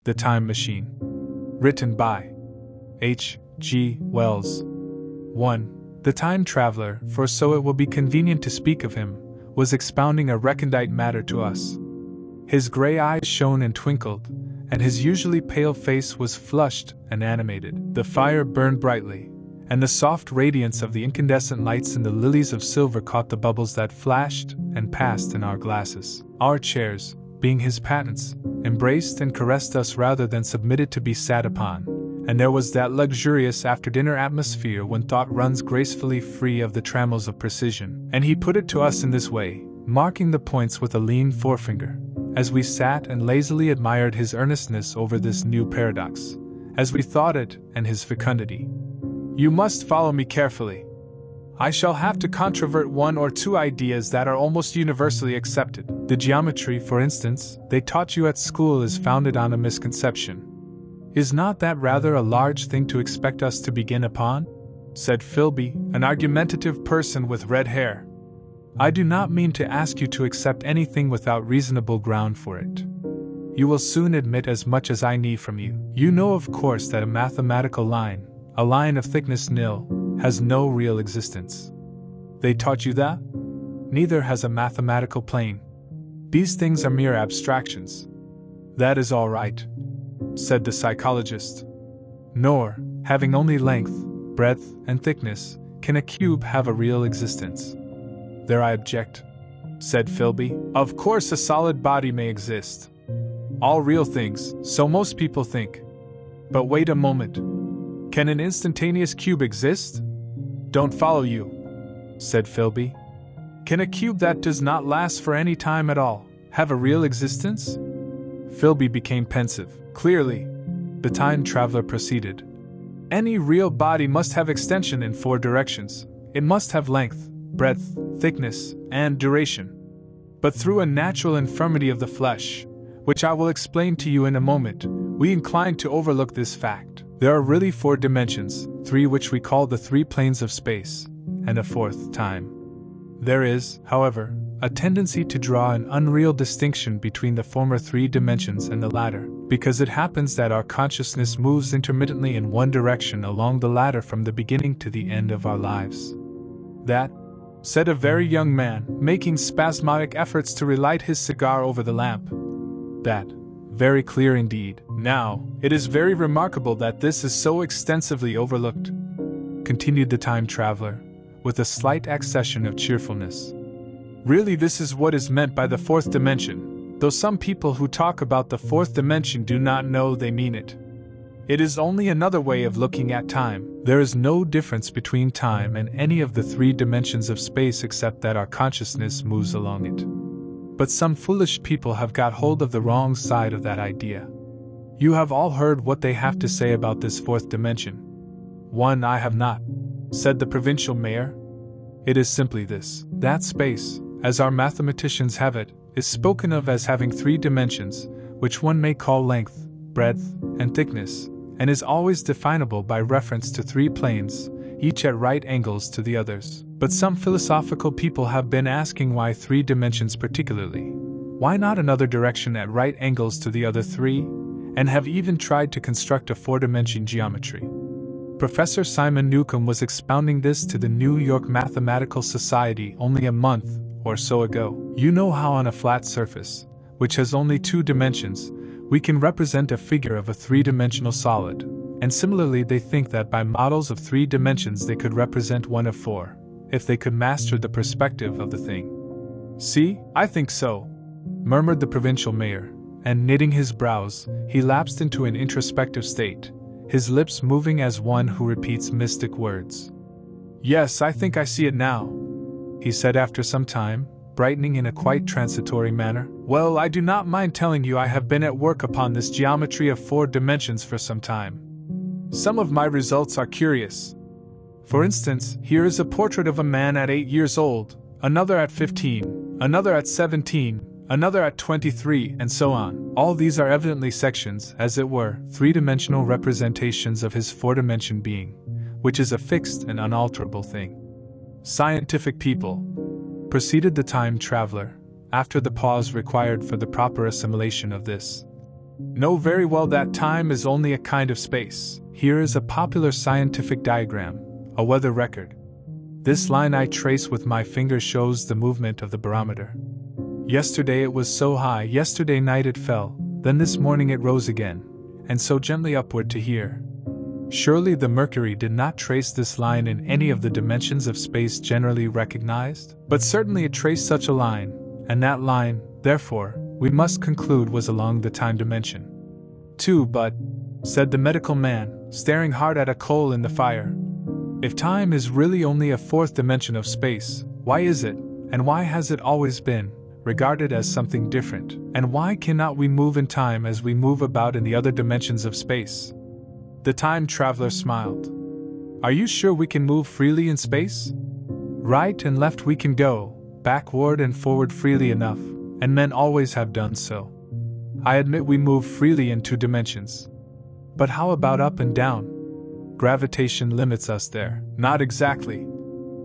The Time Machine. Written by H. G. Wells. 1. The time traveler, for so it will be convenient to speak of him, was expounding a recondite matter to us. His gray eyes shone and twinkled, and his usually pale face was flushed and animated. The fire burned brightly, and the soft radiance of the incandescent lights in the lilies of silver caught the bubbles that flashed and passed in our glasses. Our chairs, being his patents, embraced and caressed us rather than submitted to be sat upon, and there was that luxurious after-dinner atmosphere when thought runs gracefully free of the trammels of precision. And he put it to us in this way, marking the points with a lean forefinger, as we sat and lazily admired his earnestness over this new paradox, as we thought it, and his fecundity. You must follow me carefully. I shall have to controvert one or two ideas that are almost universally accepted. The geometry, for instance, they taught you at school is founded on a misconception. Is not that rather a large thing to expect us to begin upon? Said Philby, an argumentative person with red hair. I do not mean to ask you to accept anything without reasonable ground for it. You will soon admit as much as I need from you. You know, of course, that a mathematical line, a line of thickness nil, has no real existence. They taught you that? Neither has a mathematical plane. These things are mere abstractions. That is all right, said the psychologist. Nor, having only length, breadth, and thickness, can a cube have a real existence. There I object, said Philby. Of course a solid body may exist. All real things, so most people think. But wait a moment. Can an instantaneous cube exist? Don't follow you, said Philby. Can a cube that does not last for any time at all have a real existence? Philby became pensive. Clearly, the time traveler proceeded. Any real body must have extension in four directions. It must have length, breadth, thickness, and duration. But through a natural infirmity of the flesh, which I will explain to you in a moment, we incline to overlook this fact. There are really four dimensions, three which we call the three planes of space, and a fourth, time. There is, however, a tendency to draw an unreal distinction between the former three dimensions and the latter, because it happens that our consciousness moves intermittently in one direction along the latter from the beginning to the end of our lives. That, said a very young man, making spasmodic efforts to relight his cigar over the lamp. That, very clear indeed. Now, it is very remarkable that this is so extensively overlooked, continued the time traveler, with a slight accession of cheerfulness. Really, this is what is meant by the fourth dimension, though some people who talk about the fourth dimension do not know they mean it. It is only another way of looking at time. There is no difference between time and any of the three dimensions of space except that our consciousness moves along it. But some foolish people have got hold of the wrong side of that idea. You have all heard what they have to say about this fourth dimension. One I have not, said the provincial mayor. It is simply this: that space, as our mathematicians have it, is spoken of as having three dimensions, which one may call length, breadth, and thickness, and is always definable by reference to three planes, each at right angles to the others. But some philosophical people have been asking why three dimensions particularly. Why not another direction at right angles to the other three? And have even tried to construct a four-dimension geometry. Professor Simon Newcomb was expounding this to the New York Mathematical Society only a month or so ago. You know how on a flat surface, which has only two dimensions, we can represent a figure of a three-dimensional solid, and similarly they think that by models of three dimensions they could represent one of four, if they could master the perspective of the thing. See, I think so, murmured the provincial mayor, and knitting his brows, he lapsed into an introspective state, his lips moving as one who repeats mystic words. Yes, I think I see it now, he said after some time, brightening in a quite transitory manner. Well, I do not mind telling you I have been at work upon this geometry of four dimensions for some time. Some of my results are curious. For instance, here is a portrait of a man at 8 years old, another at 15, another at 17, another at 23, and so on. All these are evidently sections, as it were, three-dimensional representations of his four-dimension being, which is a fixed and unalterable thing. Scientific people, proceeded the time traveler, after the pause required for the proper assimilation of this, know very well that time is only a kind of space. Here is a popular scientific diagram, a weather record. This line I trace with my finger shows the movement of the barometer. Yesterday it was so high, yesterday night it fell, then this morning it rose again, and so gently upward to here. Surely the mercury did not trace this line in any of the dimensions of space generally recognized, but certainly it traced such a line, and that line, therefore, we must conclude was along the time dimension. 2. But, said the medical man, staring hard at a coal in the fire, if time is really only a fourth dimension of space, why is it, and why has it always been, regarded as something different, and why cannot we move in time as we move about in the other dimensions of space? The time traveler smiled. Are you sure we can move freely in space? Right and left we can go, backward and forward freely enough, and men always have done so. I admit we move freely in 2 dimensions. But how about up and down? Gravitation limits us there. Not exactly,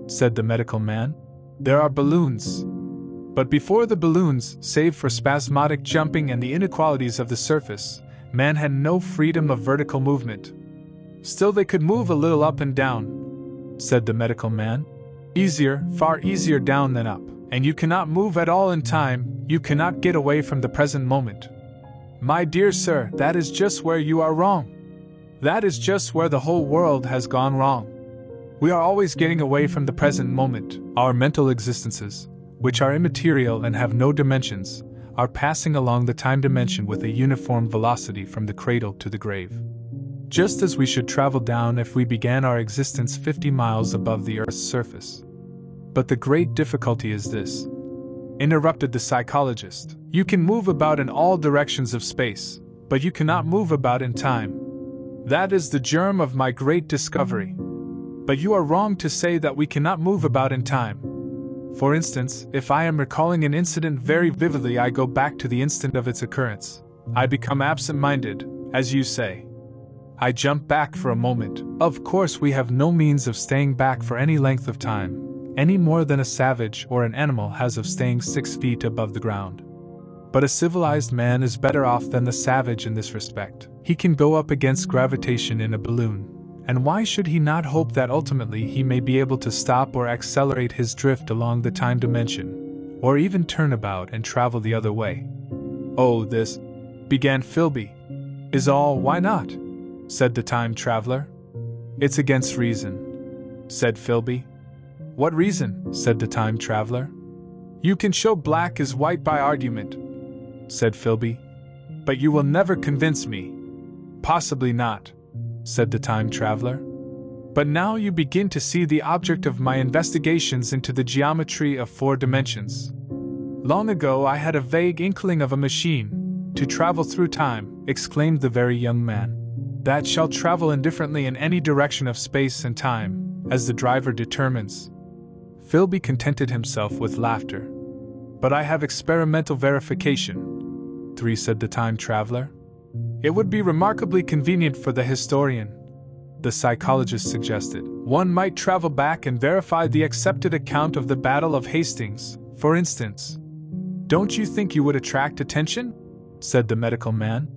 said the medical man. There are balloons. But before the balloons, save for spasmodic jumping and the inequalities of the surface, man had no freedom of vertical movement. Still they could move a little up and down, said the medical man. Easier, far easier down than up. And you cannot move at all in time, you cannot get away from the present moment. My dear sir, that is just where you are wrong. That is just where the whole world has gone wrong. We are always getting away from the present moment. Our mental existences, which are immaterial and have no dimensions, are passing along the time dimension with a uniform velocity from the cradle to the grave. Just as we should travel down if we began our existence 50 miles above the Earth's surface. But the great difficulty is this, interrupted the psychologist. You can move about in all directions of space, but you cannot move about in time. That is the germ of my great discovery. But you are wrong to say that we cannot move about in time. For instance, if I am recalling an incident very vividly, I go back to the instant of its occurrence. I become absent-minded, as you say. I jump back for a moment. Of course, we have no means of staying back for any length of time, any more than a savage or an animal has of staying 6 feet above the ground. But a civilized man is better off than the savage in this respect. He can go up against gravitation in a balloon. And why should he not hope that ultimately he may be able to stop or accelerate his drift along the time dimension, or even turn about and travel the other way? Oh, this, began Philby, is all. Why not? Said the time traveler. It's against reason, said Philby. What reason? Said the time traveler. You can show black is white by argument, said Philby. But you will never convince me. Possibly not, said the time traveler. But now you begin to see the object of my investigations into the geometry of 4 dimensions. Long ago I had a vague inkling of a machine to travel through time, exclaimed the very young man, that shall travel indifferently in any direction of space and time, as the driver determines. Philby contented himself with laughter. But I have experimental verification. 3, said the time traveler. It would be remarkably convenient for the historian, the psychologist suggested. One might travel back and verify the accepted account of the Battle of Hastings, for instance. Don't you think you would attract attention? Said the medical man.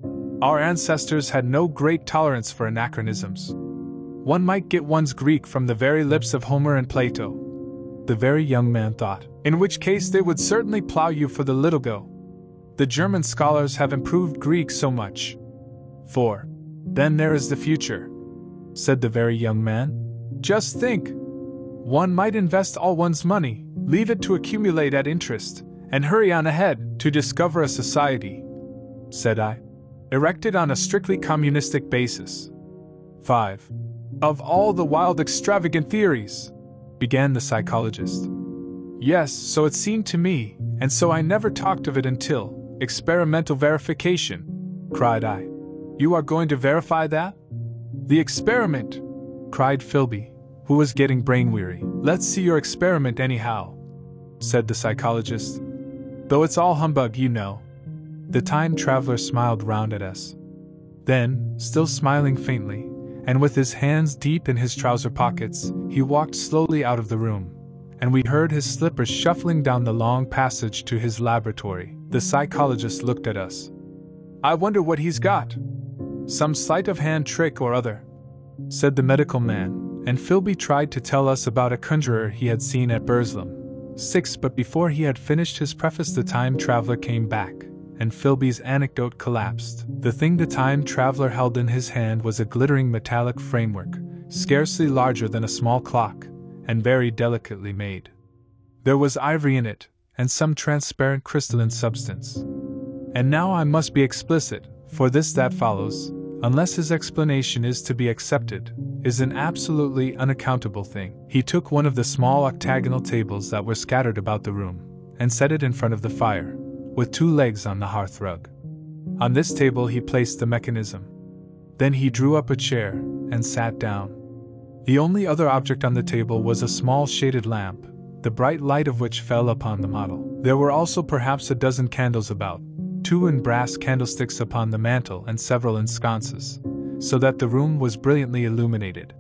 Our ancestors had no great tolerance for anachronisms. One might get one's Greek from the very lips of Homer and Plato. The very young man thought, in which case they would certainly plow you for the little go. The German scholars have improved Greek so much. 4. Then there is the future, said the very young man. Just think. One might invest all one's money, leave it to accumulate at interest, and hurry on ahead to discover a society, said I, erected on a strictly communistic basis. 5. Of all the wild extravagant theories, began the psychologist. Yes, so it seemed to me, and so I never talked of it until experimental verification, cried I. You are going to verify that? The experiment, cried Philby, who was getting brain-weary. Let's see your experiment anyhow, said the psychologist. Though it's all humbug, you know. The time traveler smiled round at us. Then, still smiling faintly, and with his hands deep in his trouser pockets, he walked slowly out of the room, and we heard his slippers shuffling down the long passage to his laboratory. The psychologist looked at us. I wonder what he's got. Some sleight of hand trick or other, said the medical man, and Philby tried to tell us about a conjurer he had seen at Burslem 6, but before he had finished his preface the time traveler came back, and Philby's anecdote collapsed. The thing the time traveler held in his hand was a glittering metallic framework, scarcely larger than a small clock, and very delicately made. There was ivory in it, and some transparent crystalline substance. And now I must be explicit, for this that follows, unless his explanation is to be accepted, is an absolutely unaccountable thing. He took one of the small octagonal tables that were scattered about the room, and set it in front of the fire, with 2 legs on the hearth rug. On this table he placed the mechanism. Then he drew up a chair, and sat down. The only other object on the table was a small shaded lamp, the bright light of which fell upon the model. There were also perhaps a dozen candles about, 2 in brass candlesticks upon the mantel and several in sconces, so that the room was brilliantly illuminated.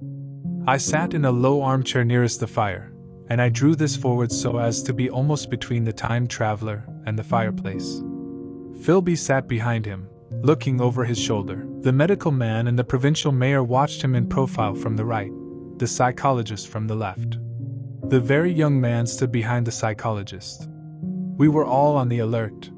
I sat in a low armchair nearest the fire, and I drew this forward so as to be almost between the time traveler and the fireplace. Philby sat behind him, looking over his shoulder. The medical man and the provincial mayor watched him in profile from the right, the psychologist from the left. The very young man stood behind the psychologist. We were all on the alert.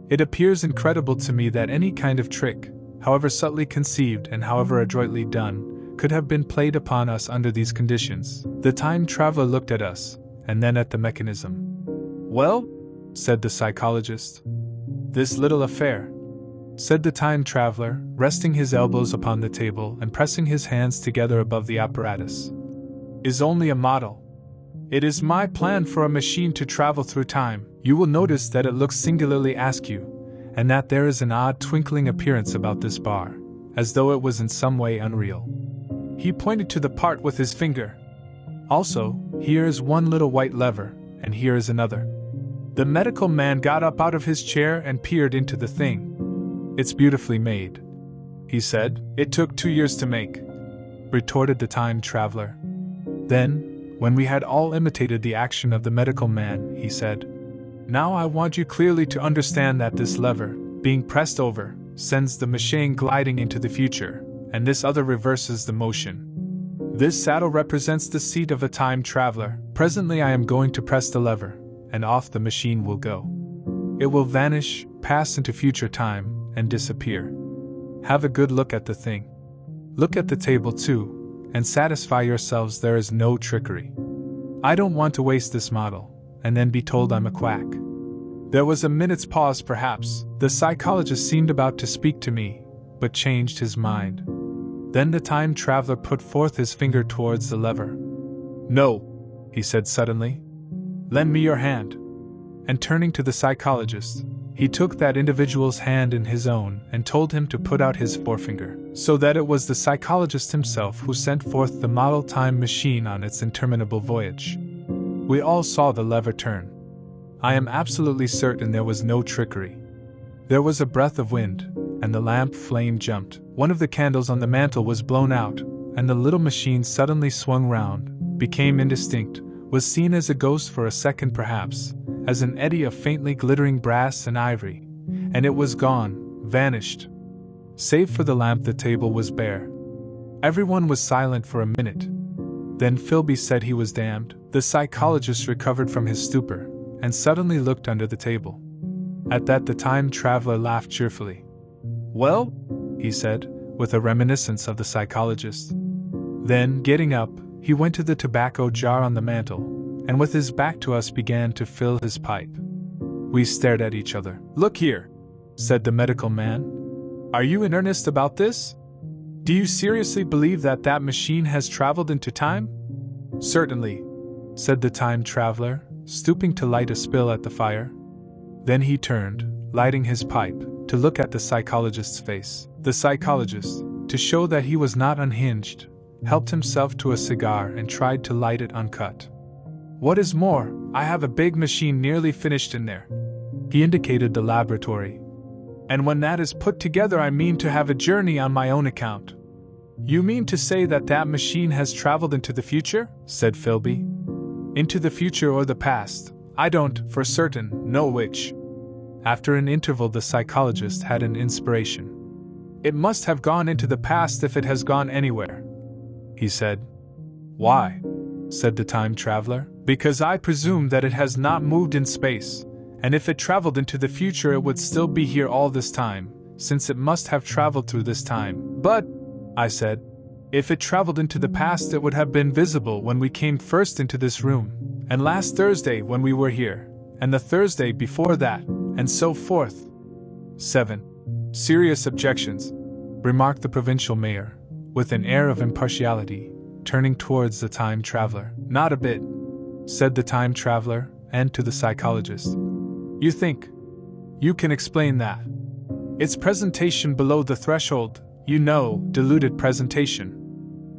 It appears incredible to me that any kind of trick, however subtly conceived and however adroitly done, could have been played upon us under these conditions. The time traveler looked at us, and then at the mechanism. Well, said the psychologist. This little affair, said the time traveler, resting his elbows upon the table and pressing his hands together above the apparatus, is only a model. It is my plan for a machine to travel through time. You will notice that it looks singularly askew, and that there is an odd twinkling appearance about this bar, as though it was in some way unreal. He pointed to the part with his finger. Also, here is one little white lever, and here is another. The medical man got up out of his chair and peered into the thing. It's beautifully made, he said. It took 2 years to make, retorted the time traveler. Then, when we had all imitated the action of the medical man, he said, Now I want you clearly to understand that this lever, being pressed over, sends the machine gliding into the future, and this other reverses the motion. This saddle represents the seat of a time traveler. Presently I am going to press the lever, and off the machine will go. It will vanish, pass into future time, and disappear. Have a good look at the thing. Look at the table too, and satisfy yourselves there is no trickery. I don't want to waste this model, and then be told I'm a quack. There was a minute's pause perhaps. The psychologist seemed about to speak to me, but changed his mind. Then the time traveler put forth his finger towards the lever. No, he said suddenly. Lend me your hand. And turning to the psychologist, he took that individual's hand in his own and told him to put out his forefinger, so that it was the psychologist himself who sent forth the model time machine on its interminable voyage. We all saw the lever turn. I am absolutely certain there was no trickery. There was a breath of wind, and the lamp flame jumped. One of the candles on the mantel was blown out, and the little machine suddenly swung round, became indistinct, was seen as a ghost for a second perhaps, as an eddy of faintly glittering brass and ivory, and it was gone, vanished. Save for the lamp, the table was bare. Everyone was silent for a minute. Then Philby said he was damned. The psychologist recovered from his stupor, and suddenly looked under the table. At that the time traveler laughed cheerfully. Well, he said, with a reminiscence of the psychologist. Then, getting up, he went to the tobacco jar on the mantel, and with his back to us began to fill his pipe. We stared at each other. Look here, said the medical man. Are you in earnest about this? Do you seriously believe that that machine has traveled into time? Certainly, said the time traveler, stooping to light a spill at the fire. Then he turned, lighting his pipe, to look at the psychologist's face. The psychologist, to show that he was not unhinged, helped himself to a cigar and tried to light it uncut. What is more, I have a big machine nearly finished in there. He indicated the laboratory. And when that is put together, I mean to have a journey on my own account. You mean to say that that machine has traveled into the future? Said Philby. Into the future or the past, I don't, for certain, know which. After an interval, the psychologist had an inspiration. "It must have gone into the past if it has gone anywhere," he said. "Why?" said the time traveler. "Because I presume that it has not moved in space, and if it traveled into the future it would still be here all this time, since it must have traveled through this time." "But," I said, "if it traveled into the past it would have been visible when we came first into this room, and last Thursday when we were here, and the Thursday before that, and so forth." 7. Serious objections, remarked the provincial mayor, with an air of impartiality, turning towards the time traveler. "Not a bit," said the time traveler, and to the psychologist. "You think you can explain that? It's presentation below the threshold, you know, diluted presentation."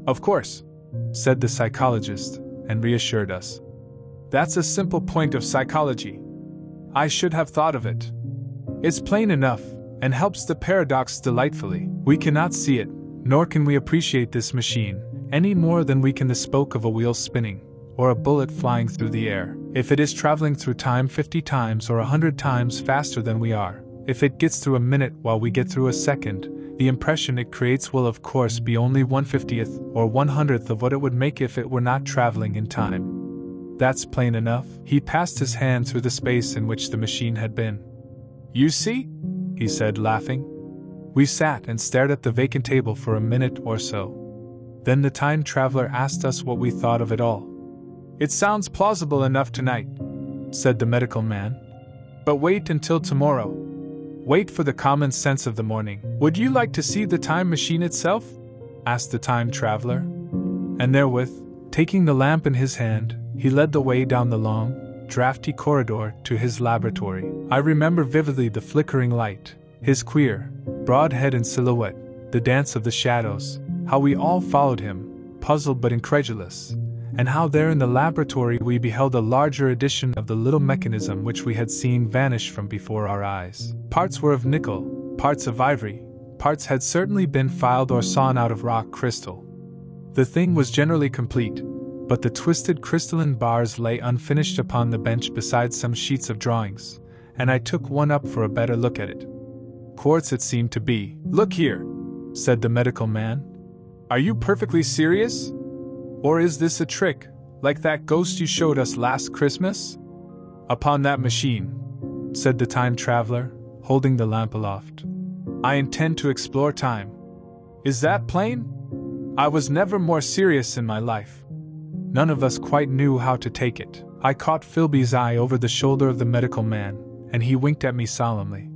"Of course," said the psychologist, and reassured us. "That's a simple point of psychology. I should have thought of it. It's plain enough, and helps the paradox delightfully. We cannot see it, nor can we appreciate this machine, any more than we can the spoke of a wheel spinning, or a bullet flying through the air. If it is traveling through time 50 times or 100 times faster than we are, if it gets through a minute while we get through a second, the impression it creates will of course be only 1/50th or 100th of what it would make if it were not traveling in time. That's plain enough." He passed his hand through the space in which the machine had been. "You see?" he said, laughing. We sat and stared at the vacant table for a minute or so. Then the time traveler asked us what we thought of it all. "It sounds plausible enough tonight," said the medical man. "But wait until tomorrow. Wait for the common sense of the morning." "Would you like to see the time machine itself?" asked the time traveler. And therewith, taking the lamp in his hand, he led the way down the long, drafty corridor to his laboratory. I remember vividly the flickering light, his queer, broad head in silhouette, the dance of the shadows, how we all followed him, puzzled but incredulous, and how there in the laboratory we beheld a larger edition of the little mechanism which we had seen vanish from before our eyes. Parts were of nickel, parts of ivory, parts had certainly been filed or sawn out of rock crystal. The thing was generally complete, but the twisted crystalline bars lay unfinished upon the bench beside some sheets of drawings, and I took one up for a better look at it. Quartz it seemed to be. "Look here," said the medical man. "Are you perfectly serious? Or is this a trick, like that ghost you showed us last Christmas?" "Upon that machine," said the time traveler, holding the lamp aloft, "I intend to explore time. Is that plain? I was never more serious in my life." None of us quite knew how to take it. I caught Philby's eye over the shoulder of the medical man, and he winked at me solemnly.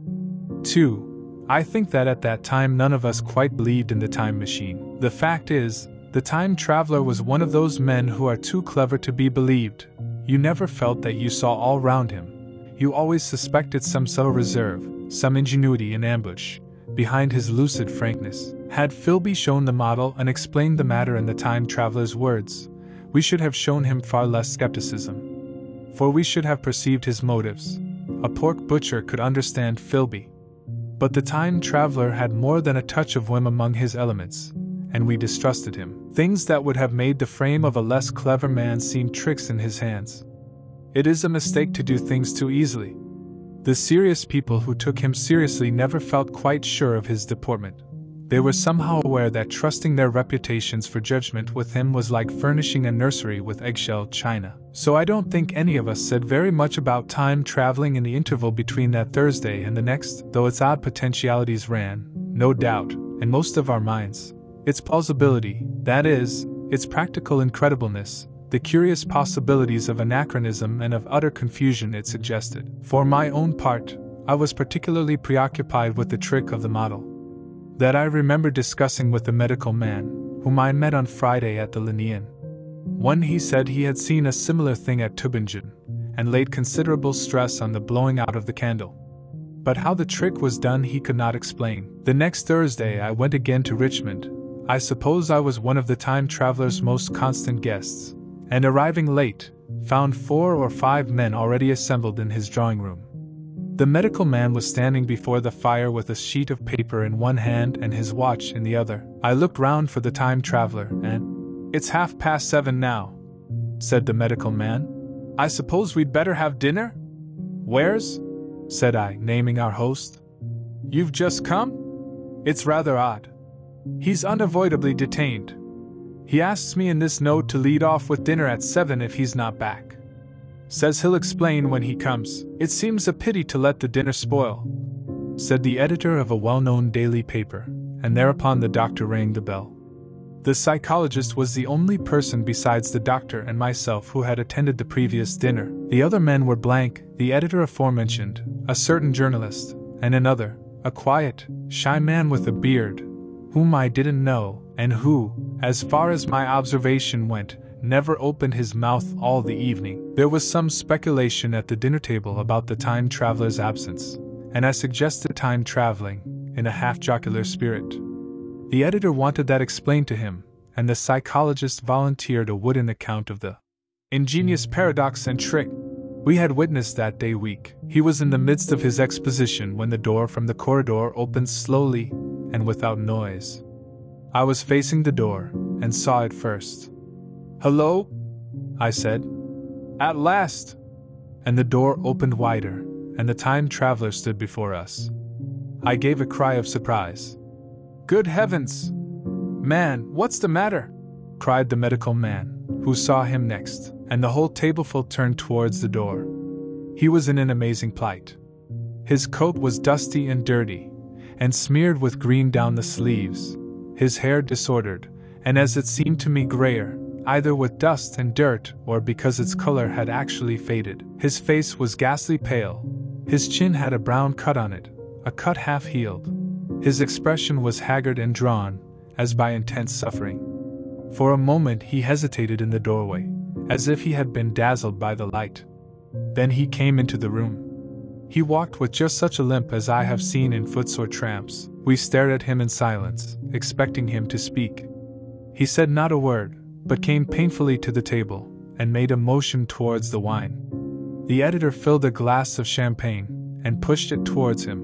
2. I think that at that time none of us quite believed in the time machine. The fact is, the time traveler was one of those men who are too clever to be believed. You never felt that you saw all round him. You always suspected some subtle reserve, some ingenuity in ambush, behind his lucid frankness. Had Philby shown the model and explained the matter in the time traveler's words, we should have shown him far less skepticism. For we should have perceived his motives. A pork butcher could understand Philby. But the time traveler had more than a touch of whim among his elements, and we distrusted him. Things that would have made the frame of a less clever man seem tricks in his hands. It is a mistake to do things too easily. The serious people who took him seriously never felt quite sure of his deportment. They were somehow aware that trusting their reputations for judgment with him was like furnishing a nursery with eggshell china. So I don't think any of us said very much about time traveling in the interval between that Thursday and the next, though its odd potentialities ran, no doubt, in most of our minds. Its plausibility, that is, its practical incredibleness, the curious possibilities of anachronism and of utter confusion it suggested. For my own part, I was particularly preoccupied with the trick of the model. That I remember discussing with the medical man, whom I met on Friday at the Linnean. One he said he had seen a similar thing at Tübingen, and laid considerable stress on the blowing out of the candle. But how the trick was done he could not explain. The next Thursday I went again to Richmond. I suppose I was one of the time traveler's most constant guests, and arriving late, found 4 or 5 men already assembled in his drawing room. The medical man was standing before the fire with a sheet of paper in one hand and his watch in the other. I looked round for the time traveler, and "It's 7:30 now," said the medical man. "I suppose we'd better have dinner?" "Where's?" said I, naming our host. You've just come? It's rather odd. He's unavoidably detained. He asks me in this note to lead off with dinner at 7 if he's not back. Says he'll explain when he comes. It seems a pity to let the dinner spoil, said the editor of a well-known daily paper, and thereupon the doctor rang the bell. The psychologist was the only person besides the doctor and myself who had attended the previous dinner. The other men were blank, the editor aforementioned, a certain journalist, and another, a quiet, shy man with a beard, whom I didn't know, and who, as far as my observation went, never opened his mouth all the evening. There was some speculation at the dinner table about the time traveler's absence, and I suggested time traveling, in a half-jocular spirit. The editor wanted that explained to him, and the psychologist volunteered a wooden account of the ingenious paradox and trick we had witnessed that day week. He was in the midst of his exposition when the door from the corridor opened slowly and without noise. I was facing the door, and saw it first. "Hello?" I said. "At last!" And the door opened wider, and the time traveler stood before us. I gave a cry of surprise. "Good heavens! Man, what's the matter?" cried the medical man, who saw him next, and the whole tableful turned towards the door. He was in an amazing plight. His coat was dusty and dirty, and smeared with green down the sleeves, his hair disordered, and as it seemed to me grayer, either with dust and dirt or because its color had actually faded. His face was ghastly pale, his chin had a brown cut on it, a cut half healed. His expression was haggard and drawn, as by intense suffering. For a moment he hesitated in the doorway, as if he had been dazzled by the light. Then he came into the room. He walked with just such a limp as I have seen in footsore tramps. We stared at him in silence, expecting him to speak. He said not a word, but came painfully to the table, and made a motion towards the wine. The editor filled a glass of champagne, and pushed it towards him.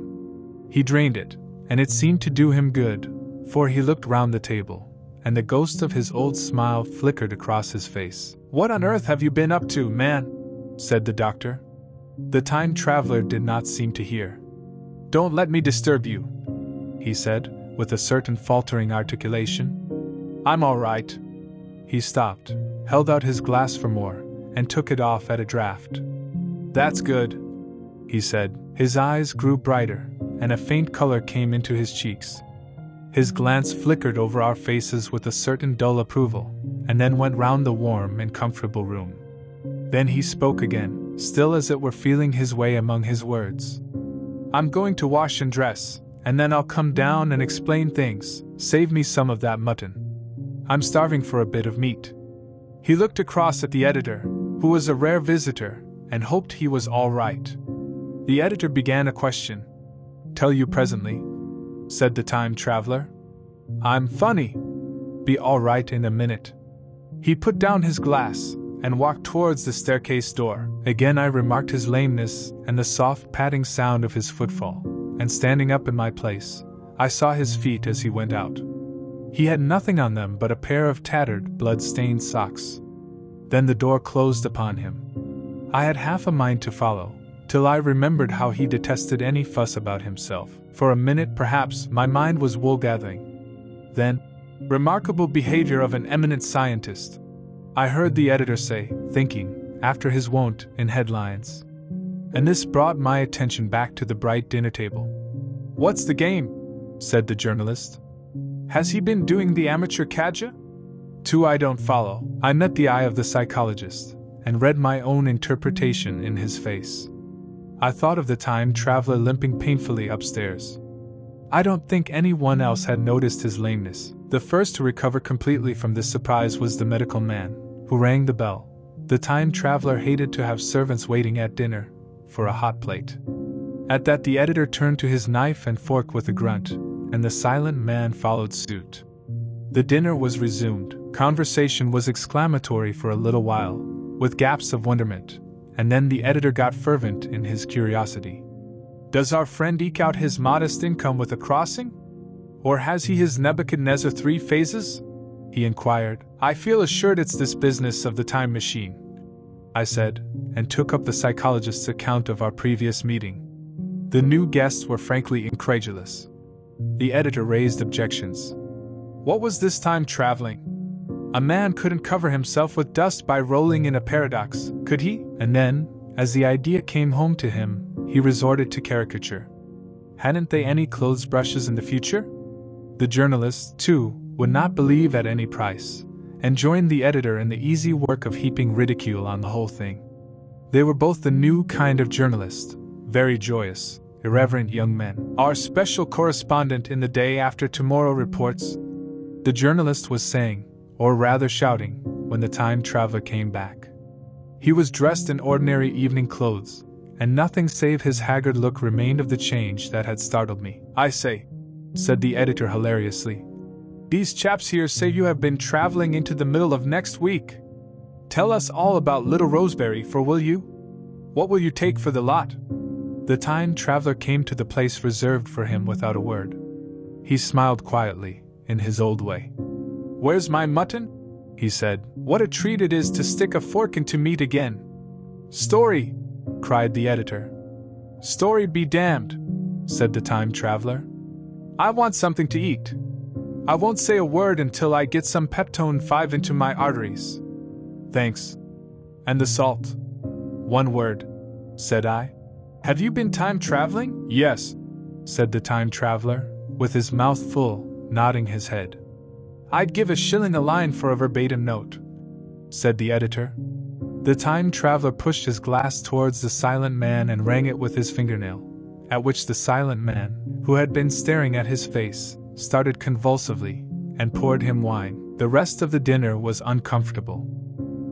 He drained it, and it seemed to do him good, for he looked round the table, and the ghost of his old smile flickered across his face. "What on earth have you been up to, man?" said the doctor. The time traveler did not seem to hear. "Don't let me disturb you," he said, with a certain faltering articulation. "I'm all right." He stopped, held out his glass for more, and took it off at a draught. "That's good," he said. His eyes grew brighter, and a faint color came into his cheeks. His glance flickered over our faces with a certain dull approval, and then went round the warm and comfortable room. Then he spoke again, still as it were feeling his way among his words. "I'm going to wash and dress, and then I'll come down and explain things. Save me some of that mutton. I'm starving for a bit of meat." He looked across at the editor, who was a rare visitor, and hoped he was all right. The editor began a question. "Tell you presently," said the time traveler. "I'm funny. Be all right in a minute." He put down his glass, and walked towards the staircase door. Again I remarked his lameness, and the soft padding sound of his footfall, and standing up in my place, I saw his feet as he went out. He had nothing on them but a pair of tattered, blood-stained socks. Then the door closed upon him. I had half a mind to follow, till I remembered how he detested any fuss about himself. For a minute perhaps my mind was wool-gathering. Then, "Remarkable behavior of an eminent scientist," I heard the editor say, thinking, after his wont, in headlines. And this brought my attention back to the bright dinner table. "What's the game?" said the journalist. "Has he been doing the amateur cadja?" "Two I don't follow." I met the eye of the psychologist, and read my own interpretation in his face. I thought of the time traveler limping painfully upstairs. I don't think anyone else had noticed his lameness. The first to recover completely from this surprise was the medical man, who rang the bell. The time traveler hated to have servants waiting at dinner for a hot plate. At that the editor turned to his knife and fork with a grunt, and the silent man followed suit. The dinner was resumed. Conversation was exclamatory for a little while, with gaps of wonderment, and then the editor got fervent in his curiosity. "Does our friend eke out his modest income with a crossing? Or has he his Nebuchadnezzar 3 phases?" he inquired. "I feel assured it's this business of the time machine," I said, and took up the psychologist's account of our previous meeting. The new guests were frankly incredulous. The editor raised objections. What was this time traveling? A man couldn't cover himself with dust by rolling in a paradox, could he? And then, as the idea came home to him, he resorted to caricature. Hadn't they any clothes brushes in the future? The journalist, too, would not believe at any price, and joined the editor in the easy work of heaping ridicule on the whole thing. They were both the new kind of journalist, very joyous, irreverent young men. Our special correspondent in the Day After Tomorrow reports, the journalist was saying, or rather shouting, when the time traveler came back. He was dressed in ordinary evening clothes, and nothing save his haggard look remained of the change that had startled me. I say, said the editor hilariously, these chaps here say you have been traveling into the middle of next week. Tell us all about Little Roseberry, for will you? What will you take for the lot? The time traveler came to the place reserved for him without a word. He smiled quietly, in his old way. Where's my mutton? He said. What a treat it is to stick a fork into meat again. Story! Cried the editor. Story be damned, said the time traveler. I want something to eat. I won't say a word until I get some Peptone 5 into my arteries. Thanks. And the salt? One word, said I. Have you been time traveling? Yes, said the time traveler, with his mouth full, nodding his head. I'd give $1 a line for a verbatim note, said the editor. The time traveler pushed his glass towards the silent man and rang it with his fingernail, at which the silent man, who had been staring at his face, started convulsively, and poured him wine. The rest of the dinner was uncomfortable.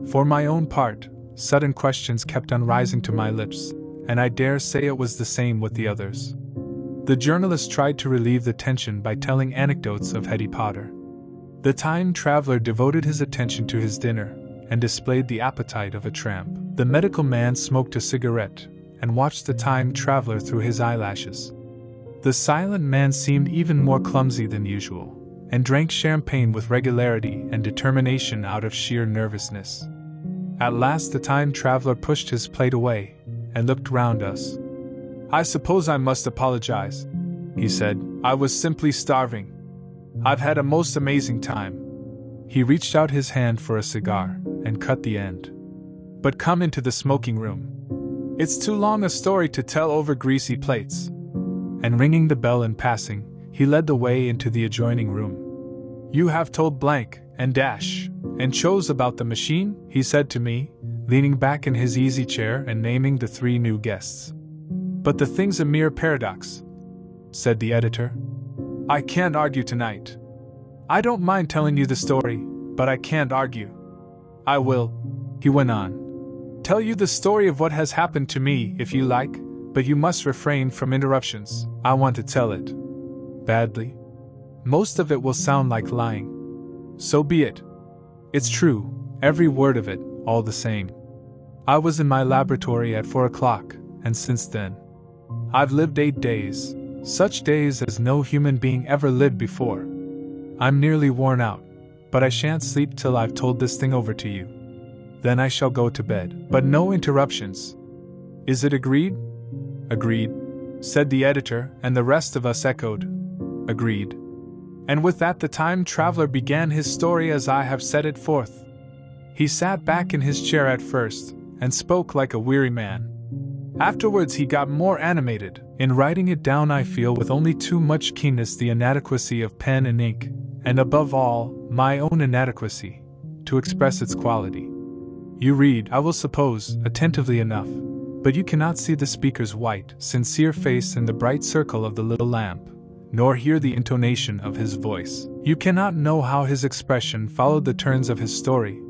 For my own part, sudden questions kept on rising to my lips, and I dare say it was the same with the others. The journalist tried to relieve the tension by telling anecdotes of Hetty Potter. The time traveler devoted his attention to his dinner, and displayed the appetite of a tramp. The medical man smoked a cigarette, and watched the time traveler through his eyelashes. The silent man seemed even more clumsy than usual, and drank champagne with regularity and determination out of sheer nervousness. At last the time traveler pushed his plate away, and looked round us. I suppose I must apologize, he said. I was simply starving. I've had a most amazing time. He reached out his hand for a cigar, and cut the end. But come into the smoking room. It's too long a story to tell over greasy plates. And ringing the bell in passing, he led the way into the adjoining room. You have told blank, and dash, and chose about the machine, he said to me, leaning back in his easy chair and naming the 3 new guests. But the thing's a mere paradox, said the editor. I can't argue tonight. I don't mind telling you the story, but I can't argue. I will, he went on, tell you the story of what has happened to me if you like, but you must refrain from interruptions. I want to tell it badly. Most of it will sound like lying. So be it. It's true, every word of it, all the same. I was in my laboratory at 4 o'clock, and since then, I've lived 8 days, such days as no human being ever lived before. I'm nearly worn out, but I shan't sleep till I've told this thing over to you. Then I shall go to bed, but no interruptions. Is it agreed? Agreed, said the editor, and the rest of us echoed, agreed. And with that the time traveler began his story as I have set it forth. He sat back in his chair at first, and spoke like a weary man. Afterwards he got more animated. In writing it down I feel with only too much keenness the inadequacy of pen and ink, and above all, my own inadequacy, to express its quality. You read, I will suppose, attentively enough, but you cannot see the speaker's white, sincere face in the bright circle of the little lamp, nor hear the intonation of his voice. You cannot know how his expression followed the turns of his story.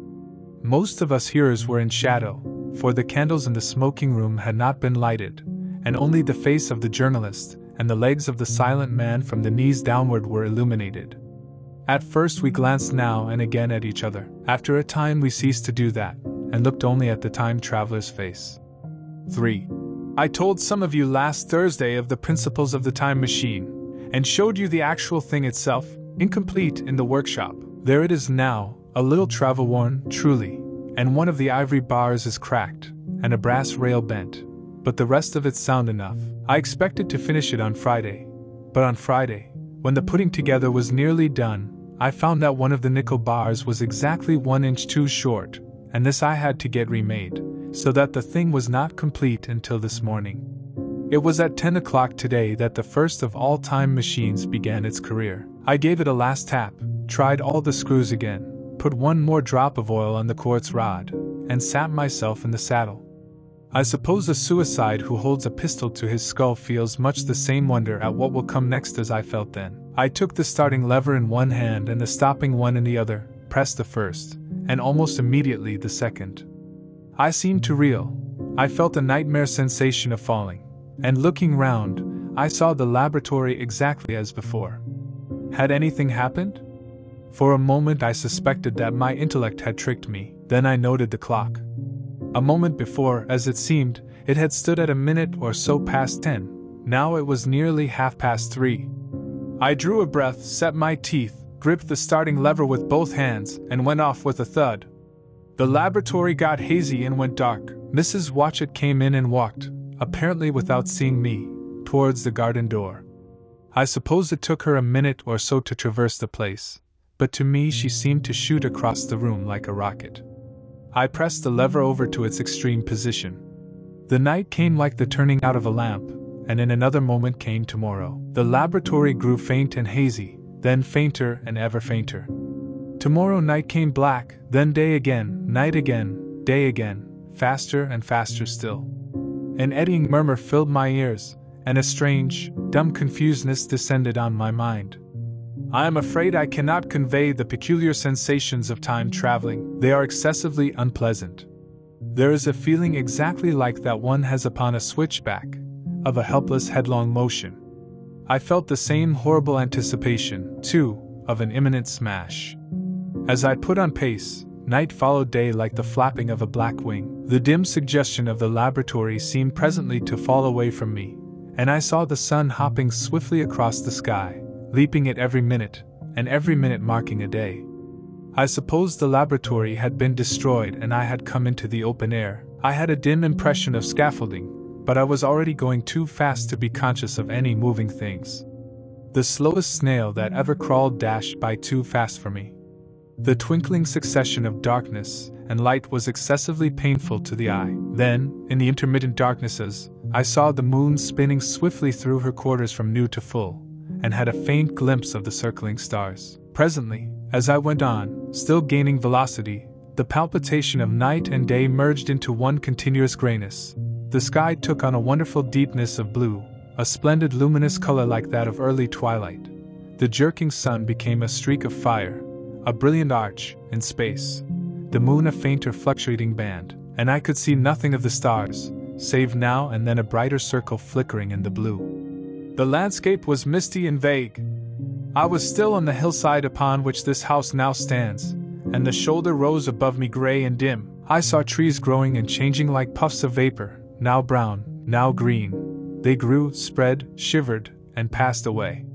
Most of us hearers were in shadow, for the candles in the smoking room had not been lighted, and only the face of the journalist and the legs of the silent man from the knees downward were illuminated. At first we glanced now and again at each other. After a time we ceased to do that, and looked only at the time traveler's face. 3. I told some of you last Thursday of the principles of the time machine, and showed you the actual thing itself, incomplete in the workshop. There it is now, a little travel-worn, truly, and one of the ivory bars is cracked, and a brass rail bent, but the rest of it's sound enough. I expected to finish it on Friday, but on Friday, when the putting together was nearly done, I found that one of the nickel bars was exactly 1 inch too short, and this I had to get remade, so that the thing was not complete until this morning. It was at 10 o'clock today that the first of all time machines began its career. I gave it a last tap, tried all the screws again, put one more drop of oil on the quartz rod, and sat myself in the saddle. I suppose a suicide who holds a pistol to his skull feels much the same wonder at what will come next as I felt then. I took the starting lever in one hand and the stopping one in the other, pressed the first, and almost immediately the second. I seemed to reel. I felt a nightmare sensation of falling, and looking round, I saw the laboratory exactly as before. Had anything happened? For a moment I suspected that my intellect had tricked me, then I noted the clock. A moment before, as it seemed, it had stood at a minute or so past 10, now it was nearly 3:30. I drew a breath, set my teeth, gripped the starting lever with both hands, and went off with a thud. The laboratory got hazy and went dark. Mrs. Watchett came in and walked, apparently without seeing me, towards the garden door. I suppose it took her a minute or so to traverse the place, but to me she seemed to shoot across the room like a rocket. I pressed the lever over to its extreme position. The night came like the turning out of a lamp, and in another moment came tomorrow. The laboratory grew faint and hazy, then fainter and ever fainter. Tomorrow night came black, then day again, night again, day again, faster and faster still. An eddying murmur filled my ears, and a strange, dumb confusedness descended on my mind. I am afraid I cannot convey the peculiar sensations of time traveling. They are excessively unpleasant. There is a feeling exactly like that one has upon a switchback, of a helpless headlong motion. I felt the same horrible anticipation, too, of an imminent smash. As I put on pace, night followed day like the flapping of a black wing. The dim suggestion of the laboratory seemed presently to fall away from me, and I saw the sun hopping swiftly across the sky, leaping at every minute, and every minute marking a day. I supposed the laboratory had been destroyed and I had come into the open air. I had a dim impression of scaffolding, but I was already going too fast to be conscious of any moving things. The slowest snail that ever crawled dashed by too fast for me. The twinkling succession of darkness and light was excessively painful to the eye. Then, in the intermittent darknesses, I saw the moon spinning swiftly through her quarters from new to full, and had a faint glimpse of the circling stars. Presently, as I went on, still gaining velocity, the palpitation of night and day merged into one continuous grayness. The sky took on a wonderful deepness of blue, a splendid luminous color like that of early twilight. The jerking sun became a streak of fire, a brilliant arch in space, the moon a fainter fluctuating band, and I could see nothing of the stars, save now and then a brighter circle flickering in the blue. The landscape was misty and vague. I was still on the hillside upon which this house now stands, and the shoulder rose above me gray and dim. I saw trees growing and changing like puffs of vapor, now brown, now green. They grew, spread, shivered, and passed away.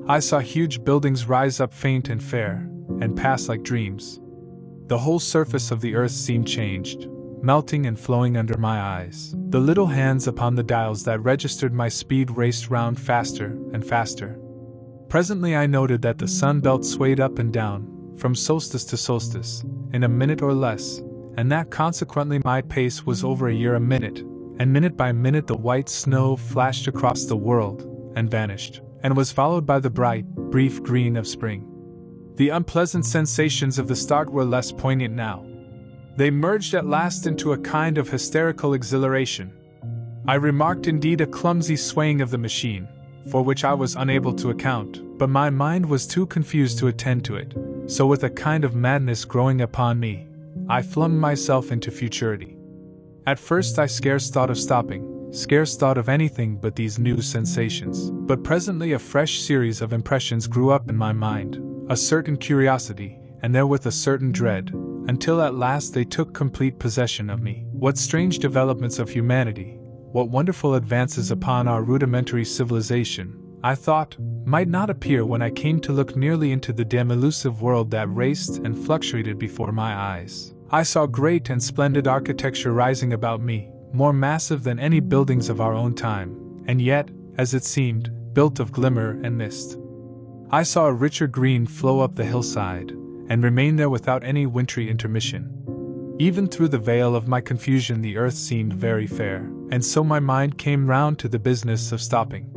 I saw huge buildings rise up faint and fair, and pass like dreams. The whole surface of the earth seemed changed, melting and flowing under my eyes. The little hands upon the dials that registered my speed raced round faster and faster. Presently I noted that the sun belt swayed up and down, from solstice to solstice, in a minute or less, and that consequently my pace was over a year a minute, and minute by minute the white snow flashed across the world, and vanished, and was followed by the bright, brief green of spring. The unpleasant sensations of the start were less poignant now. They merged at last into a kind of hysterical exhilaration. I remarked indeed a clumsy swaying of the machine, for which I was unable to account, but my mind was too confused to attend to it, so with a kind of madness growing upon me, I flung myself into futurity. At first I scarce thought of stopping, scarce thought of anything but these new sensations, but presently a fresh series of impressions grew up in my mind, a certain curiosity, and therewith a certain dread, until at last they took complete possession of me. What strange developments of humanity, what wonderful advances upon our rudimentary civilization, I thought, might not appear when I came to look nearly into the dim elusive world that raced and fluctuated before my eyes. I saw great and splendid architecture rising about me, more massive than any buildings of our own time, and yet, as it seemed, built of glimmer and mist. I saw a richer green flow up the hillside, and remain there without any wintry intermission. Even through the veil of my confusion the earth seemed very fair, and so my mind came round to the business of stopping.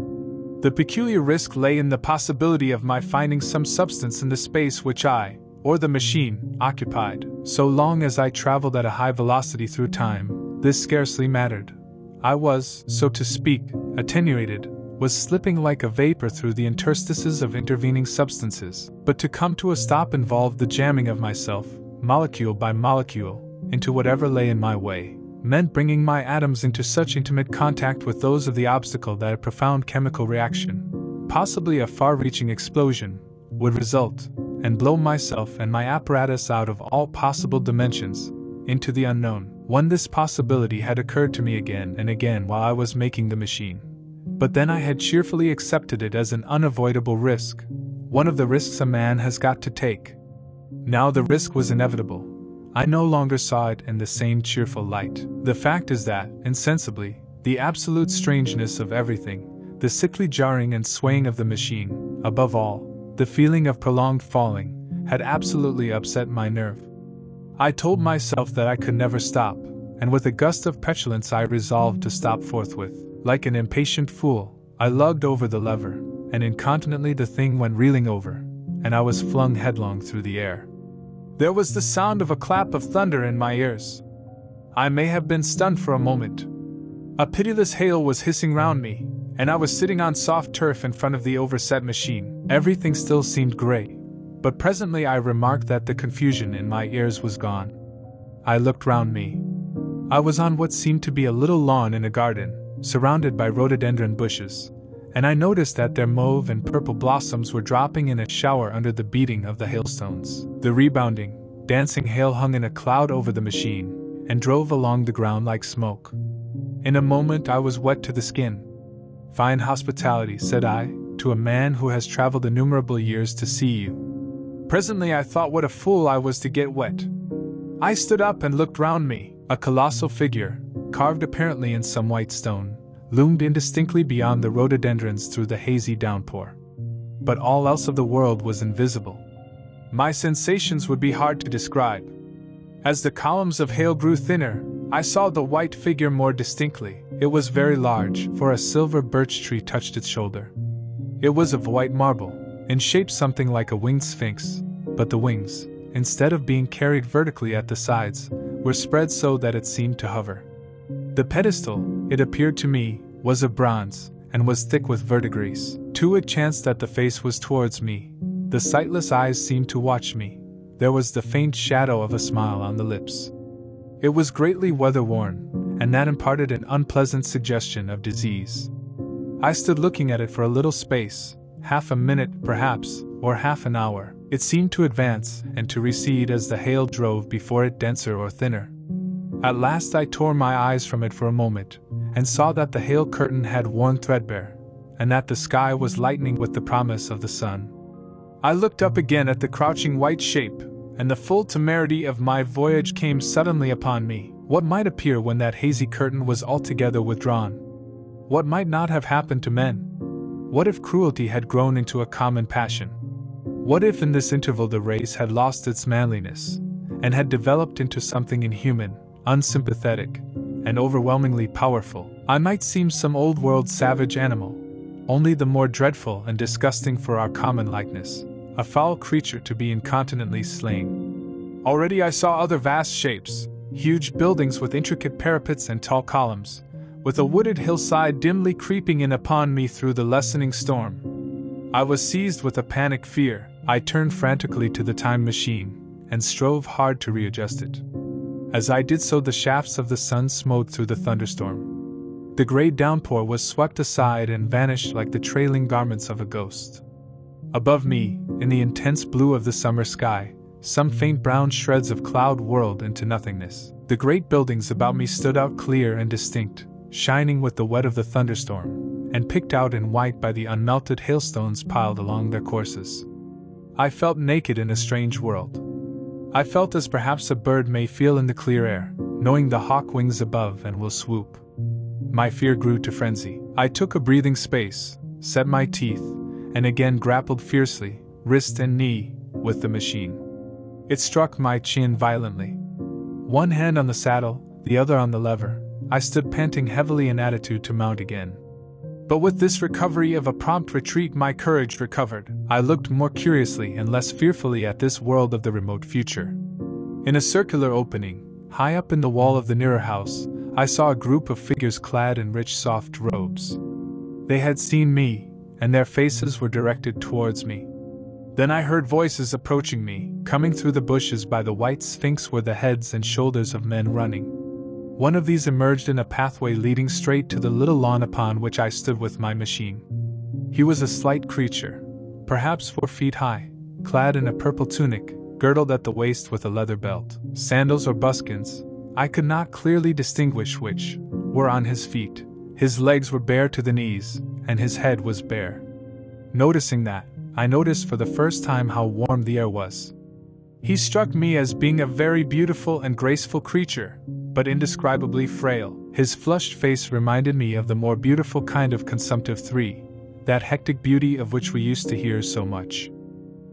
The peculiar risk lay in the possibility of my finding some substance in the space which I, or the machine, occupied. So long as I traveled at a high velocity through time, this scarcely mattered. I was, so to speak, attenuated, was slipping like a vapor through the interstices of intervening substances, but to come to a stop involved the jamming of myself, molecule by molecule, into whatever lay in my way, meant bringing my atoms into such intimate contact with those of the obstacle that a profound chemical reaction, possibly a far-reaching explosion, would result, and blow myself and my apparatus out of all possible dimensions, into the unknown. When this possibility had occurred to me again and again while I was making the machine. But then I had cheerfully accepted it as an unavoidable risk, one of the risks a man has got to take. Now the risk was inevitable. I no longer saw it in the same cheerful light. The fact is that, insensibly, the absolute strangeness of everything, the sickly jarring and swaying of the machine, above all, the feeling of prolonged falling, had absolutely upset my nerve. I told myself that I could never stop, and with a gust of petulance I resolved to stop forthwith. Like an impatient fool, I lugged over the lever, and incontinently the thing went reeling over, and I was flung headlong through the air. There was the sound of a clap of thunder in my ears. I may have been stunned for a moment. A pitiless hail was hissing round me, and I was sitting on soft turf in front of the overset machine. Everything still seemed grey, but presently I remarked that the confusion in my ears was gone. I looked round me. I was on what seemed to be a little lawn in a garden, surrounded by rhododendron bushes, and I noticed that their mauve and purple blossoms were dropping in a shower under the beating of the hailstones. The rebounding, dancing hail hung in a cloud over the machine, and drove along the ground like smoke. In a moment I was wet to the skin. "Fine hospitality," said I, "to a man who has traveled innumerable years to see you." Presently I thought what a fool I was to get wet. I stood up and looked round me. A colossal figure, carved apparently in some white stone, loomed indistinctly beyond the rhododendrons through the hazy downpour. But all else of the world was invisible. My sensations would be hard to describe. As the columns of hail grew thinner, I saw the white figure more distinctly. It was very large, for a silver birch tree touched its shoulder. It was of white marble, in shape something like a winged sphinx, but the wings, instead of being carried vertically at the sides, were spread so that it seemed to hover. The pedestal, it appeared to me, was of bronze, and was thick with verdigris. Too it chanced that the face was towards me. The sightless eyes seemed to watch me. There was the faint shadow of a smile on the lips. It was greatly weather-worn, and that imparted an unpleasant suggestion of disease. I stood looking at it for a little space, half a minute, perhaps, or half an hour. It seemed to advance and to recede as the hail drove before it denser or thinner. At last I tore my eyes from it for a moment, and saw that the hail curtain had worn threadbare, and that the sky was lightening with the promise of the sun. I looked up again at the crouching white shape, and the full temerity of my voyage came suddenly upon me. What might appear when that hazy curtain was altogether withdrawn? What might not have happened to men? What if cruelty had grown into a common passion? What if in this interval the race had lost its manliness, and had developed into something inhuman, unsympathetic, and overwhelmingly powerful? I might seem some old-world savage animal, only the more dreadful and disgusting for our common likeness, a foul creature to be incontinently slain. Already I saw other vast shapes, huge buildings with intricate parapets and tall columns, with a wooded hillside dimly creeping in upon me through the lessening storm. I was seized with a panic fear. I turned frantically to the time machine, and strove hard to readjust it. As I did so the shafts of the sun smote through the thunderstorm. The grey downpour was swept aside and vanished like the trailing garments of a ghost. Above me, in the intense blue of the summer sky, some faint brown shreds of cloud whirled into nothingness. The great buildings about me stood out clear and distinct, shining with the wet of the thunderstorm, and picked out in white by the unmelted hailstones piled along their courses. I felt naked in a strange world. I felt as perhaps a bird may feel in the clear air, knowing the hawk wings above and will swoop. My fear grew to frenzy. I took a breathing space, set my teeth, and again grappled fiercely, wrist and knee, with the machine. It struck my chin violently. One hand on the saddle, the other on the lever, I stood panting heavily in attitude to mount again. But with this recovery of a prompt retreat, my courage recovered. I looked more curiously and less fearfully at this world of the remote future. In a circular opening, high up in the wall of the nearer house, I saw a group of figures clad in rich soft robes. They had seen me, and their faces were directed towards me. Then I heard voices approaching me, coming through the bushes. By the white sphinx were the heads and shoulders of men running. One of these emerged in a pathway leading straight to the little lawn upon which I stood with my machine. He was a slight creature, perhaps 4 feet high, clad in a purple tunic, girdled at the waist with a leather belt. Sandals or buskins, I could not clearly distinguish which, were on his feet. His legs were bare to the knees, and his head was bare. Noticing that, I noticed for the first time how warm the air was. He struck me as being a very beautiful and graceful creature, but indescribably frail. His flushed face reminded me of the more beautiful kind of consumptive 3, that hectic beauty of which we used to hear so much.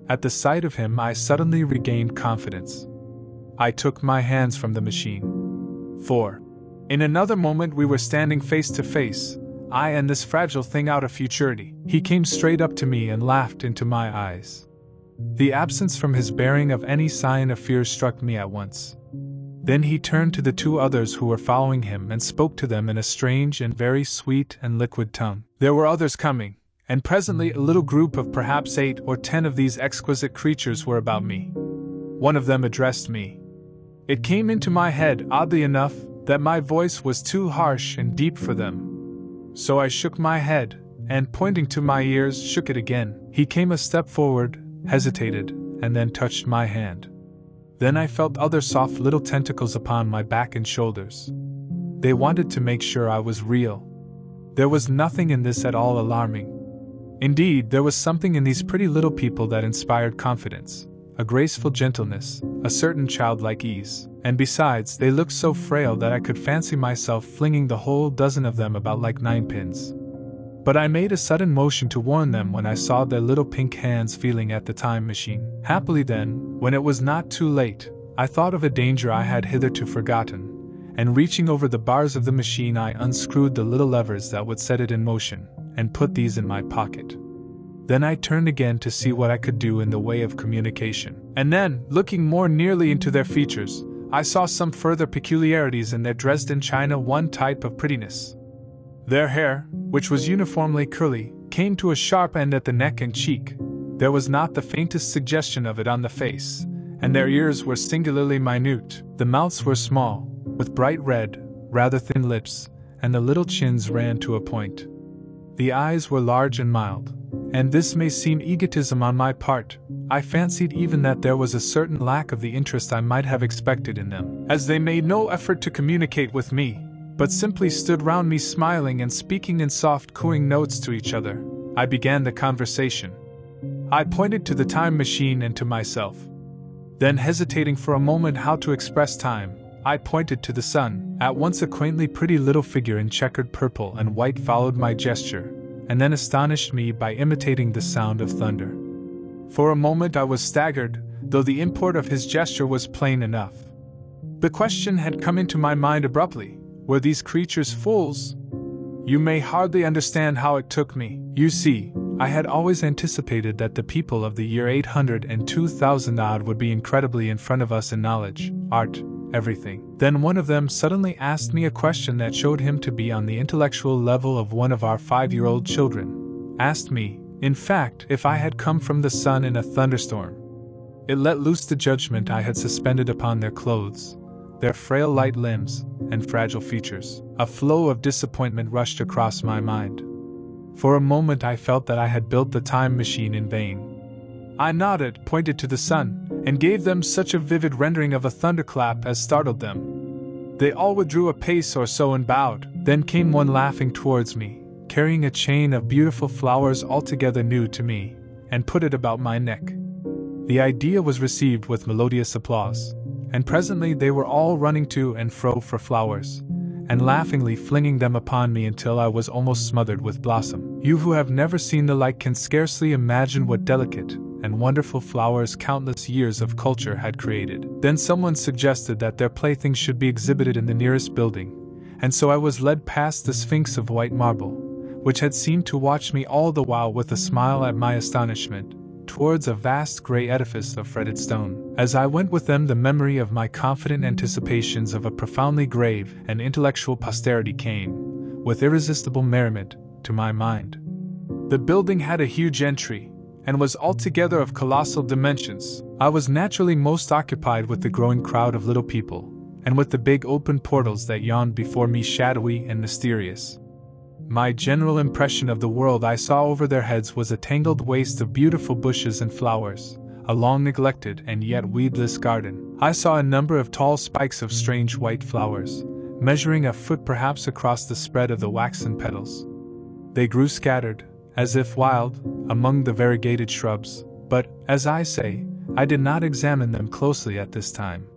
At the sight of him, I suddenly regained confidence. I took my hands from the machine. For, in another moment, we were standing face to face, I and this fragile thing out of futurity. He came straight up to me and laughed into my eyes. The absence from his bearing of any sign of fear struck me at once. Then he turned to the 2 others who were following him and spoke to them in a strange and very sweet and liquid tone. There were others coming, and presently a little group of perhaps 8 or 10 of these exquisite creatures were about me. One of them addressed me. It came into my head, oddly enough, that my voice was too harsh and deep for them. So I shook my head, and pointing to my ears, shook it again. He came a step forward, hesitated, and then touched my hand. Then I felt other soft little tentacles upon my back and shoulders. They wanted to make sure I was real. There was nothing in this at all alarming. Indeed, there was something in these pretty little people that inspired confidence, a graceful gentleness, a certain childlike ease, and besides, they looked so frail that I could fancy myself flinging the whole dozen of them about like 9 pins. But I made a sudden motion to warn them when I saw their little pink hands feeling at the time machine. Happily then, when it was not too late, I thought of a danger I had hitherto forgotten, and reaching over the bars of the machine, I unscrewed the little levers that would set it in motion, and put these in my pocket. Then I turned again to see what I could do in the way of communication. And then, looking more nearly into their features, I saw some further peculiarities in their Dresden china. One type of prettiness. Their hair, which was uniformly curly, came to a sharp end at the neck and cheek. There was not the faintest suggestion of it on the face, and their ears were singularly minute. The mouths were small, with bright red, rather thin lips, and the little chins ran to a point. The eyes were large and mild, and this may seem egotism on my part. I fancied even that there was a certain lack of the interest I might have expected in them, as they made no effort to communicate with me, but simply stood round me smiling and speaking in soft cooing notes to each other. I began the conversation. I pointed to the time machine and to myself. Then, hesitating for a moment how to express time, I pointed to the sun. At once a quaintly pretty little figure in checkered purple and white followed my gesture, and then astonished me by imitating the sound of thunder. For a moment I was staggered, though the import of his gesture was plain enough. The question had come into my mind abruptly: were these creatures fools? You may hardly understand how it took me. You see, I had always anticipated that the people of the year 800 and 2000 odd would be incredibly in front of us in knowledge, art, everything. Then one of them suddenly asked me a question that showed him to be on the intellectual level of one of our 5-year-old children. Asked me, in fact, if I had come from the sun in a thunderstorm. It let loose the judgment I had suspended upon their clothes, their frail light limbs, and fragile features. A flow of disappointment rushed across my mind. For a moment I felt that I had built the time machine in vain. I nodded, pointed to the sun, and gave them such a vivid rendering of a thunderclap as startled them. They all withdrew a pace or so and bowed. Then came one laughing towards me, carrying a chain of beautiful flowers altogether new to me, and put it about my neck. The idea was received with melodious applause, and presently they were all running to and fro for flowers, and laughingly flinging them upon me until I was almost smothered with blossom. You who have never seen the like can scarcely imagine what delicate and wonderful flowers countless years of culture had created. Then someone suggested that their playthings should be exhibited in the nearest building, and so I was led past the Sphinx of white marble, which had seemed to watch me all the while with a smile at my astonishment, towards a vast grey edifice of fretted stone. As I went with them, the memory of my confident anticipations of a profoundly grave and intellectual posterity came, with irresistible merriment, to my mind. The building had a huge entry, and was altogether of colossal dimensions. I was naturally most occupied with the growing crowd of little people, and with the big open portals that yawned before me shadowy and mysterious. My general impression of the world I saw over their heads was a tangled waste of beautiful bushes and flowers, a long neglected and yet weedless garden. I saw a number of tall spikes of strange white flowers, measuring a foot perhaps across the spread of the waxen petals. They grew scattered, as if wild, among the variegated shrubs, but, as I say, I did not examine them closely at this time.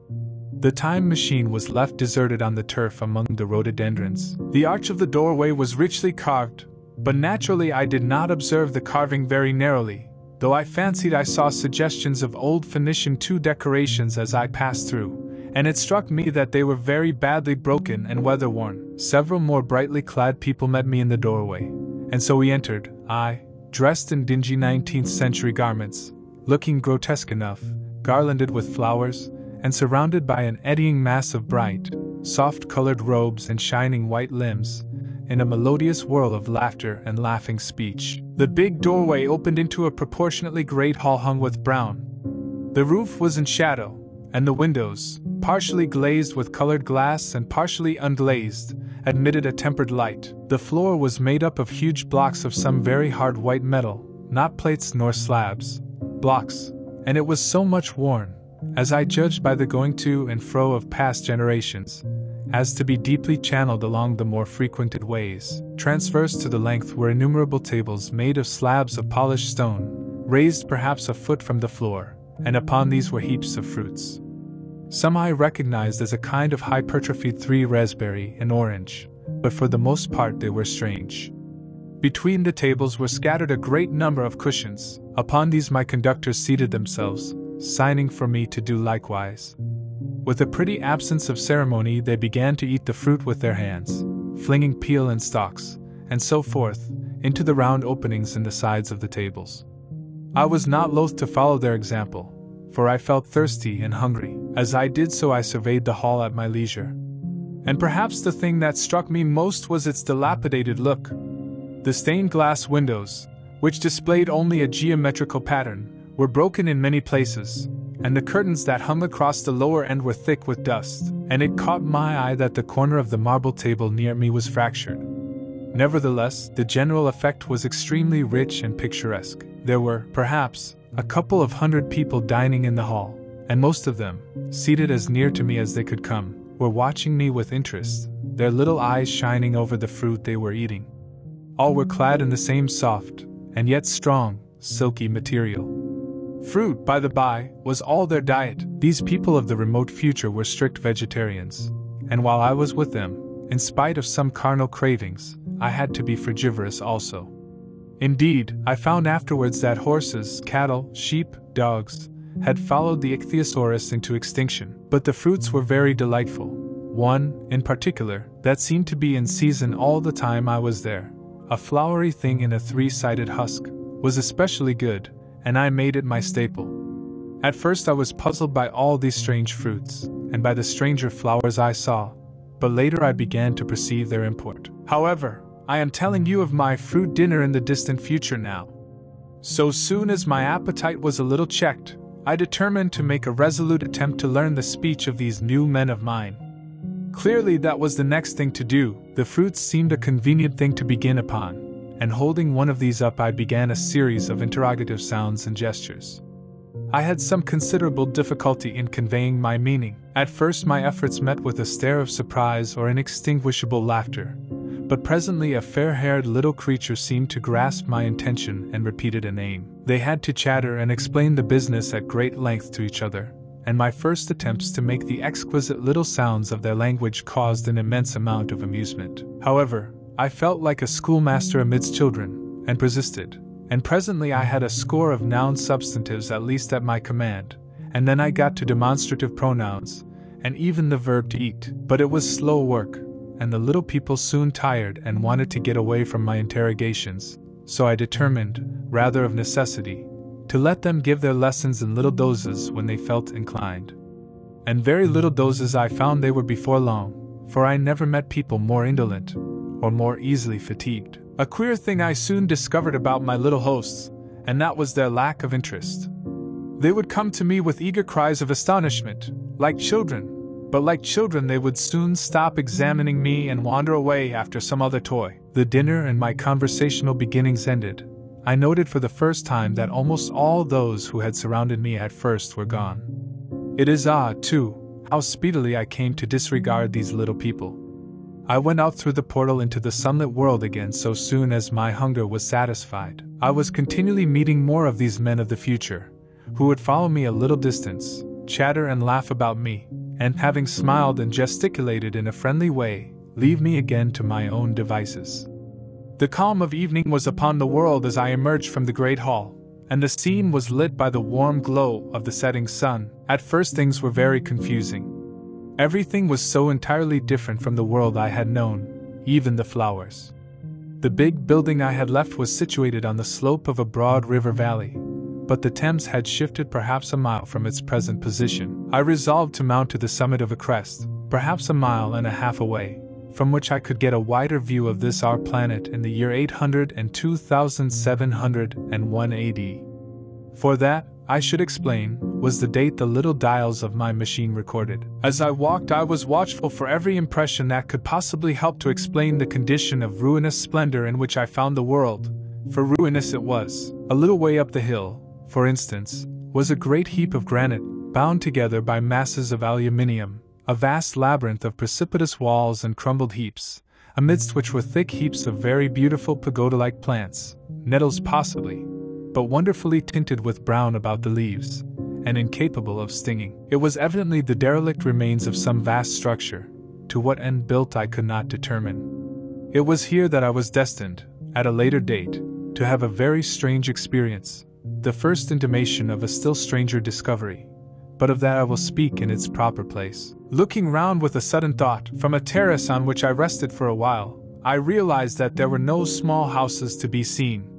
The time machine was left deserted on the turf among the rhododendrons. The arch of the doorway was richly carved, but naturally I did not observe the carving very narrowly, though I fancied I saw suggestions of old Phoenician decorations as I passed through, and it struck me that they were very badly broken and weather-worn. Several more brightly clad people met me in the doorway, and so we entered, I, dressed in dingy 19th century garments, looking grotesque enough, garlanded with flowers, and surrounded by an eddying mass of bright, soft-colored robes and shining white limbs, in a melodious whirl of laughter and laughing speech. The big doorway opened into a proportionately great hall hung with brown. The roof was in shadow, and the windows, partially glazed with colored glass and partially unglazed, admitted a tempered light. The floor was made up of huge blocks of some very hard white metal, not plates nor slabs, blocks, and it was so much worn, as I judged by the going to and fro of past generations, as to be deeply channeled along the more frequented ways. Transverse to the length were innumerable tables made of slabs of polished stone, raised perhaps a foot from the floor, and upon these were heaps of fruits. Some I recognized as a kind of hypertrophied 3 raspberry and orange, but for the most part they were strange. Between the tables were scattered a great number of cushions. Upon these my conductors seated themselves, signing for me to do likewise. With a pretty absence of ceremony they began to eat the fruit with their hands, flinging peel and stalks, and so forth, into the round openings in the sides of the tables. I was not loath to follow their example, for I felt thirsty and hungry. As I did so I surveyed the hall at my leisure. And perhaps the thing that struck me most was its dilapidated look. The stained glass windows, which displayed only a geometrical pattern, were broken in many places, and the curtains that hung across the lower end were thick with dust, and it caught my eye that the corner of the marble table near me was fractured. Nevertheless, the general effect was extremely rich and picturesque. There were, perhaps, a couple of 100 people dining in the hall, and most of them, seated as near to me as they could come, were watching me with interest, their little eyes shining over the fruit they were eating. All were clad in the same soft, and yet strong, silky material. Fruit, by the by, was all their diet. These people of the remote future were strict vegetarians, and while I was with them, in spite of some carnal cravings, I had to be frugivorous also. Indeed, I found afterwards that horses, cattle, sheep, dogs, had followed the ichthyosaurus into extinction, but the fruits were very delightful. One, in particular, that seemed to be in season all the time I was there, a flowery thing in a 3-sided husk, was especially good, and I made it my staple. At first I was puzzled by all these strange fruits, and by the stranger flowers I saw, but later I began to perceive their import. However, I am telling you of my fruit dinner in the distant future now. So soon as my appetite was a little checked, I determined to make a resolute attempt to learn the speech of these new men of mine. Clearly that was the next thing to do. The fruits seemed a convenient thing to begin upon, and holding one of these up I began a series of interrogative sounds and gestures. I had some considerable difficulty in conveying my meaning. At first my efforts met with a stare of surprise or inextinguishable laughter, but presently a fair-haired little creature seemed to grasp my intention and repeated a name. They had to chatter and explain the business at great length to each other, and my first attempts to make the exquisite little sounds of their language caused an immense amount of amusement. However, I felt like a schoolmaster amidst children, and persisted, and presently I had a score of noun substantives at least at my command, and then I got to demonstrative pronouns, and even the verb to eat. But it was slow work, and the little people soon tired and wanted to get away from my interrogations, so I determined, rather of necessity, to let them give their lessons in little doses when they felt inclined. And very little doses I found they were before long, for I never met people more indolent, or more easily fatigued. A queer thing I soon discovered about my little hosts, and that was their lack of interest. They would come to me with eager cries of astonishment, like children, but like children they would soon stop examining me and wander away after some other toy. The dinner and my conversational beginnings ended, I noted for the first time that almost all those who had surrounded me at first were gone. It is odd, too, how speedily I came to disregard these little people. I went out through the portal into the sunlit world again so soon as my hunger was satisfied. I was continually meeting more of these men of the future, who would follow me a little distance, chatter and laugh about me, and having smiled and gesticulated in a friendly way, leave me again to my own devices. The calm of evening was upon the world as I emerged from the great hall, and the scene was lit by the warm glow of the setting sun. At first things were very confusing. Everything was so entirely different from the world I had known, even the flowers. The big building I had left was situated on the slope of a broad river valley, but the Thames had shifted perhaps a mile from its present position. I resolved to mount to the summit of a crest, perhaps a mile and a half away, from which I could get a wider view of this our planet in the year 802,701 AD. For that, I should explain, was the date the little dials of my machine recorded. As I walked I was watchful for every impression that could possibly help to explain the condition of ruinous splendor in which I found the world, for ruinous it was. A little way up the hill, for instance, was a great heap of granite, bound together by masses of aluminium, a vast labyrinth of precipitous walls and crumbled heaps, amidst which were thick heaps of very beautiful pagoda-like plants, nettles possibly, but wonderfully tinted with brown about the leaves, and incapable of stinging. It was evidently the derelict remains of some vast structure, to what end built I could not determine. It was here that I was destined, at a later date, to have a very strange experience, the first intimation of a still stranger discovery, but of that I will speak in its proper place. Looking round with a sudden thought, from a terrace on which I rested for a while, I realized that there were no small houses to be seen.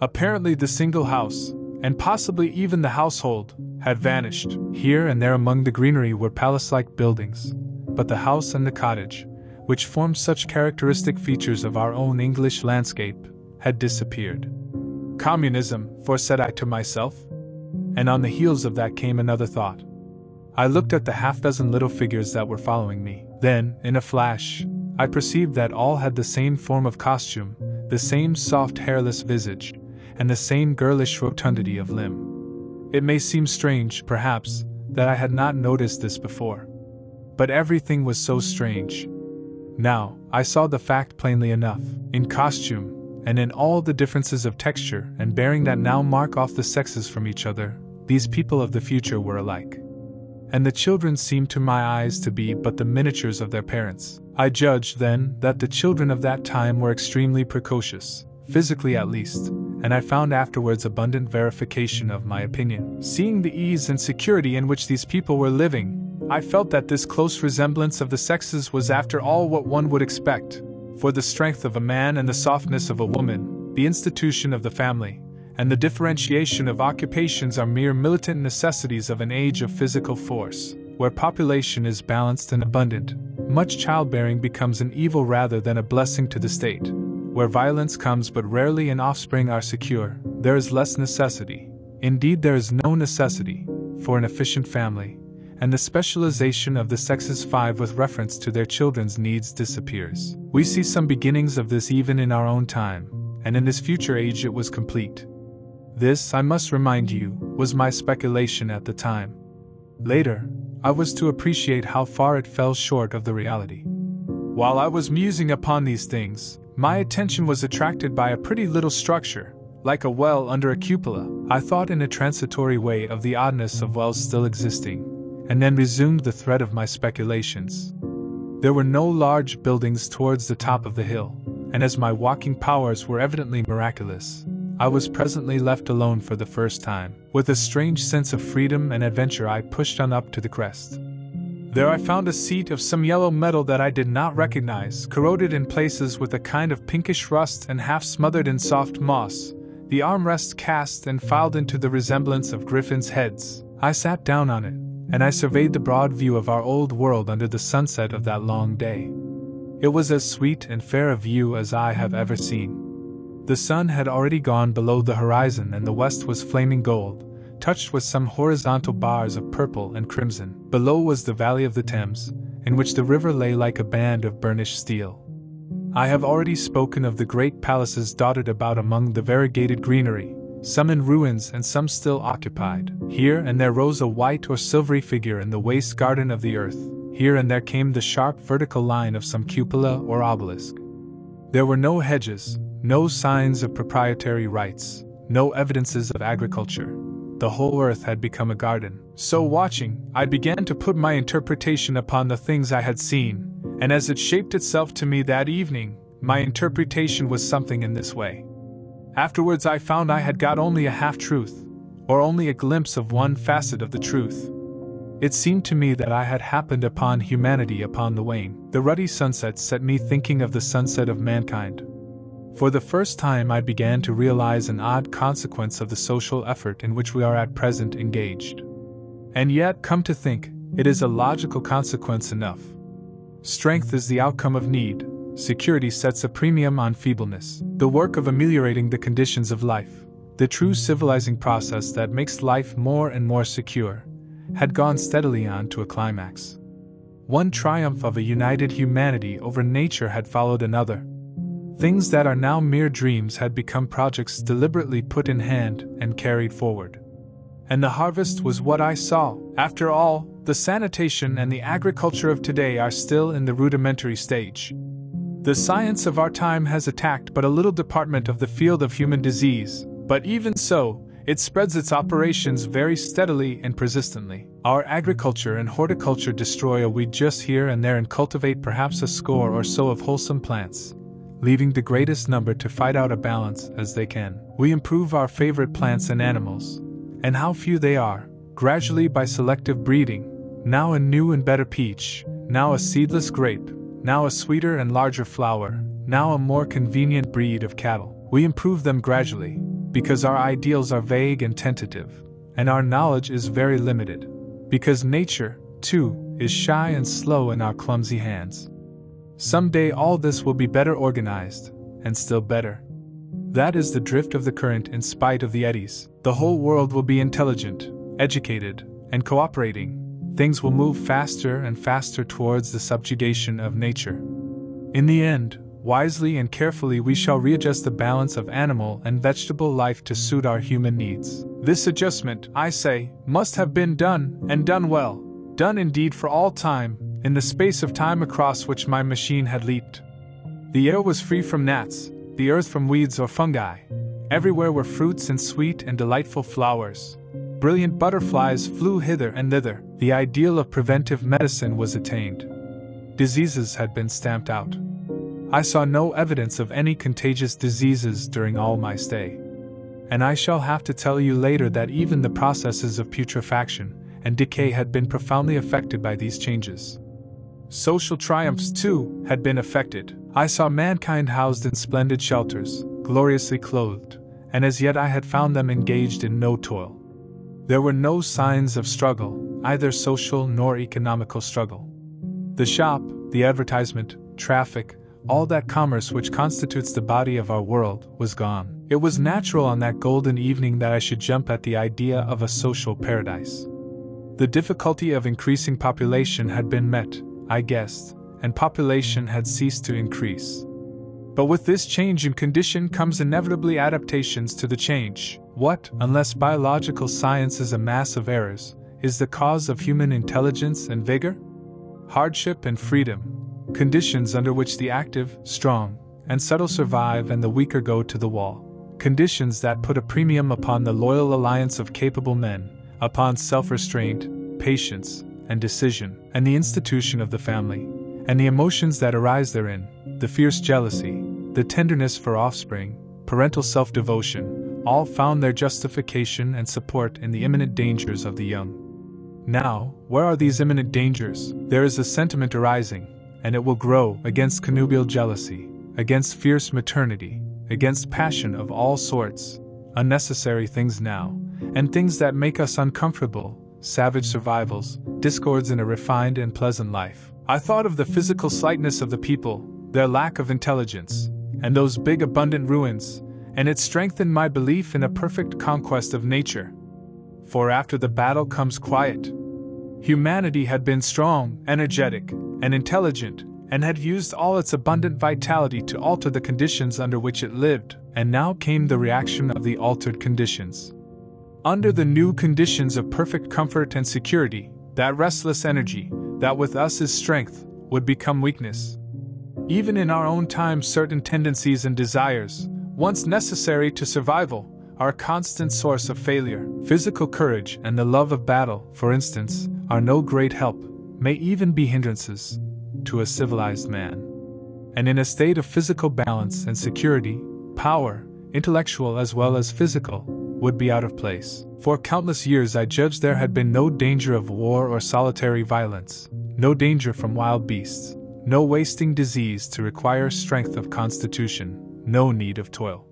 Apparently the single house, and possibly even the household, had vanished. Here and there among the greenery were palace-like buildings, but the house and the cottage, which formed such characteristic features of our own English landscape, had disappeared. Communism, for said I to myself, and on the heels of that came another thought. I looked at the half-dozen little figures that were following me. Then, in a flash, I perceived that all had the same form of costume, the same soft hairless visage, and the same girlish rotundity of limb. It may seem strange, perhaps, that I had not noticed this before. But everything was so strange. Now, I saw the fact plainly enough. In costume, and in all the differences of texture and bearing that now mark off the sexes from each other, these people of the future were alike. And the children seemed to my eyes to be but the miniatures of their parents. I judged, then, that the children of that time were extremely precocious, physically at least, and I found afterwards abundant verification of my opinion. Seeing the ease and security in which these people were living, I felt that this close resemblance of the sexes was after all what one would expect, for the strength of a man and the softness of a woman, the institution of the family, and the differentiation of occupations are mere militant necessities of an age of physical force, where population is balanced and abundant. Much childbearing becomes an evil rather than a blessing to the state. Where violence comes but rarely and offspring are secure, there is less necessity. Indeed, there is no necessity for an efficient family, and the specialization of the sexes five with reference to their children's needs disappears. We see some beginnings of this even in our own time, and in this future age it was complete. This, I must remind you, was my speculation at the time. Later, I was to appreciate how far it fell short of the reality. While I was musing upon these things, my attention was attracted by a pretty little structure, like a well under a cupola. I thought in a transitory way of the oddness of wells still existing, and then resumed the thread of my speculations. There were no large buildings towards the top of the hill, and as my walking powers were evidently miraculous, I was presently left alone for the first time. With a strange sense of freedom and adventure, I pushed on up to the crest. There I found a seat of some yellow metal that I did not recognize, corroded in places with a kind of pinkish rust and half smothered in soft moss, the armrests cast and filed into the resemblance of griffins' heads. I sat down on it, and I surveyed the broad view of our old world under the sunset of that long day. It was as sweet and fair a view as I have ever seen. The sun had already gone below the horizon, and the west was flaming gold, touched with some horizontal bars of purple and crimson. Below was the valley of the Thames, in which the river lay like a band of burnished steel. I have already spoken of the great palaces dotted about among the variegated greenery, some in ruins and some still occupied. Here and there rose a white or silvery figure in the waste garden of the earth. Here and there came the sharp vertical line of some cupola or obelisk. There were no hedges, no signs of proprietary rights, no evidences of agriculture. The whole earth had become a garden. So watching, I began to put my interpretation upon the things I had seen, and as it shaped itself to me that evening, my interpretation was something in this way. Afterwards I found I had got only a half-truth, or only a glimpse of one facet of the truth. It seemed to me that I had happened upon humanity upon the wane. The ruddy sunset set me thinking of the sunset of mankind. For the first time I began to realize an odd consequence of the social effort in which we are at present engaged. And yet, come to think, it is a logical consequence enough. Strength is the outcome of need, security sets a premium on feebleness. The work of ameliorating the conditions of life, the true civilizing process that makes life more and more secure, had gone steadily on to a climax. One triumph of a united humanity over nature had followed another. Things that are now mere dreams had become projects deliberately put in hand and carried forward. And the harvest was what I saw. After all, the sanitation and the agriculture of today are still in the rudimentary stage. The science of our time has attacked but a little department of the field of human disease, but even so, it spreads its operations very steadily and persistently. Our agriculture and horticulture destroy a weed just here and there and cultivate perhaps a score or so of wholesome plants, leaving the greatest number to fight out a balance as they can. We improve our favorite plants and animals, and how few they are, gradually by selective breeding, now a new and better peach, now a seedless grape, now a sweeter and larger flower, now a more convenient breed of cattle. We improve them gradually, because our ideals are vague and tentative, and our knowledge is very limited, because nature, too, is shy and slow in our clumsy hands. Someday all this will be better organized, and still better. That is the drift of the current in spite of the eddies. The whole world will be intelligent, educated, and cooperating. Things will move faster and faster towards the subjugation of nature. In the end, wisely and carefully we shall readjust the balance of animal and vegetable life to suit our human needs. This adjustment, I say, must have been done, and done well, done indeed for all time, in the space of time across which my machine had leaped. The air was free from gnats, the earth from weeds or fungi. Everywhere were fruits and sweet and delightful flowers. Brilliant butterflies flew hither and thither. The ideal of preventive medicine was attained. Diseases had been stamped out. I saw no evidence of any contagious diseases during all my stay. And I shall have to tell you later that even the processes of putrefaction and decay had been profoundly affected by these changes. Social triumphs, too, had been effected. I saw mankind housed in splendid shelters, gloriously clothed, and as yet I had found them engaged in no toil. There were no signs of struggle, either social nor economical struggle. The shop, the advertisement, traffic, all that commerce which constitutes the body of our world, was gone. It was natural on that golden evening that I should jump at the idea of a social paradise. The difficulty of increasing population had been met, I guessed, and population had ceased to increase. But with this change in condition comes inevitably adaptations to the change. What, unless biological science is a mass of errors, is the cause of human intelligence and vigor? Hardship and freedom, conditions under which the active, strong, and subtle survive and the weaker go to the wall. Conditions that put a premium upon the loyal alliance of capable men, upon self-restraint, patience, and decision, and the institution of the family, and the emotions that arise therein, the fierce jealousy, the tenderness for offspring, parental self-devotion, all found their justification and support in the imminent dangers of the young. Now, where are these imminent dangers? There is a sentiment arising, and it will grow, against connubial jealousy, against fierce maternity, against passion of all sorts, unnecessary things now, and things that make us uncomfortable, savage survivals, discords in a refined and pleasant life. I thought of the physical slightness of the people, their lack of intelligence, and those big abundant ruins, and it strengthened my belief in a perfect conquest of nature. For after the battle comes quiet. Humanity had been strong, energetic, and intelligent, and had used all its abundant vitality to alter the conditions under which it lived, and now came the reaction of the altered conditions. Under the new conditions of perfect comfort and security, that restless energy, that with us is strength, would become weakness. Even in our own time, certain tendencies and desires, once necessary to survival, are a constant source of failure. Physical courage and the love of battle, for instance, are no great help, may even be hindrances, to a civilized man. And in a state of physical balance and security, power, intellectual as well as physical, would be out of place. For countless years I judged there had been no danger of war or solitary violence, no danger from wild beasts, no wasting disease to require strength of constitution, no need of toil.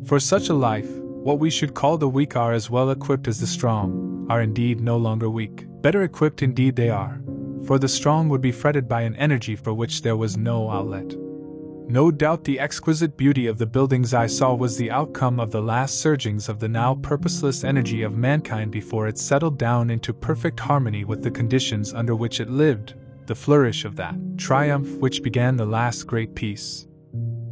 For such a life, what we should call the weak are as well equipped as the strong, are indeed no longer weak. Better equipped indeed they are, for the strong would be fretted by an energy for which there was no outlet. No doubt the exquisite beauty of the buildings I saw was the outcome of the last surgings of the now purposeless energy of mankind before it settled down into perfect harmony with the conditions under which it lived, the flourish of that triumph which began the last great peace.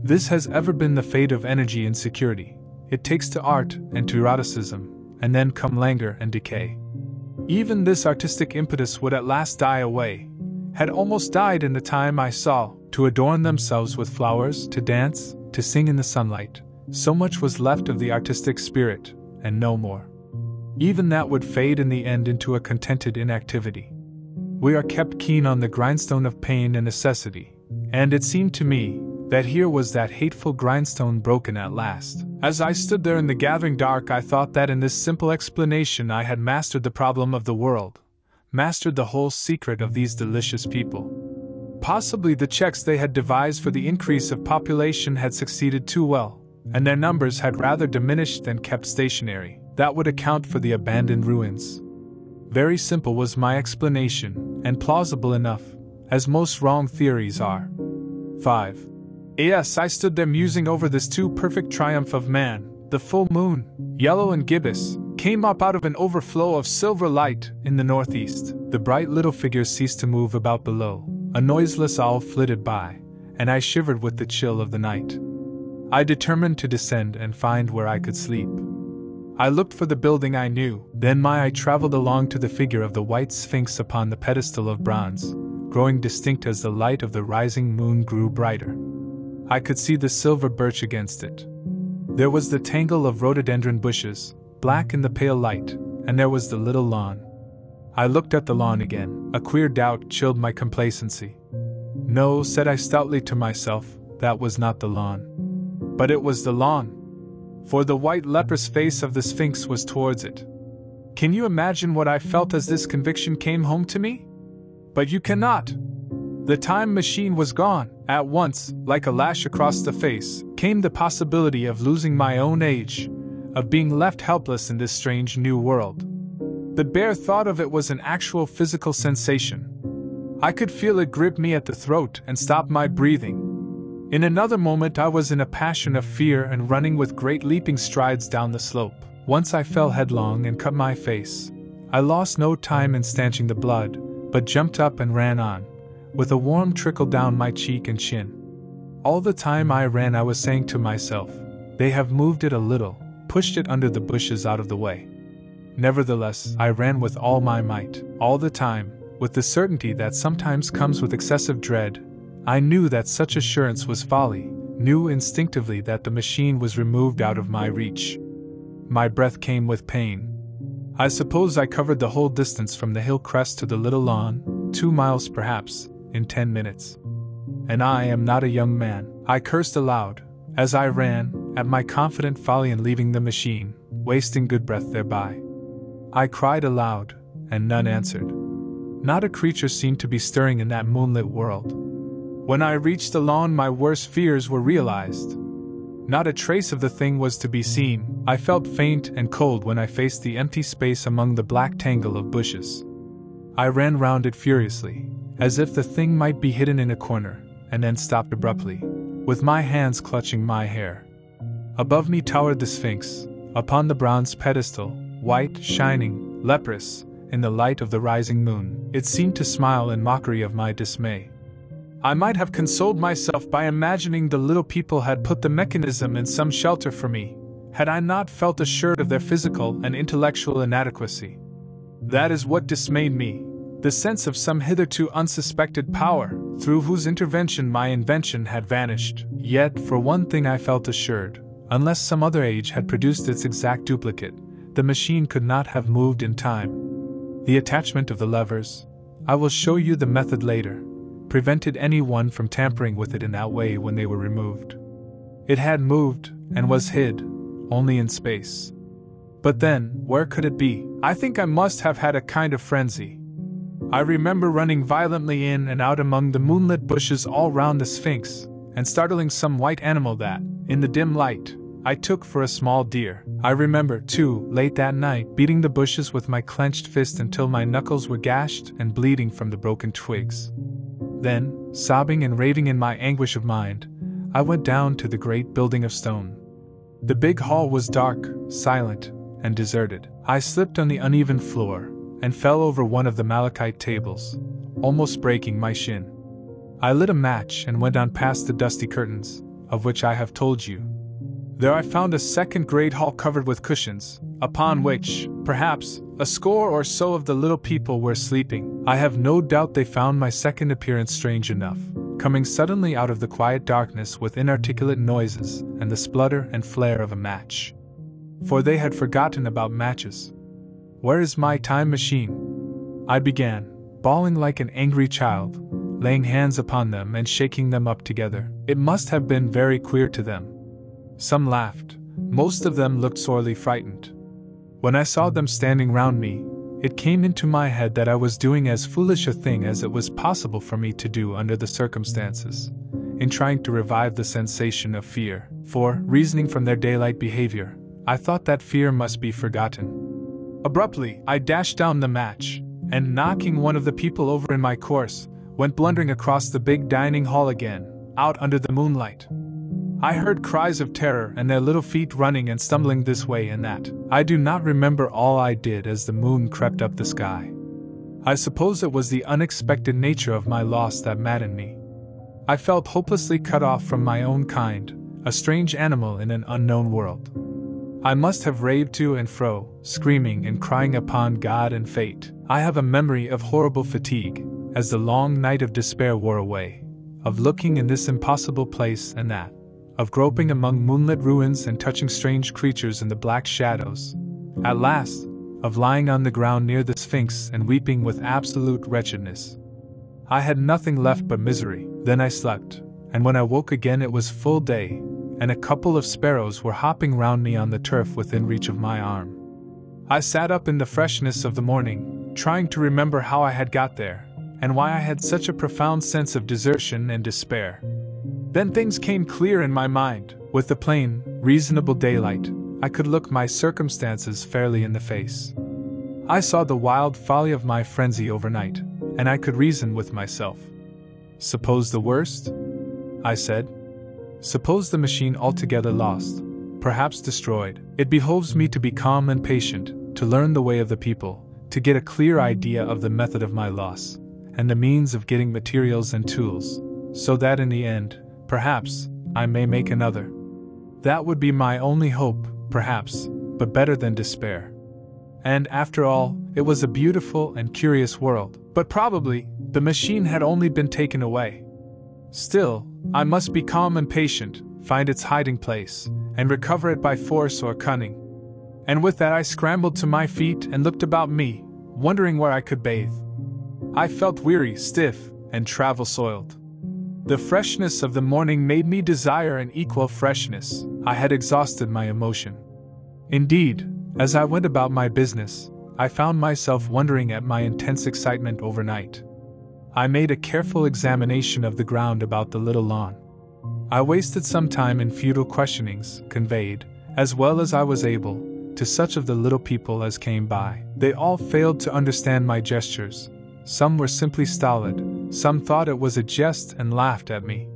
This has ever been the fate of energy and security. It takes to art and to eroticism, and then come languor and decay. Even this artistic impetus would at last die away, had almost died in the time I saw, to adorn themselves with flowers, to dance, to sing in the sunlight. So much was left of the artistic spirit, and no more. Even that would fade in the end into a contented inactivity. We are kept keen on the grindstone of pain and necessity, and it seemed to me that here was that hateful grindstone broken at last. As I stood there in the gathering dark, I thought that in this simple explanation I had mastered the problem of the world, mastered the whole secret of these delicious people. Possibly the checks they had devised for the increase of population had succeeded too well, and their numbers had rather diminished than kept stationary. That would account for the abandoned ruins. Very simple was my explanation, and plausible enough, as most wrong theories are. 5. Yes, I stood there musing over this too perfect triumph of man. The full moon, yellow and gibbous, came up out of an overflow of silver light in the northeast. The bright little figures ceased to move about below. A noiseless owl flitted by, and I shivered with the chill of the night. I determined to descend and find where I could sleep. I looked for the building I knew, then my eye traveled along to the figure of the white sphinx upon the pedestal of bronze, growing distinct as the light of the rising moon grew brighter. I could see the silver birch against it. There was the tangle of rhododendron bushes, black in the pale light, and there was the little lawn. I looked at the lawn again. A queer doubt chilled my complacency. No, said I stoutly to myself, that was not the lawn. But it was the lawn. For the white leprous face of the Sphinx was towards it. Can you imagine what I felt as this conviction came home to me? But you cannot. The time machine was gone. At once, like a lash across the face, came the possibility of losing my own age, of being left helpless in this strange new world. The bare thought of it was an actual physical sensation. I could feel it grip me at the throat and stop my breathing. In another moment I was in a passion of fear and running with great leaping strides down the slope. Once I fell headlong and cut my face. I lost no time in stanching the blood, but jumped up and ran on, with a warm trickle down my cheek and chin. All the time I ran I was saying to myself, they have moved it a little, pushed it under the bushes out of the way. Nevertheless, I ran with all my might. All the time, with the certainty that sometimes comes with excessive dread, I knew that such assurance was folly, knew instinctively that the machine was removed out of my reach. My breath came with pain. I suppose I covered the whole distance from the hill crest to the little lawn, 2 miles perhaps, in 10 minutes. And I am not a young man. I cursed aloud, as I ran, at my confident folly in leaving the machine, wasting good breath thereby. I cried aloud, and none answered. Not a creature seemed to be stirring in that moonlit world. When I reached the lawn, my worst fears were realized. Not a trace of the thing was to be seen. I felt faint and cold when I faced the empty space among the black tangle of bushes. I ran round it furiously, as if the thing might be hidden in a corner, and then stopped abruptly, with my hands clutching my hair. Above me towered the Sphinx, upon the bronze pedestal, white, shining, leprous, in the light of the rising moon. It seemed to smile in mockery of my dismay. I might have consoled myself by imagining the little people had put the mechanism in some shelter for me, had I not felt assured of their physical and intellectual inadequacy. That is what dismayed me, the sense of some hitherto unsuspected power, through whose intervention my invention had vanished. Yet, for one thing I felt assured, unless some other age had produced its exact duplicate, the machine could not have moved in time. The attachment of the levers, I will show you the method later, prevented anyone from tampering with it in that way when they were removed. It had moved, and was hid, only in space. But then, where could it be? I think I must have had a kind of frenzy. I remember running violently in and out among the moonlit bushes all round the Sphinx, and startling some white animal that, in the dim light, I took for a small deer. I remember, too, late that night, beating the bushes with my clenched fist until my knuckles were gashed and bleeding from the broken twigs. Then, sobbing and raving in my anguish of mind, I went down to the great building of stone. The big hall was dark, silent, and deserted. I slipped on the uneven floor, and fell over one of the malachite tables, almost breaking my shin. I lit a match and went on past the dusty curtains, of which I have told you. There I found a second great hall covered with cushions, upon which, perhaps, a score or so of the little people were sleeping. I have no doubt they found my second appearance strange enough, coming suddenly out of the quiet darkness with inarticulate noises and the splutter and flare of a match. For they had forgotten about matches. Where is my time machine? I began, bawling like an angry child, laying hands upon them and shaking them up together. It must have been very queer to them. Some laughed, most of them looked sorely frightened. When I saw them standing round me, it came into my head that I was doing as foolish a thing as it was possible for me to do under the circumstances, in trying to revive the sensation of fear, for, reasoning from their daylight behavior, I thought that fear must be forgotten. Abruptly, I dashed down the match, and knocking one of the people over in my course, went blundering across the big dining hall again, out under the moonlight. I heard cries of terror and their little feet running and stumbling this way and that. I do not remember all I did as the moon crept up the sky. I suppose it was the unexpected nature of my loss that maddened me. I felt hopelessly cut off from my own kind, a strange animal in an unknown world. I must have raved to and fro, screaming and crying upon God and fate. I have a memory of horrible fatigue, as the long night of despair wore away, of looking in this impossible place and that, of groping among moonlit ruins and touching strange creatures in the black shadows. At last, of lying on the ground near the Sphinx and weeping with absolute wretchedness. I had nothing left but misery. Then I slept, and when I woke again it was full day, and a couple of sparrows were hopping round me on the turf within reach of my arm. I sat up in the freshness of the morning, trying to remember how I had got there, and why I had such a profound sense of desertion and despair. Then things came clear in my mind. With the plain, reasonable daylight, I could look my circumstances fairly in the face. I saw the wild folly of my frenzy overnight, and I could reason with myself. Suppose the worst? I said. Suppose the machine altogether lost, perhaps destroyed. It behoves me to be calm and patient, to learn the way of the people, to get a clear idea of the method of my loss, and the means of getting materials and tools, so that in the end, perhaps, I may make another. That would be my only hope, perhaps, but better than despair. And after all, it was a beautiful and curious world. But probably, the machine had only been taken away. Still, I must be calm and patient, find its hiding place, and recover it by force or cunning. And with that I scrambled to my feet and looked about me, wondering where I could bathe. I felt weary, stiff, and travel-soiled. The freshness of the morning made me desire an equal freshness. I had exhausted my emotion. Indeed, as I went about my business, I found myself wondering at my intense excitement overnight. I made a careful examination of the ground about the little lawn. I wasted some time in futile questionings, conveyed, as well as I was able, to such of the little people as came by. They all failed to understand my gestures. Some were simply stolid, some thought it was a jest and laughed at me.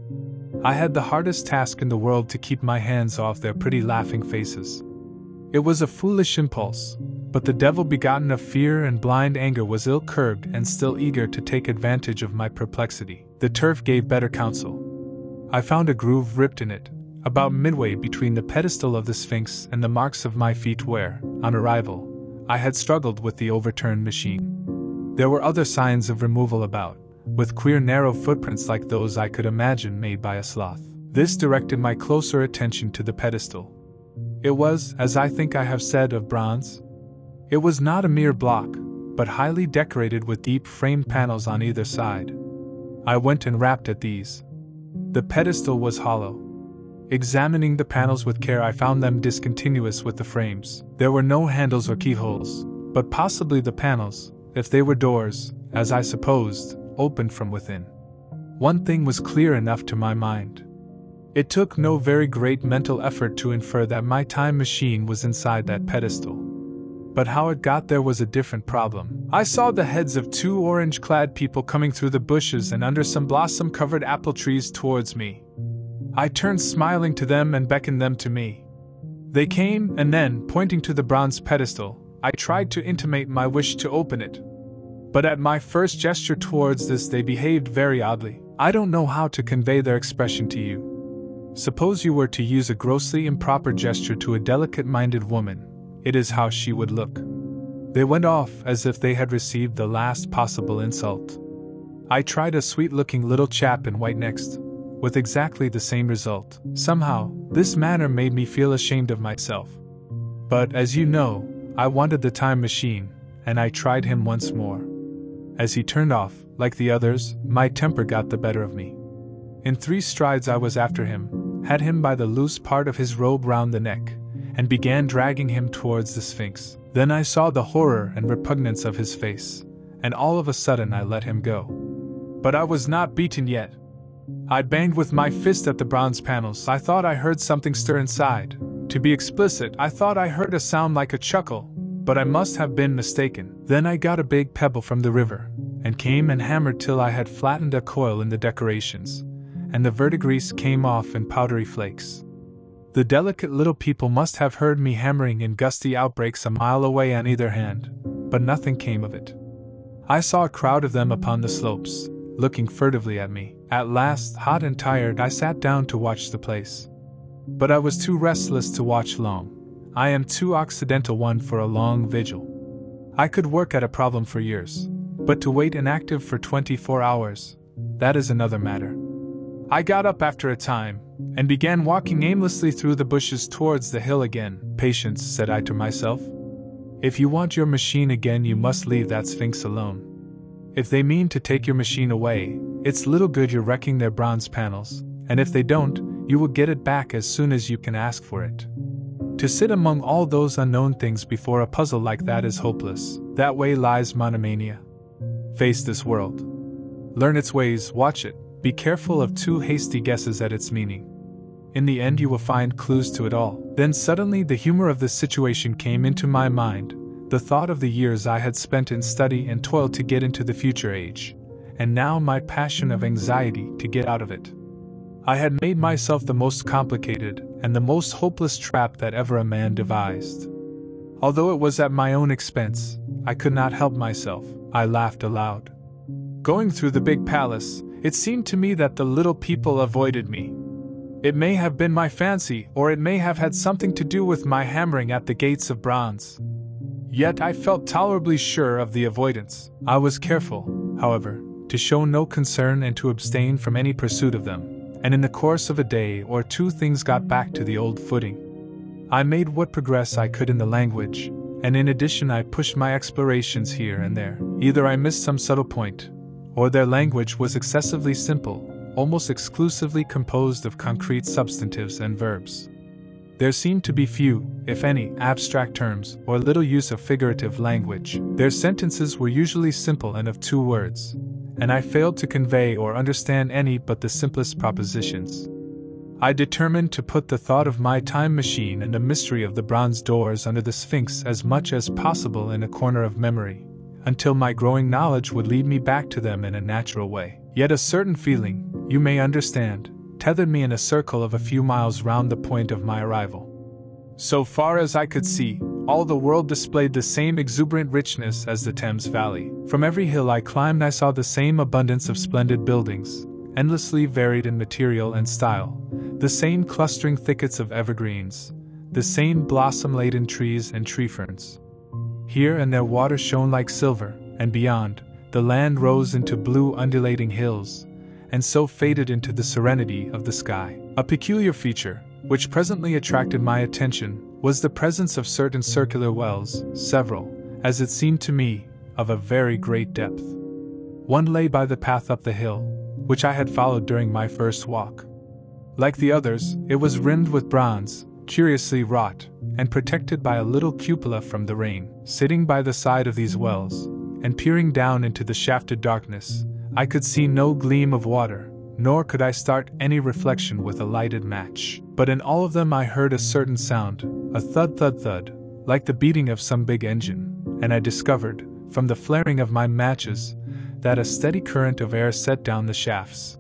I had the hardest task in the world to keep my hands off their pretty laughing faces. It was a foolish impulse, but the devil begotten of fear and blind anger was ill-curbed and still eager to take advantage of my perplexity. The turf gave better counsel. I found a groove ripped in it, about midway between the pedestal of the Sphinx and the marks of my feet where, on arrival, I had struggled with the overturned machine. There were other signs of removal about, with queer narrow footprints like those I could imagine made by a sloth. This directed my closer attention to the pedestal. It was, as I think I have said, of bronze. It was not a mere block, but highly decorated with deep framed panels on either side. I went and rapped at these. The pedestal was hollow. Examining the panels with care, I found them discontinuous with the frames. There were no handles or keyholes, but possibly the panels, if they were doors, as I supposed, opened from within. One thing was clear enough to my mind. It took no very great mental effort to infer that my time machine was inside that pedestal. But how it got there was a different problem. I saw the heads of two orange-clad people coming through the bushes and under some blossom-covered apple trees towards me. I turned smiling to them and beckoned them to me. They came, and then, pointing to the bronze pedestal, I tried to intimate my wish to open it. But at my first gesture towards this they behaved very oddly. I don't know how to convey their expression to you. Suppose you were to use a grossly improper gesture to a delicate-minded woman, it is how she would look. They went off as if they had received the last possible insult. I tried a sweet-looking little chap in white next, with exactly the same result. Somehow, this manner made me feel ashamed of myself. But, as you know, I wanted the time machine, and I tried him once more. As he turned off, like the others, my temper got the better of me. In 3 strides I was after him, had him by the loose part of his robe round the neck, and began dragging him towards the Sphinx. Then I saw the horror and repugnance of his face, and all of a sudden I let him go. But I was not beaten yet. I banged with my fist at the bronze panels. I thought I heard something stir inside. To be explicit, I thought I heard a sound like a chuckle, but I must have been mistaken. Then I got a big pebble from the river, and came and hammered till I had flattened a coil in the decorations, and the verdigris came off in powdery flakes. The delicate little people must have heard me hammering in gusty outbreaks a mile away on either hand, but nothing came of it. I saw a crowd of them upon the slopes, looking furtively at me. At last, hot and tired, I sat down to watch the place. But I was too restless to watch long. I am too occidental one for a long vigil. I could work at a problem for years, but to wait inactive for 24 hours, that is another matter. I got up after a time, and began walking aimlessly through the bushes towards the hill again. Patience, said I to myself. If you want your machine again, you must leave that Sphinx alone. If they mean to take your machine away, it's little good you're wrecking their bronze panels, and if they don't, you will get it back as soon as you can ask for it. To sit among all those unknown things before a puzzle like that is hopeless. That way lies monomania. Face this world. Learn its ways, watch it. Be careful of too hasty guesses at its meaning. In the end you will find clues to it all. Then suddenly the humor of the situation came into my mind, the thought of the years I had spent in study and toil to get into the future age, and now my passion of anxiety to get out of it. I had made myself the most complicated and the most hopeless trap that ever a man devised. Although it was at my own expense, I could not help myself. I laughed aloud. Going through the big palace, it seemed to me that the little people avoided me. It may have been my fancy, or it may have had something to do with my hammering at the gates of bronze. Yet I felt tolerably sure of the avoidance. I was careful, however, to show no concern and to abstain from any pursuit of them, and in the course of a day or two things got back to the old footing. I made what progress I could in the language, and in addition I pushed my explorations here and there. Either I missed some subtle point, or their language was excessively simple, almost exclusively composed of concrete substantives and verbs. There seemed to be few, if any, abstract terms, or little use of figurative language. Their sentences were usually simple and of 2 words, and I failed to convey or understand any but the simplest propositions. I determined to put the thought of my time machine and the mystery of the bronze doors under the Sphinx as much as possible in a corner of memory, until my growing knowledge would lead me back to them in a natural way. Yet a certain feeling, you may understand, tethered me in a circle of a few miles round the point of my arrival. So far as I could see, all the world displayed the same exuberant richness as the Thames Valley. From every hill I climbed I saw the same abundance of splendid buildings, endlessly varied in material and style, the same clustering thickets of evergreens, the same blossom-laden trees and tree ferns. Here and there water shone like silver, and beyond, the land rose into blue undulating hills, and so faded into the serenity of the sky. A peculiar feature, which presently attracted my attention, was the presence of certain circular wells, several, as it seemed to me, of a very great depth. One lay by the path up the hill, which I had followed during my first walk. Like the others, it was rimmed with bronze, curiously wrought, and protected by a little cupola from the rain. Sitting by the side of these wells, and peering down into the shafted darkness, I could see no gleam of water, nor could I start any reflection with a lighted match. But in all of them I heard a certain sound, a thud-thud-thud, like the beating of some big engine, and I discovered, from the flaring of my matches, that a steady current of air set down the shafts.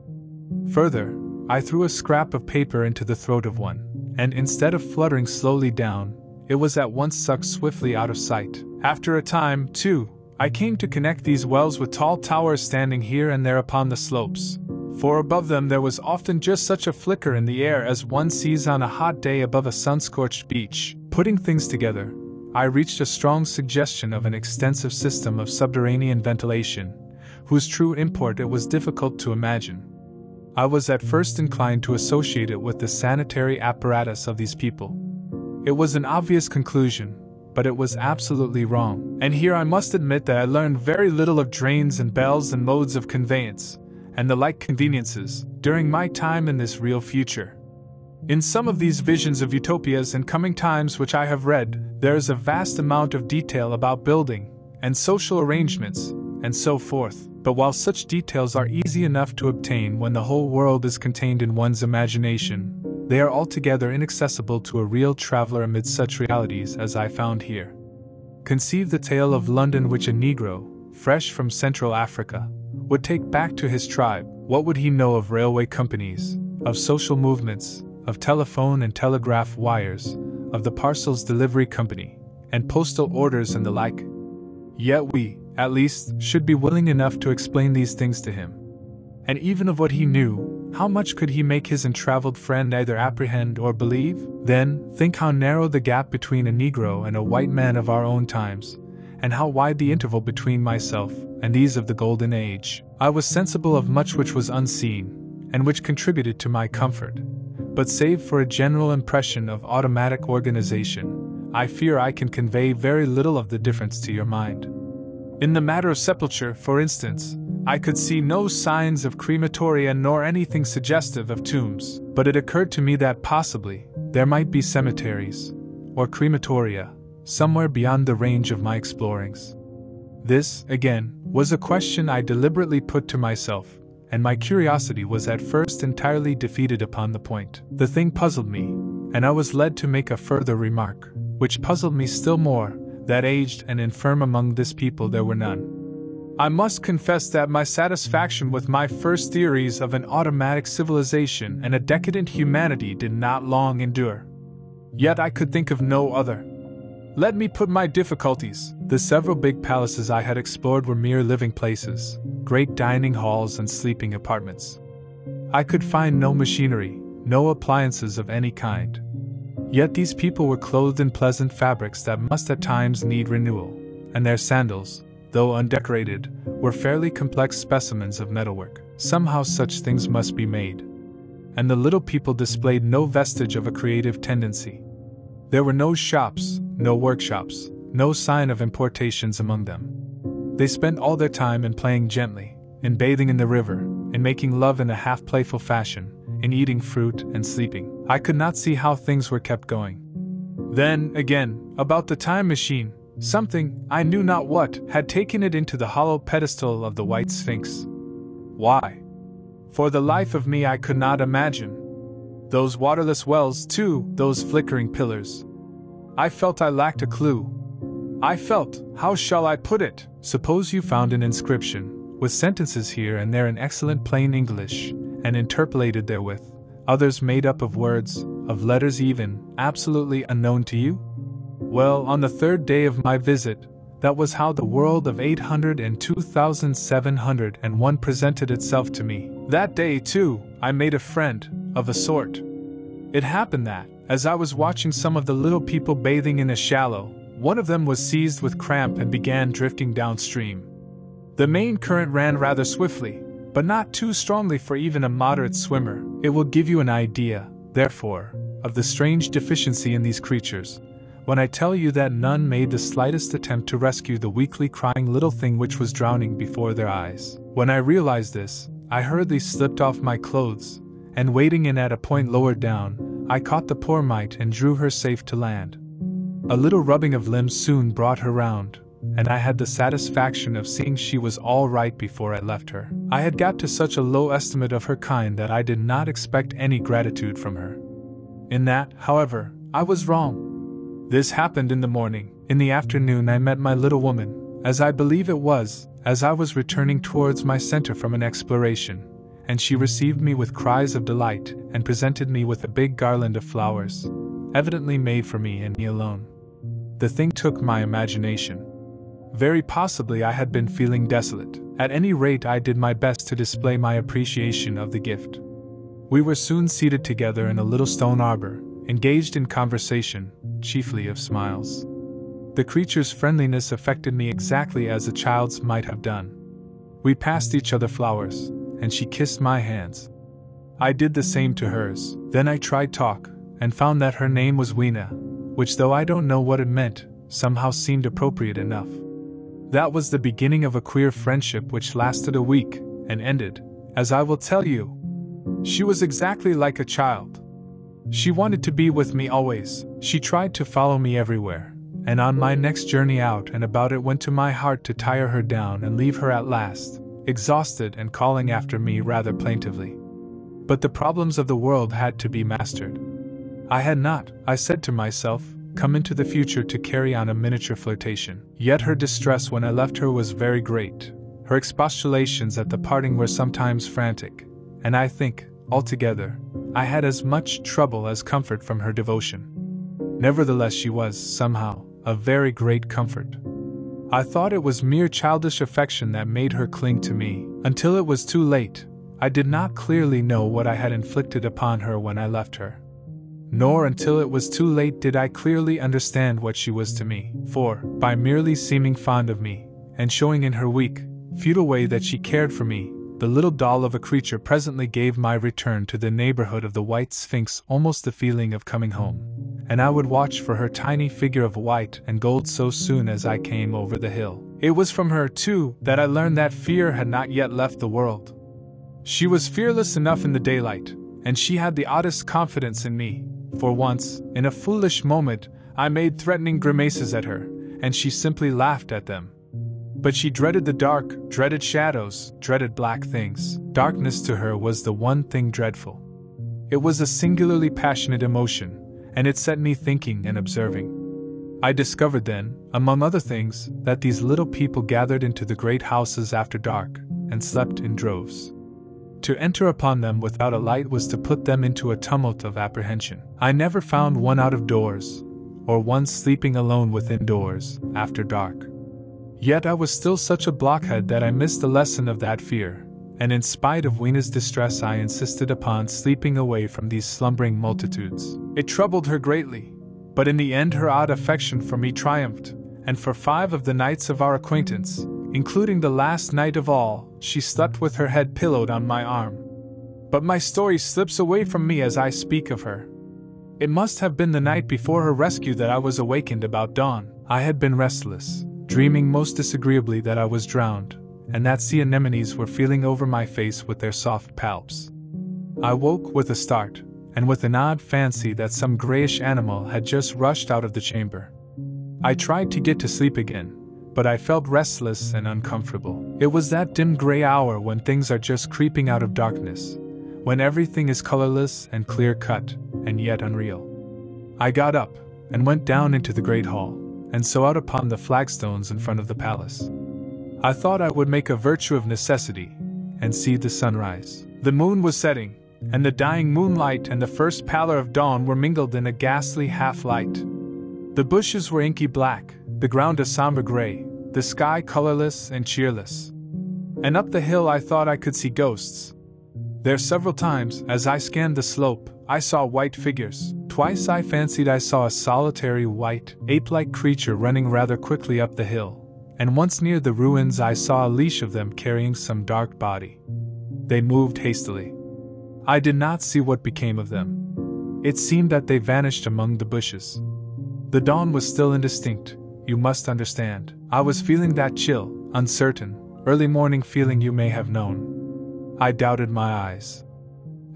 Further, I threw a scrap of paper into the throat of one, and instead of fluttering slowly down, it was at once sucked swiftly out of sight. After a time, too, I came to connect these wells with tall towers standing here and there upon the slopes, for above them there was often just such a flicker in the air as one sees on a hot day above a sun-scorched beach. Putting things together, I reached a strong suggestion of an extensive system of subterranean ventilation, whose true import it was difficult to imagine. I was at first inclined to associate it with the sanitary apparatus of these people. It was an obvious conclusion, but it was absolutely wrong. And here I must admit that I learned very little of drains and bells and modes of conveyance, and the like conveniences, during my time in this real future. In some of these visions of utopias and coming times which I have read, there is a vast amount of detail about building, and social arrangements, and so forth. But while such details are easy enough to obtain when the whole world is contained in one's imagination, they are altogether inaccessible to a real traveler amid such realities as I found here. Conceive the tale of London which a Negro, fresh from Central Africa, would take back to his tribe. What would he know of railway companies, of social movements, of telephone and telegraph wires, of the parcels delivery company, and postal orders and the like? Yet we, at least, should be willing enough to explain these things to him. And even of what he knew, how much could he make his untraveled friend either apprehend or believe? Then, think how narrow the gap between a Negro and a white man of our own times, and how wide the interval between myself and these of the Golden Age. I was sensible of much which was unseen, and which contributed to my comfort. But save for a general impression of automatic organization, I fear I can convey very little of the difference to your mind. In the matter of sepulture, for instance, I could see no signs of crematoria nor anything suggestive of tombs, but it occurred to me that possibly there might be cemeteries, or crematoria, somewhere beyond the range of my explorings. This, again, was a question I deliberately put to myself, and my curiosity was at first entirely defeated upon the point. The thing puzzled me, and I was led to make a further remark, which puzzled me still more, that aged and infirm among this people there were none. I must confess that my satisfaction with my first theories of an automatic civilization and a decadent humanity did not long endure. Yet I could think of no other. Let me put my difficulties. The several big palaces I had explored were mere living places, great dining halls and sleeping apartments. I could find no machinery, no appliances of any kind. Yet these people were clothed in pleasant fabrics that must at times need renewal, and their sandals, though undecorated, were fairly complex specimens of metalwork. Somehow such things must be made. And the little people displayed no vestige of a creative tendency. There were no shops, no workshops, no sign of importations among them. They spent all their time in playing gently, in bathing in the river, in making love in a half-playful fashion, in eating fruit and sleeping. I could not see how things were kept going. Then, again, about the time machine, something, I knew not what, had taken it into the hollow pedestal of the White Sphinx. Why? For the life of me I could not imagine. Those waterless wells, too, those flickering pillars. I felt I lacked a clue. I felt, how shall I put it? Suppose you found an inscription, with sentences here and there in excellent plain English, and interpolated therewith, others made up of words, of letters even, absolutely unknown to you? Well, on the third day of my visit, that was how the world of 802,701 presented itself to me. That day, too, I made a friend, of a sort. It happened that, as I was watching some of the little people bathing in a shallow, one of them was seized with cramp and began drifting downstream. The main current ran rather swiftly, but not too strongly for even a moderate swimmer. It will give you an idea, therefore, of the strange deficiency in these creatures, when I tell you that none made the slightest attempt to rescue the weakly crying little thing which was drowning before their eyes. When I realized this, I hurriedly slipped off my clothes, and wading in at a point lower down, I caught the poor mite and drew her safe to land. A little rubbing of limbs soon brought her round, and I had the satisfaction of seeing she was all right before I left her. I had got to such a low estimate of her kind that I did not expect any gratitude from her. In that, however, I was wrong. This happened in the morning. In the afternoon I met my little woman, as I believe it was, as I was returning towards my center from an exploration, and she received me with cries of delight and presented me with a big garland of flowers, evidently made for me and me alone. The thing took my imagination. Very possibly I had been feeling desolate. At any rate I did my best to display my appreciation of the gift. We were soon seated together in a little stone arbor, engaged in conversation, chiefly of smiles. The creature's friendliness affected me exactly as a child's might have done. We passed each other flowers, and she kissed my hands. I did the same to hers. Then I tried talk, and found that her name was Weena, which though I don't know what it meant, somehow seemed appropriate enough. That was the beginning of a queer friendship which lasted a week, and ended, as I will tell you. She was exactly like a child. She wanted to be with me always. She tried to follow me everywhere, and on my next journey out and about it went to my heart to tire her down and leave her at last, exhausted and calling after me rather plaintively. But the problems of the world had to be mastered. I had not, I said to myself, come into the future to carry on a miniature flirtation. Yet her distress when I left her was very great. Her expostulations at the parting were sometimes frantic, and I think, altogether, I had as much trouble as comfort from her devotion. Nevertheless she was, somehow, a very great comfort. I thought it was mere childish affection that made her cling to me. Until it was too late, I did not clearly know what I had inflicted upon her when I left her. Nor until it was too late did I clearly understand what she was to me, for, by merely seeming fond of me, and showing in her weak, futile way that she cared for me, the little doll of a creature presently gave my return to the neighborhood of the White Sphinx almost the feeling of coming home, and I would watch for her tiny figure of white and gold so soon as I came over the hill. It was from her, too, that I learned that fear had not yet left the world. She was fearless enough in the daylight, and she had the oddest confidence in me. For once, in a foolish moment, I made threatening grimaces at her, and she simply laughed at them. But she dreaded the dark, dreaded shadows, dreaded black things. Darkness to her was the one thing dreadful. It was a singularly passionate emotion, and it set me thinking and observing. I discovered then, among other things, that these little people gathered into the great houses after dark, and slept in droves. To enter upon them without a light was to put them into a tumult of apprehension. I never found one out of doors, or one sleeping alone within doors, after dark. Yet I was still such a blockhead that I missed the lesson of that fear, and in spite of Weena's distress I insisted upon sleeping away from these slumbering multitudes. It troubled her greatly, but in the end her odd affection for me triumphed, and for 5 of the nights of our acquaintance, including the last night of all, she slept with her head pillowed on my arm. But my story slips away from me as I speak of her. It must have been the night before her rescue that I was awakened about dawn. I had been restless, dreaming most disagreeably that I was drowned, and that sea anemones were feeling over my face with their soft palps. I woke with a start, and with an odd fancy that some grayish animal had just rushed out of the chamber. I tried to get to sleep again, but I felt restless and uncomfortable. It was that dim gray hour when things are just creeping out of darkness, when everything is colorless and clear-cut, and yet unreal. I got up, and went down into the great hall, and so out upon the flagstones in front of the palace. I thought I would make a virtue of necessity, and see the sunrise. The moon was setting, and the dying moonlight and the first pallor of dawn were mingled in a ghastly half-light. The bushes were inky black, the ground a somber gray, the sky colorless and cheerless. And up the hill I thought I could see ghosts. There several times, as I scanned the slope, I saw white figures. Twice I fancied I saw a solitary white, ape-like creature running rather quickly up the hill, and once near the ruins I saw a leash of them carrying some dark body. They moved hastily. I did not see what became of them. It seemed that they vanished among the bushes. The dawn was still indistinct, you must understand. I was feeling that chill, uncertain, early morning feeling you may have known. I doubted my eyes.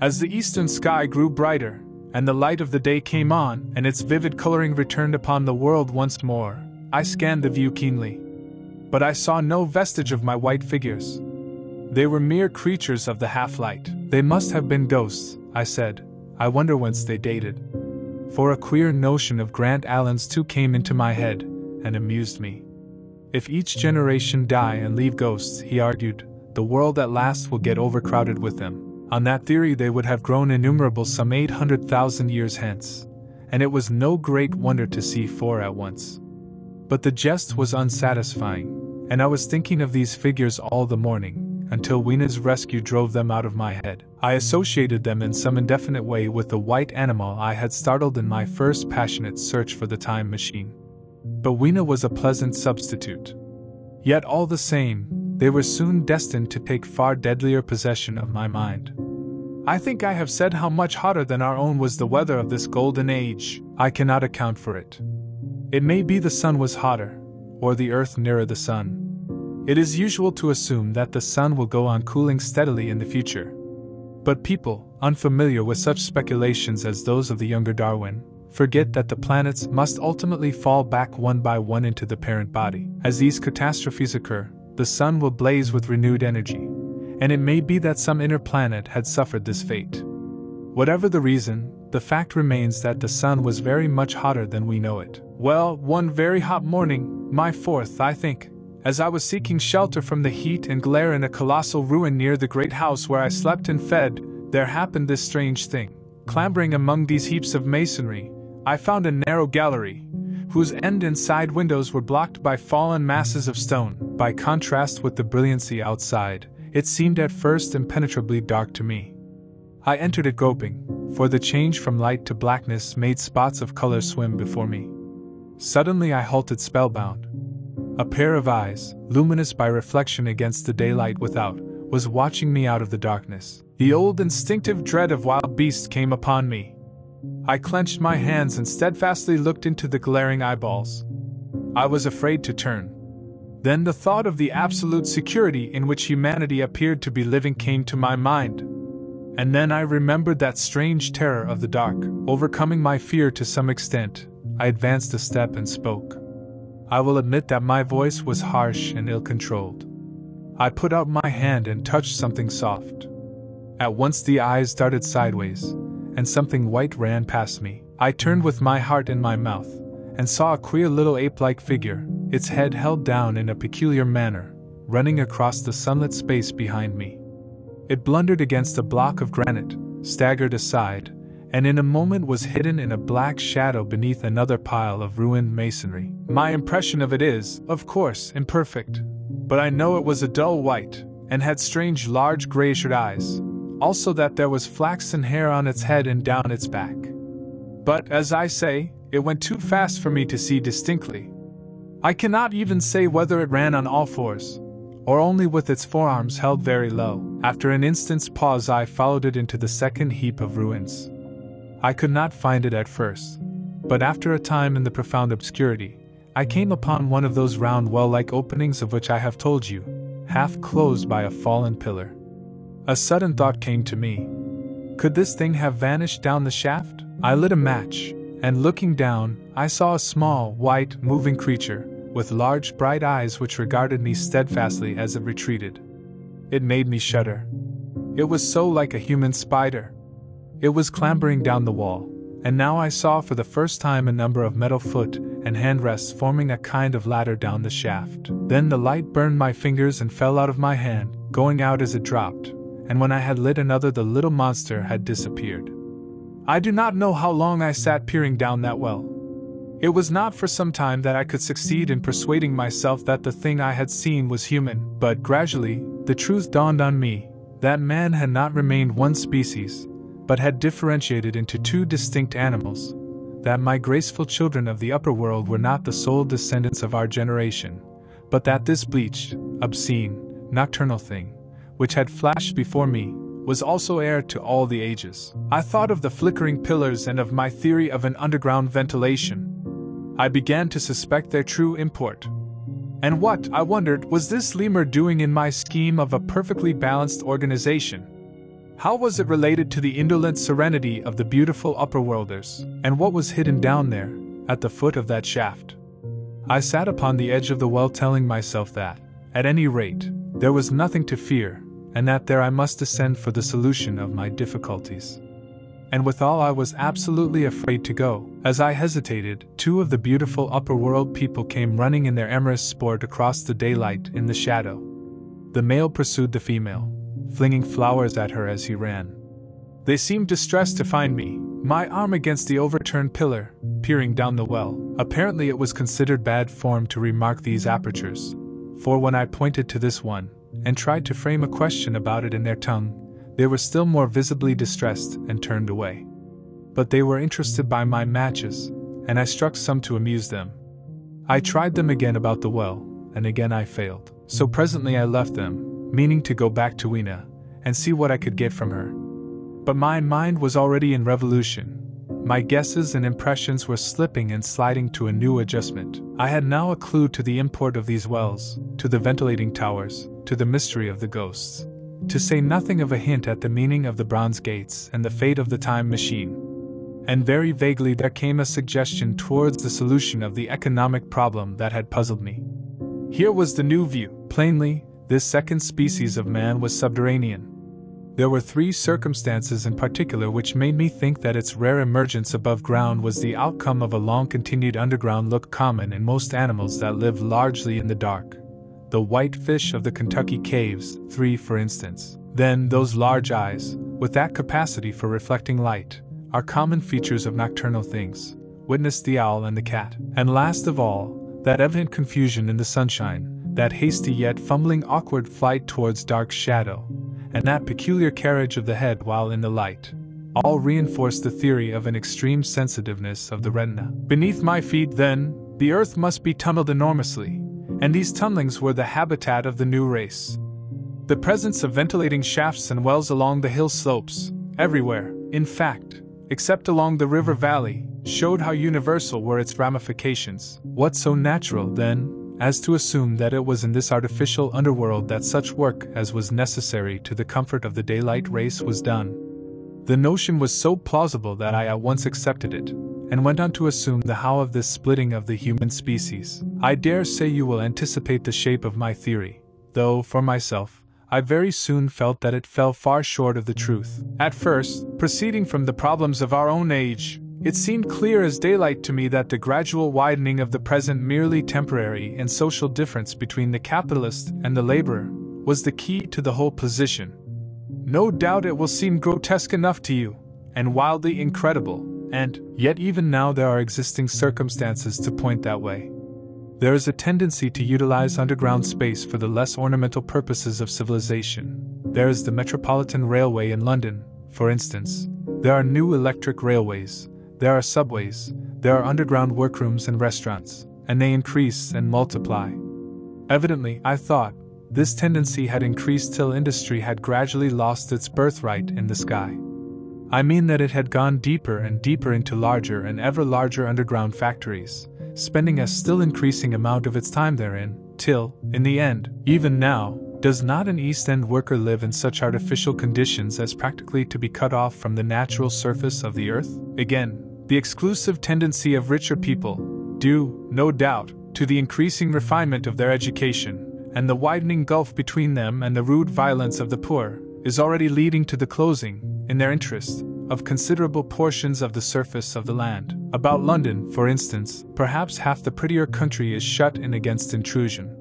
As the eastern sky grew brighter, and the light of the day came on, and its vivid coloring returned upon the world once more, I scanned the view keenly. But I saw no vestige of my white figures. They were mere creatures of the half-light. They must have been ghosts, I said. I wonder whence they dated. For a queer notion of Grant Allen's too came into my head, and amused me. If each generation die and leave ghosts, he argued, the world at last will get overcrowded with them. On that theory they would have grown innumerable some 800,000 years hence, and it was no great wonder to see 4 at once. But the jest was unsatisfying, and I was thinking of these figures all the morning, until Weena's rescue drove them out of my head. I associated them in some indefinite way with the white animal I had startled in my first passionate search for the time machine. But Weena was a pleasant substitute. Yet all the same, they were soon destined to take far deadlier possession of my mind. I think I have said how much hotter than our own was the weather of this golden age. I cannot account for it. It may be the sun was hotter, or the earth nearer the sun. It is usual to assume that the sun will go on cooling steadily in the future. But people, unfamiliar with such speculations as those of the younger Darwin, forget that the planets must ultimately fall back one by one into the parent body. As these catastrophes occur, the sun will blaze with renewed energy, and it may be that some inner planet had suffered this fate. Whatever the reason, the fact remains that the sun was very much hotter than we know it. Well, one very hot morning, my 4th, I think, as I was seeking shelter from the heat and glare in a colossal ruin near the great house where I slept and fed, there happened this strange thing. Clambering among these heaps of masonry, I found a narrow gallery, whose end and side windows were blocked by fallen masses of stone. By contrast with the brilliancy outside, it seemed at first impenetrably dark to me. I entered it groping, for the change from light to blackness made spots of color swim before me. Suddenly I halted spellbound. A pair of eyes, luminous by reflection against the daylight without, was watching me out of the darkness. The old instinctive dread of wild beasts came upon me. I clenched my hands and steadfastly looked into the glaring eyeballs. I was afraid to turn. Then the thought of the absolute security in which humanity appeared to be living came to my mind. And then I remembered that strange terror of the dark. Overcoming my fear to some extent, I advanced a step and spoke. I will admit that my voice was harsh and ill-controlled. I put out my hand and touched something soft. At once the eyes darted sideways, and something white ran past me. I turned with my heart in my mouth, and saw a queer little ape-like figure, its head held down in a peculiar manner, running across the sunlit space behind me. It blundered against a block of granite, staggered aside, and in a moment was hidden in a black shadow beneath another pile of ruined masonry. My impression of it is, of course, imperfect, but I know it was a dull white, and had strange large grayish eyes, also that there was flaxen hair on its head and down its back. But, as I say, it went too fast for me to see distinctly. I cannot even say whether it ran on all fours, or only with its forearms held very low. After an instant's pause I followed it into the second heap of ruins. I could not find it at first, but after a time in the profound obscurity, I came upon one of those round well-like openings of which I have told you, half closed by a fallen pillar. A sudden thought came to me. Could this thing have vanished down the shaft? I lit a match, and looking down, I saw a small, white, moving creature, with large, bright eyes which regarded me steadfastly as it retreated. It made me shudder. It was so like a human spider. It was clambering down the wall, and now I saw for the first time a number of metal foot and hand rests forming a kind of ladder down the shaft. Then the light burned my fingers and fell out of my hand, going out as it dropped, and when I had lit another the little monster had disappeared. I do not know how long I sat peering down that well. It was not for some time that I could succeed in persuading myself that the thing I had seen was human, but gradually, the truth dawned on me, that man had not remained one species, but had differentiated into two distinct animals, that my graceful children of the upper world were not the sole descendants of our generation, but that this bleached, obscene, nocturnal thing, which had flashed before me, was also heir to all the ages. I thought of the flickering pillars and of my theory of an underground ventilation. I began to suspect their true import. And what, I wondered, was this lemur doing in my scheme of a perfectly balanced organization? How was it related to the indolent serenity of the beautiful upperworlders, and what was hidden down there, at the foot of that shaft? I sat upon the edge of the well telling myself that, at any rate, there was nothing to fear, and that there I must descend for the solution of my difficulties. And withal I was absolutely afraid to go. As I hesitated, two of the beautiful upper-world people came running in their amorous sport across the daylight in the shadow. The male pursued the female, flinging flowers at her as he ran. They seemed distressed to find me, my arm against the overturned pillar, peering down the well. Apparently it was considered bad form to remark these apertures, for when I pointed to this one, and tried to frame a question about it in their tongue, they were still more visibly distressed and turned away. But they were interested by my matches, and I struck some to amuse them. I tried them again about the well, and again I failed. So presently I left them, meaning to go back to Weena, and see what I could get from her. But my mind was already in revolution. My guesses and impressions were slipping and sliding to a new adjustment. I had now a clue to the import of these wells, to the ventilating towers, to the mystery of the ghosts. To say nothing of a hint at the meaning of the bronze gates and the fate of the time machine. And very vaguely there came a suggestion towards the solution of the economic problem that had puzzled me. Here was the new view. Plainly, this second species of man was subterranean. There were three circumstances in particular which made me think that its rare emergence above ground was the outcome of a long-continued underground look common in most animals that live largely in the dark. The white fish of the Kentucky caves, 3 for instance. Then those large eyes, with that capacity for reflecting light, are common features of nocturnal things, witness the owl and the cat. And last of all, that evident confusion in the sunshine, that hasty yet fumbling awkward flight towards dark shadow, and that peculiar carriage of the head while in the light, all reinforce the theory of an extreme sensitiveness of the retina. Beneath my feet, then, the earth must be tumbled enormously, and these tumblings were the habitat of the new race. The presence of ventilating shafts and wells along the hill slopes, everywhere, in fact, except along the river valley, showed how universal were its ramifications. What so natural, then, as to assume that it was in this artificial underworld that such work as was necessary to the comfort of the daylight race was done? The notion was so plausible that I at once accepted it, and went on to assume the how of this splitting of the human species. I dare say you will anticipate the shape of my theory, though, for myself, I very soon felt that it fell far short of the truth. At first, proceeding from the problems of our own age, it seemed clear as daylight to me that the gradual widening of the present merely temporary and social difference between the capitalist and the laborer was the key to the whole position. No doubt it will seem grotesque enough to you, and wildly incredible, and yet even now there are existing circumstances to point that way. There is a tendency to utilize underground space for the less ornamental purposes of civilization. There is the Metropolitan Railway in London, for instance. There are new electric railways. There are subways. There are underground workrooms and restaurants, and they increase and multiply. Evidently, I thought, this tendency had increased till industry had gradually lost its birthright in the sky. I mean that it had gone deeper and deeper into larger and ever larger underground factories, spending a still increasing amount of its time therein, till, in the end, even now, does not an East End worker live in such artificial conditions as practically to be cut off from the natural surface of the earth? Again, the exclusive tendency of richer people, due, no doubt, to the increasing refinement of their education, and the widening gulf between them and the rude violence of the poor, is already leading to the closing, in their interest, of considerable portions of the surface of the land. About London, for instance, perhaps half the prettier country is shut in against intrusion.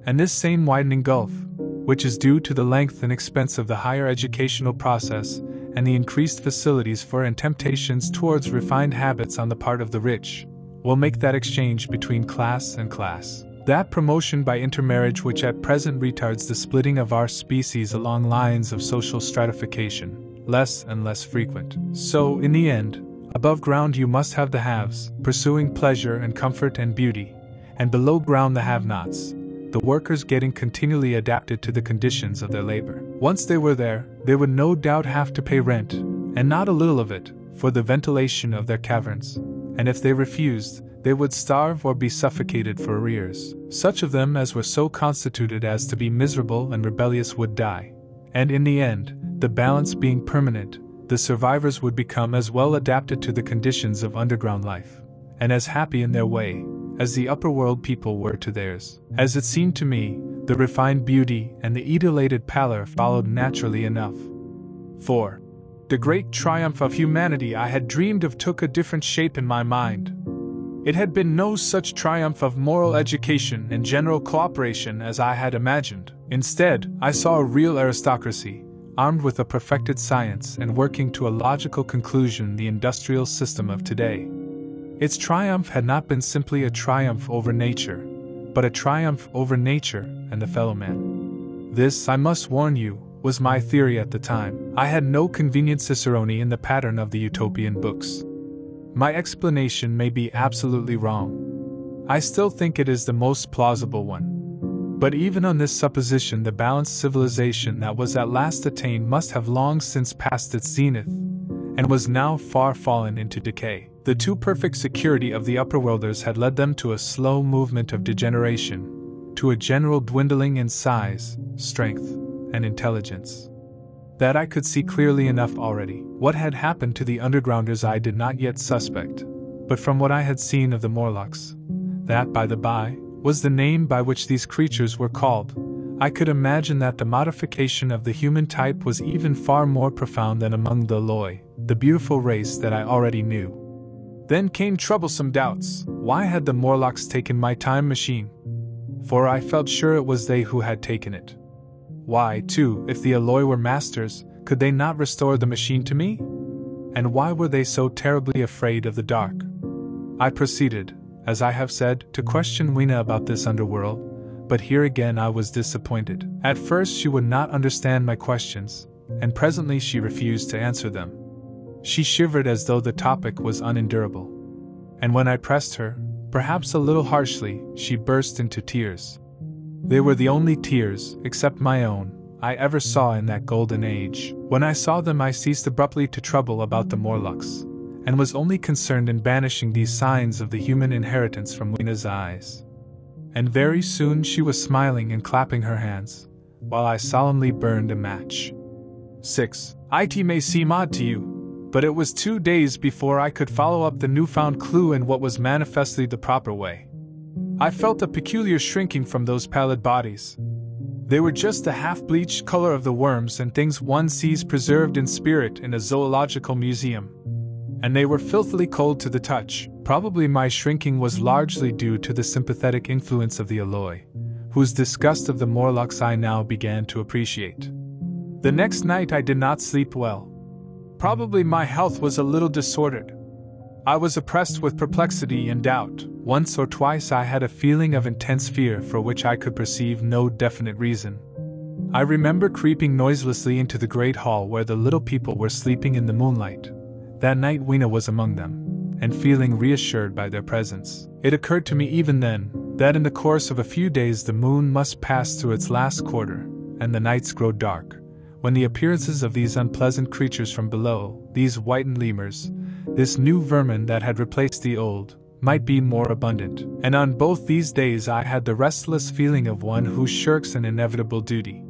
And this same widening gulf, which is due to the length and expense of the higher educational process, and the increased facilities for and temptations towards refined habits on the part of the rich, will make that exchange between class and class, that promotion by intermarriage which at present retards the splitting of our species along lines of social stratification, less and less frequent. So, in the end, above ground you must have the haves, pursuing pleasure and comfort and beauty, and below ground the have-nots, the workers getting continually adapted to the conditions of their labor. Once they were there, they would no doubt have to pay rent, and not a little of it, for the ventilation of their caverns, and if they refused, they would starve or be suffocated for arrears. Such of them as were so constituted as to be miserable and rebellious would die, and in the end, the balance being permanent, the survivors would become as well adapted to the conditions of underground life, and as happy in their way, as the upper world people were to theirs. As it seemed to me, the refined beauty and the etiolated pallor followed naturally enough. For the great triumph of humanity I had dreamed of took a different shape in my mind. It had been no such triumph of moral education and general cooperation as I had imagined. Instead, I saw a real aristocracy, armed with a perfected science and working to a logical conclusion the industrial system of today. Its triumph had not been simply a triumph over nature, but a triumph over nature and the fellow man. This, I must warn you, was my theory at the time. I had no convenient cicerone in the pattern of the utopian books. My explanation may be absolutely wrong. I still think it is the most plausible one. But even on this supposition, the balanced civilization that was at last attained must have long since passed its zenith, and was now far fallen into decay. The too perfect security of the upperworlders had led them to a slow movement of degeneration, to a general dwindling in size, strength, and intelligence. That I could see clearly enough already. What had happened to the undergrounders I did not yet suspect, but from what I had seen of the Morlocks, that, by the by, was the name by which these creatures were called, I could imagine that the modification of the human type was even far more profound than among the Eloi, the beautiful race that I already knew. Then came troublesome doubts. Why had the Morlocks taken my time machine? For I felt sure it was they who had taken it. Why, too, if the Eloi were masters, could they not restore the machine to me? And why were they so terribly afraid of the dark? I proceeded, as I have said, to question Weena about this underworld, but here again I was disappointed. At first she would not understand my questions, and presently she refused to answer them. She shivered as though the topic was unendurable. And when I pressed her, perhaps a little harshly, she burst into tears. They were the only tears, except my own, I ever saw in that golden age. When I saw them I ceased abruptly to trouble about the Morlocks, and was only concerned in banishing these signs of the human inheritance from Weena's eyes. And very soon she was smiling and clapping her hands, while I solemnly burned a match. 6. It may seem odd to you, but it was 2 days before I could follow up the newfound clue in what was manifestly the proper way. I felt a peculiar shrinking from those pallid bodies. They were just the half-bleached color of the worms and things one sees preserved in spirit in a zoological museum. And they were filthily cold to the touch. Probably my shrinking was largely due to the sympathetic influence of the Eloi, whose disgust of the Morlocks I now began to appreciate. The next night I did not sleep well. Probably my health was a little disordered. I was oppressed with perplexity and doubt. Once or twice I had a feeling of intense fear for which I could perceive no definite reason. I remember creeping noiselessly into the great hall where the little people were sleeping in the moonlight. That night Weena was among them, and feeling reassured by their presence. It occurred to me even then, that in the course of a few days the moon must pass through its last quarter, and the nights grow dark, when the appearances of these unpleasant creatures from below, these whitened lemurs, this new vermin that had replaced the old, might be more abundant. And on both these days I had the restless feeling of one who shirks an inevitable duty.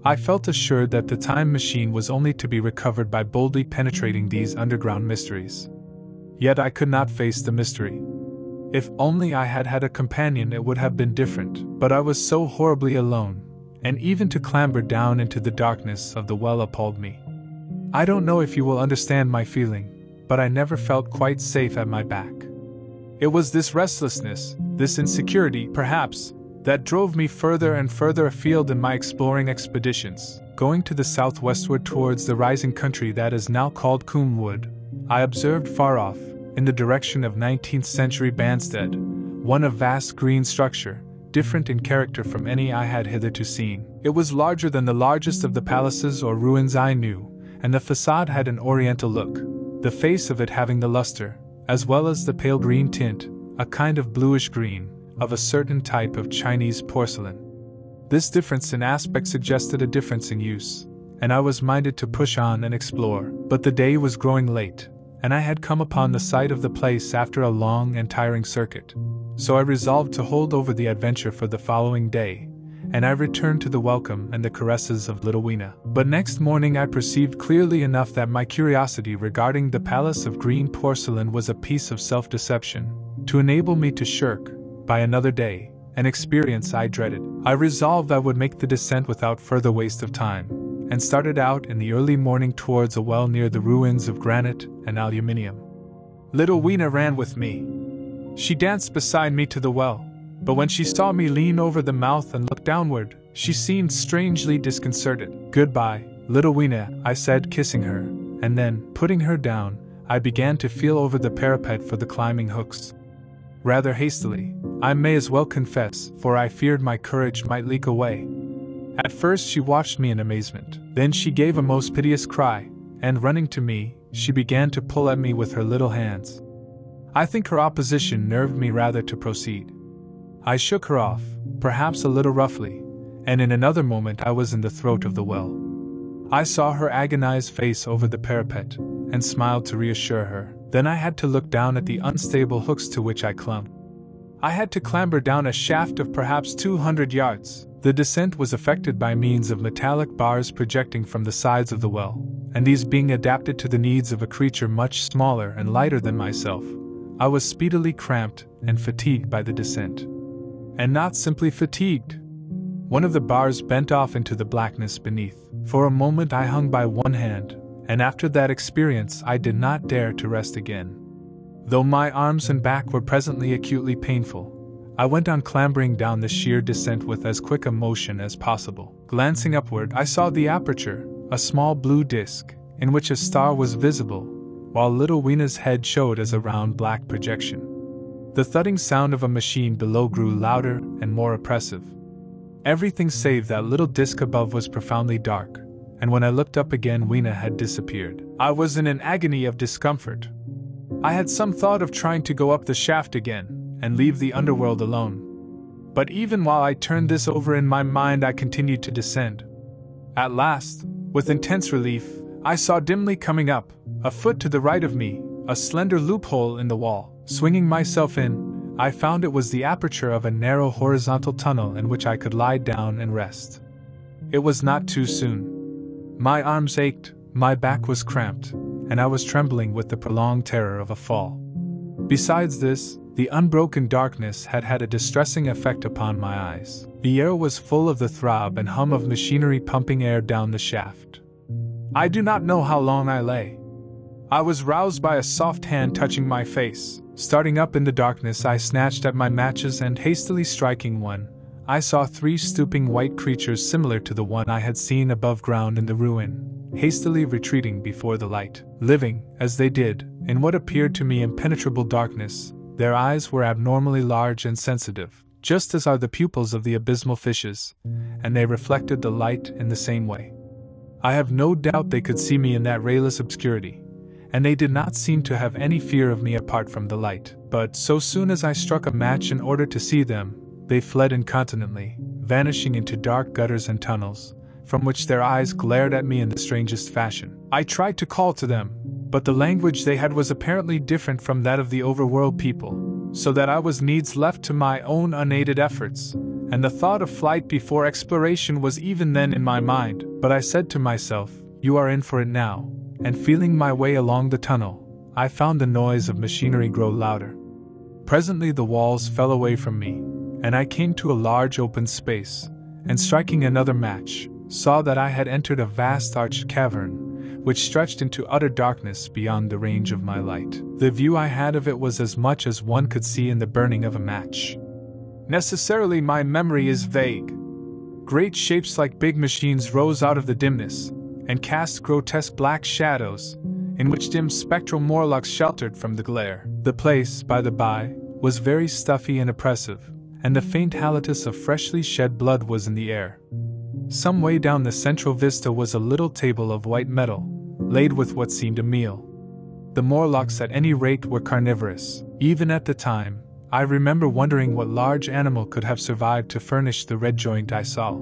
I felt assured that the time machine was only to be recovered by boldly penetrating these underground mysteries. Yet I could not face the mystery. If only I had had a companion, it would have been different, but I was so horribly alone, and even to clamber down into the darkness of the well appalled me. I don't know if you will understand my feeling, but I never felt quite safe at my back. It was this restlessness, this insecurity, perhaps, that drove me further and further afield in my exploring expeditions. Going to the southwestward towards the rising country that is now called Coombe Wood, I observed far off, in the direction of 19th century Banstead, one of vast green structure, different in character from any I had hitherto seen. It was larger than the largest of the palaces or ruins I knew, and the facade had an oriental look, the face of it having the luster, as well as the pale green tint, a kind of bluish green, of a certain type of Chinese porcelain. This difference in aspect suggested a difference in use, and I was minded to push on and explore, but the day was growing late, and I had come upon the site of the place after a long and tiring circuit, so I resolved to hold over the adventure for the following day, and I returned to the welcome and the caresses of little Weena. But next morning I perceived clearly enough that my curiosity regarding the palace of green porcelain was a piece of self-deception, to enable me to shirk, by another day, an experience I dreaded. I resolved I would make the descent without further waste of time, and started out in the early morning towards a well near the ruins of granite and aluminium. Little Weena ran with me. She danced beside me to the well, but when she saw me lean over the mouth and look downward, she seemed strangely disconcerted. "Goodbye, little Weena," I said, kissing her, and then, putting her down, I began to feel over the parapet for the climbing hooks. Rather hastily, I may as well confess, for I feared my courage might leak away. At first she watched me in amazement, then she gave a most piteous cry, and running to me, she began to pull at me with her little hands. I think her opposition nerved me rather to proceed. I shook her off, perhaps a little roughly, and in another moment I was in the throat of the well. I saw her agonized face over the parapet, and smiled to reassure her. Then I had to look down at the unstable hooks to which I clung. I had to clamber down a shaft of perhaps 200 yards. The descent was effected by means of metallic bars projecting from the sides of the well, and these being adapted to the needs of a creature much smaller and lighter than myself, I was speedily cramped and fatigued by the descent. And not simply fatigued. One of the bars bent off into the blackness beneath. For a moment I hung by one hand, and after that experience I did not dare to rest again. Though my arms and back were presently acutely painful, I went on clambering down the sheer descent with as quick a motion as possible. Glancing upward, I saw the aperture, a small blue disk, in which a star was visible, while little Weena's head showed as a round black projection. The thudding sound of a machine below grew louder and more oppressive. Everything save that little disk above was profoundly dark, and when I looked up again Weena had disappeared. I was in an agony of discomfort. I had some thought of trying to go up the shaft again, and leave the underworld alone. But even while I turned this over in my mind I continued to descend. At last, with intense relief, I saw dimly coming up, a foot to the right of me, a slender loophole in the wall. Swinging myself in, I found it was the aperture of a narrow horizontal tunnel in which I could lie down and rest. It was not too soon. My arms ached, my back was cramped, and I was trembling with the prolonged terror of a fall. Besides this, the unbroken darkness had had a distressing effect upon my eyes. The air was full of the throb and hum of machinery pumping air down the shaft. I do not know how long I lay. I was roused by a soft hand touching my face. Starting up in the darkness, I snatched at my matches and, hastily striking one, I saw 3 stooping white creatures similar to the one I had seen above ground in the ruin, hastily retreating before the light. Living, as they did, in what appeared to me impenetrable darkness, their eyes were abnormally large and sensitive, just as are the pupils of the abysmal fishes, and they reflected the light in the same way. I have no doubt they could see me in that rayless obscurity, and they did not seem to have any fear of me apart from the light. But so soon as I struck a match in order to see them, they fled incontinently, vanishing into dark gutters and tunnels, from which their eyes glared at me in the strangest fashion. I tried to call to them, but the language they had was apparently different from that of the overworld people, so that I was needs left to my own unaided efforts, and the thought of flight before exploration was even then in my mind. But I said to myself, "You are in for it now," and feeling my way along the tunnel, I found the noise of machinery grow louder. Presently the walls fell away from me, and I came to a large open space, and striking another match, saw that I had entered a vast arched cavern, which stretched into utter darkness beyond the range of my light. The view I had of it was as much as one could see in the burning of a match. Necessarily my memory is vague. Great shapes like big machines rose out of the dimness, and cast grotesque black shadows, in which dim spectral Morlocks sheltered from the glare. The place, by the by, was very stuffy and oppressive, and the faint halitus of freshly shed blood was in the air. Some way down the central vista was a little table of white metal, laid with what seemed a meal. The Morlocks at any rate were carnivorous. Even at the time, I remember wondering what large animal could have survived to furnish the red joint I saw.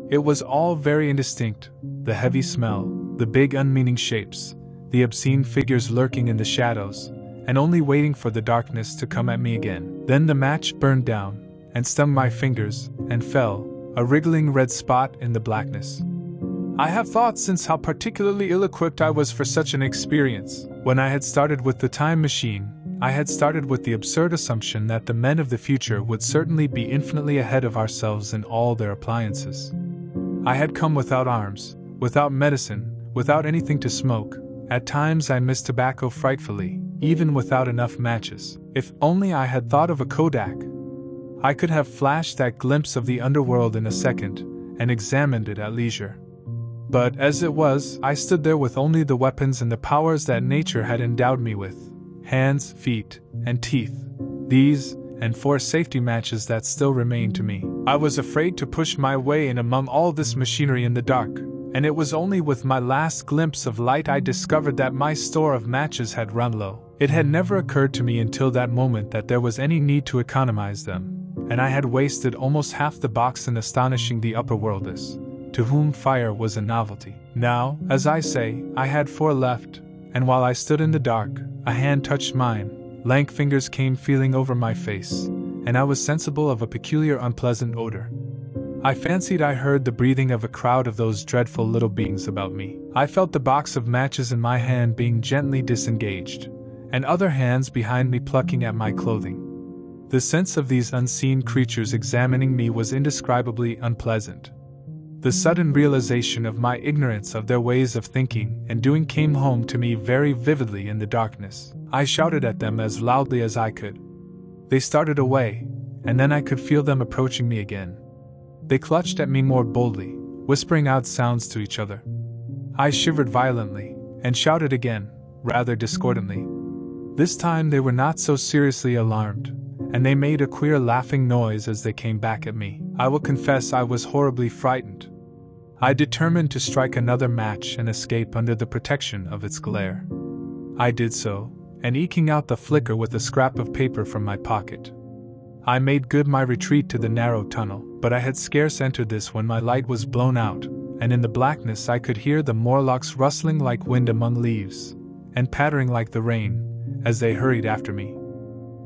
It was all very indistinct, the heavy smell, the big unmeaning shapes, the obscene figures lurking in the shadows, and only waiting for the darkness to come at me again. Then the match burned down, and stung my fingers, and fell, a wriggling red spot in the blackness. I have thought since how particularly ill-equipped I was for such an experience. When I had started with the time machine, I had started with the absurd assumption that the men of the future would certainly be infinitely ahead of ourselves in all their appliances. I had come without arms, without medicine, without anything to smoke. At times I missed tobacco frightfully, even without enough matches. If only I had thought of a Kodak, I could have flashed that glimpse of the underworld in a second, and examined it at leisure. But as it was, I stood there with only the weapons and the powers that nature had endowed me with: hands, feet, and teeth. These, and 4 safety matches that still remained to me. I was afraid to push my way in among all this machinery in the dark, and it was only with my last glimpse of light I discovered that my store of matches had run low. It had never occurred to me until that moment that there was any need to economize them, and I had wasted almost half the box in astonishing the upperworlders, to whom fire was a novelty. Now, as I say, I had 4 left, and while I stood in the dark, a hand touched mine, lank fingers came feeling over my face, and I was sensible of a peculiar unpleasant odor. I fancied I heard the breathing of a crowd of those dreadful little beings about me. I felt the box of matches in my hand being gently disengaged, and other hands behind me plucking at my clothing. The sense of these unseen creatures examining me was indescribably unpleasant. The sudden realization of my ignorance of their ways of thinking and doing came home to me very vividly in the darkness. I shouted at them as loudly as I could. They started away, and then I could feel them approaching me again. They clutched at me more boldly, whispering out sounds to each other. I shivered violently, and shouted again, rather discordantly. This time they were not so seriously alarmed, and they made a queer laughing noise as they came back at me. I will confess I was horribly frightened. I determined to strike another match and escape under the protection of its glare. I did so, and eking out the flicker with a scrap of paper from my pocket, I made good my retreat to the narrow tunnel. But I had scarce entered this when my light was blown out, and in the blackness I could hear the Morlocks rustling like wind among leaves, and pattering like the rain, as they hurried after me.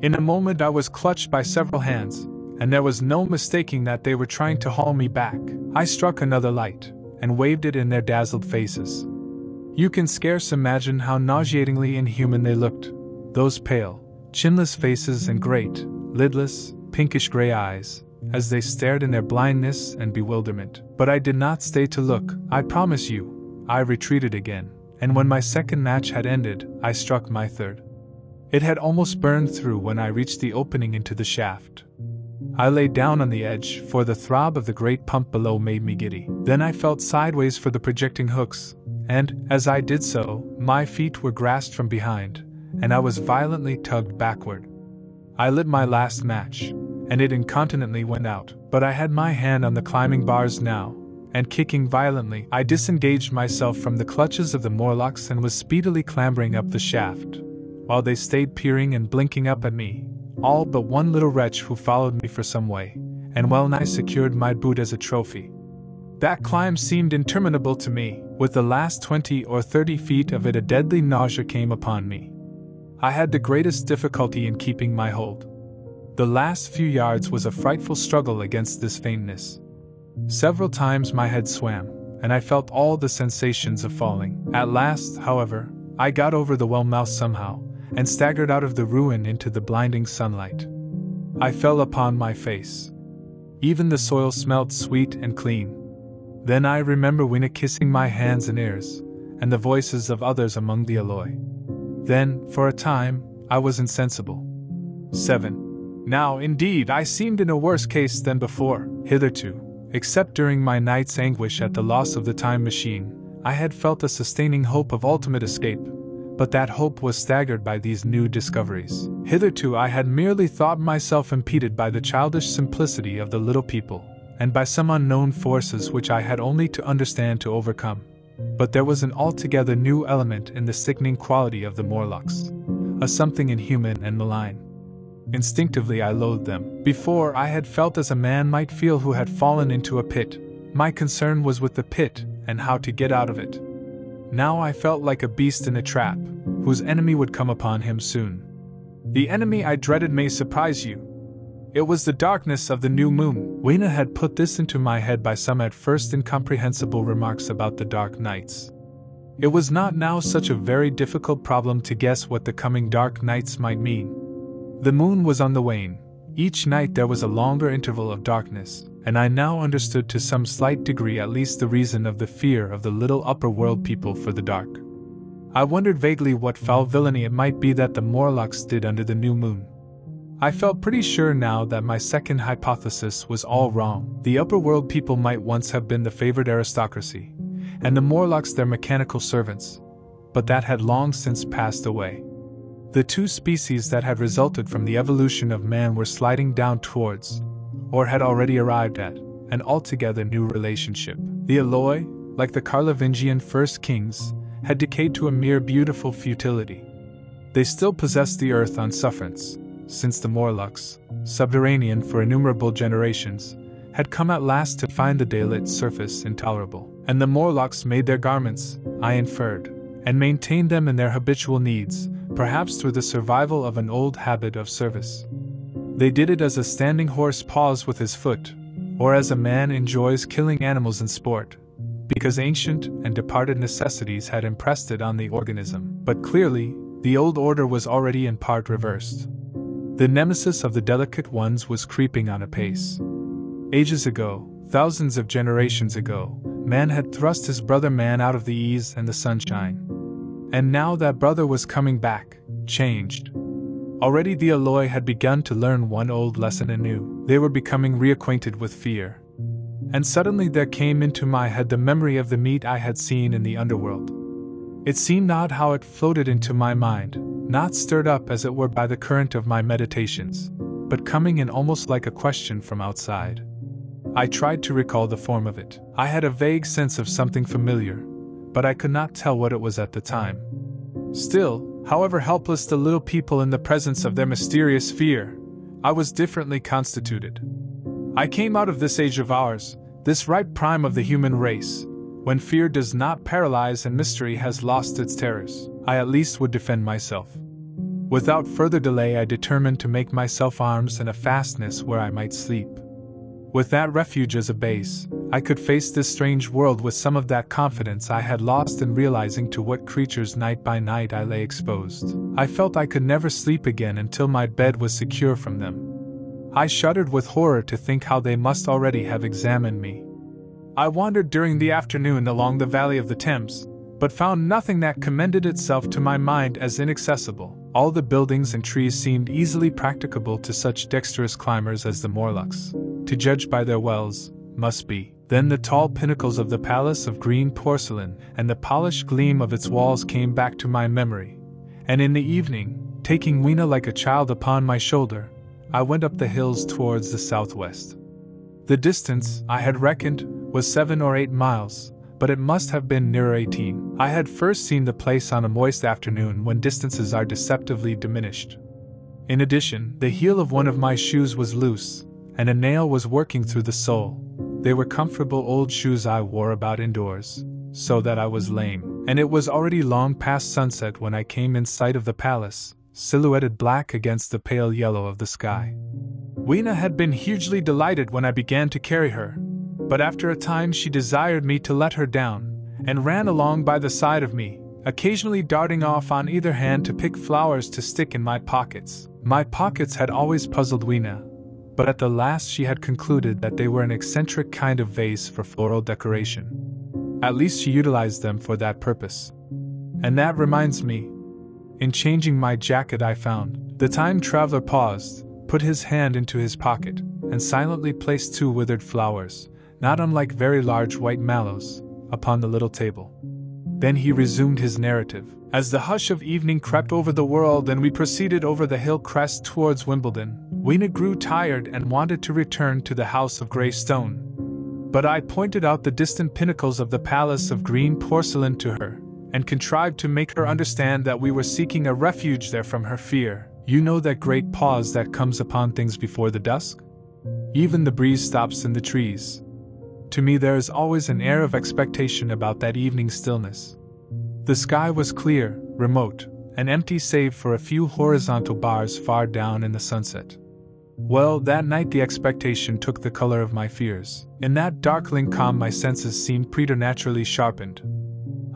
In a moment I was clutched by several hands, and there was no mistaking that they were trying to haul me back. I struck another light, and waved it in their dazzled faces. You can scarce imagine how nauseatingly inhuman they looked, those pale, chinless faces and great, lidless, pinkish-gray eyes, as they stared in their blindness and bewilderment. But I did not stay to look, I promise you. I retreated again, and when my second match had ended, I struck my third. It had almost burned through when I reached the opening into the shaft. I lay down on the edge, for the throb of the great pump below made me giddy. Then I felt sideways for the projecting hooks, and, as I did so, my feet were grasped from behind, and I was violently tugged backward. I lit my last match, and it incontinently went out, but I had my hand on the climbing bars now, and kicking violently, I disengaged myself from the clutches of the Morlocks and was speedily clambering up the shaft, while they stayed peering and blinking up at me, all but one little wretch who followed me for some way, and well-nigh secured my boot as a trophy. That climb seemed interminable to me. With the last 20 or 30 feet of it, a deadly nausea came upon me. I had the greatest difficulty in keeping my hold. The last few yards was a frightful struggle against this faintness. Several times my head swam, and I felt all the sensations of falling. At last, however, I got over the well mouth somehow, and staggered out of the ruin into the blinding sunlight. I fell upon my face. Even the soil smelt sweet and clean. Then I remember Weena kissing my hands and ears, and the voices of others among the Eloi. Then, for a time, I was insensible. 7. Now, indeed, I seemed in a worse case than before. Hitherto, except during my night's anguish at the loss of the time machine, I had felt a sustaining hope of ultimate escape, but that hope was staggered by these new discoveries. Hitherto I had merely thought myself impeded by the childish simplicity of the little people, and by some unknown forces which I had only to understand to overcome. But there was an altogether new element in the sickening quality of the Morlocks, a something inhuman and malign. Instinctively I loathed them. Before, I had felt as a man might feel who had fallen into a pit. My concern was with the pit, and how to get out of it. Now I felt like a beast in a trap, whose enemy would come upon him soon. The enemy I dreaded may surprise you. It was the darkness of the new moon. Weena had put this into my head by some at first incomprehensible remarks about the dark nights. It was not now such a very difficult problem to guess what the coming dark nights might mean. The moon was on the wane. Each night there was a longer interval of darkness, and I now understood to some slight degree at least the reason of the fear of the little upper world people for the dark. I wondered vaguely what foul villainy it might be that the Morlocks did under the new moon. I felt pretty sure now that my second hypothesis was all wrong. The upper world people might once have been the favored aristocracy, and the Morlocks their mechanical servants, but that had long since passed away. The two species that had resulted from the evolution of man were sliding down towards, or had already arrived at, an altogether new relationship. The Eloi, like the Carlovingian first kings, had decayed to a mere beautiful futility. They still possessed the earth on sufferance, since the Morlocks, subterranean for innumerable generations, had come at last to find the daylit surface intolerable. And the Morlocks made their garments, I inferred, and maintained them in their habitual needs, perhaps through the survival of an old habit of service. They did it as a standing horse paws with his foot, or as a man enjoys killing animals in sport, because ancient and departed necessities had impressed it on the organism. But clearly, the old order was already in part reversed. The nemesis of the delicate ones was creeping on apace. Ages ago, thousands of generations ago, man had thrust his brother man out of the ease and the sunshine. And now that brother was coming back, changed. Already the Eloi had begun to learn one old lesson anew. They were becoming reacquainted with fear. And suddenly there came into my head the memory of the meat I had seen in the underworld. It seemed odd how it floated into my mind, not stirred up as it were by the current of my meditations, but coming in almost like a question from outside. I tried to recall the form of it. I had a vague sense of something familiar, but I could not tell what it was at the time. Still, however helpless the little people in the presence of their mysterious fear, I was differently constituted. I came out of this age of ours, this ripe prime of the human race, when fear does not paralyze and mystery has lost its terrors. I at least would defend myself. Without further delay I determined to make myself arms and a fastness where I might sleep. With that refuge as a base, I could face this strange world with some of that confidence I had lost in realizing to what creatures night by night I lay exposed. I felt I could never sleep again until my bed was secure from them. I shuddered with horror to think how they must already have examined me. I wandered during the afternoon along the valley of the Thames, but found nothing that commended itself to my mind as inaccessible. All the buildings and trees seemed easily practicable to such dexterous climbers as the Morlocks, to judge by their wells, must be. Then the tall pinnacles of the palace of green porcelain and the polished gleam of its walls came back to my memory, and in the evening, taking Weena like a child upon my shoulder, I went up the hills towards the southwest. The distance, I had reckoned, was 7 or 8 miles, but it must have been nearer 18. I had first seen the place on a moist afternoon when distances are deceptively diminished. In addition, the heel of one of my shoes was loose, and a nail was working through the sole, They were comfortable old shoes I wore about indoors, so that I was lame, and it was already long past sunset when I came in sight of the palace, silhouetted black against the pale yellow of the sky. Weena had been hugely delighted when I began to carry her, but after a time she desired me to let her down, and ran along by the side of me, occasionally darting off on either hand to pick flowers to stick in my pockets. My pockets had always puzzled Weena, but at the last she had concluded that they were an eccentric kind of vase for floral decoration. At least she utilized them for that purpose. And that reminds me. In changing my jacket I found, the time traveler paused, put his hand into his pocket, and silently placed 2 withered flowers, not unlike very large white mallows, upon the little table. Then he resumed his narrative. As the hush of evening crept over the world and we proceeded over the hill crest towards Wimbledon, Weena grew tired and wanted to return to the house of grey stone. But I pointed out the distant pinnacles of the palace of green porcelain to her, and contrived to make her understand that we were seeking a refuge there from her fear. You know that great pause that comes upon things before the dusk? Even the breeze stops in the trees. To me there is always an air of expectation about that evening stillness. The sky was clear, remote, and empty save for a few horizontal bars far down in the sunset. Well, that night the expectation took the color of my fears. In that darkling calm my senses seemed preternaturally sharpened.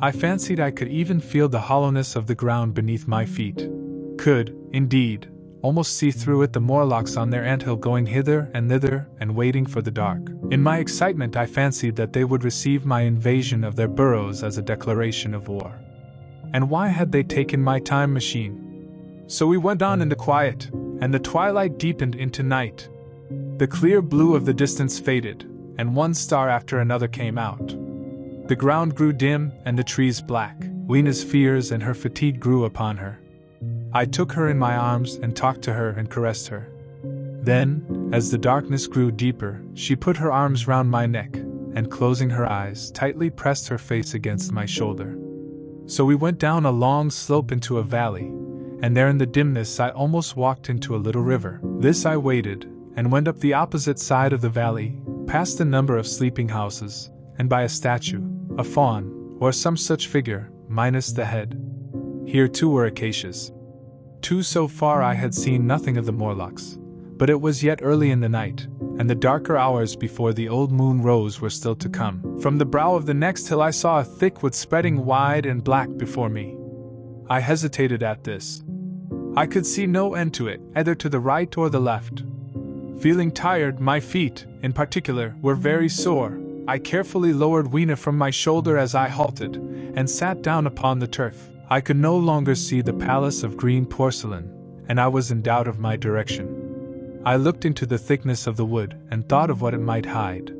I fancied I could even feel the hollowness of the ground beneath my feet. Could, indeed, almost see through it the Morlocks on their anthill going hither and thither and waiting for the dark. In my excitement I fancied that they would receive my invasion of their burrows as a declaration of war. And why had they taken my time machine? So we went on in the quiet, and the twilight deepened into night. The clear blue of the distance faded, and one star after another came out. The ground grew dim and the trees black. Weena's fears and her fatigue grew upon her. I took her in my arms and talked to her and caressed her. Then, as the darkness grew deeper, she put her arms round my neck, and closing her eyes, tightly pressed her face against my shoulder. So we went down a long slope into a valley, and there in the dimness I almost walked into a little river. This I waded, and went up the opposite side of the valley, past a number of sleeping houses, and by a statue, a faun, or some such figure, minus the head. Here too were acacias. So far I had seen nothing of the Morlocks, but it was yet early in the night, and the darker hours before the old moon rose were still to come. From the brow of the next hill I saw a thick wood spreading wide and black before me. I hesitated at this. I could see no end to it, either to the right or the left. Feeling tired, my feet, in particular, were very sore. I carefully lowered Weena from my shoulder as I halted, and sat down upon the turf. I could no longer see the palace of green porcelain, and I was in doubt of my direction. I looked into the thickness of the wood, and thought of what it might hide.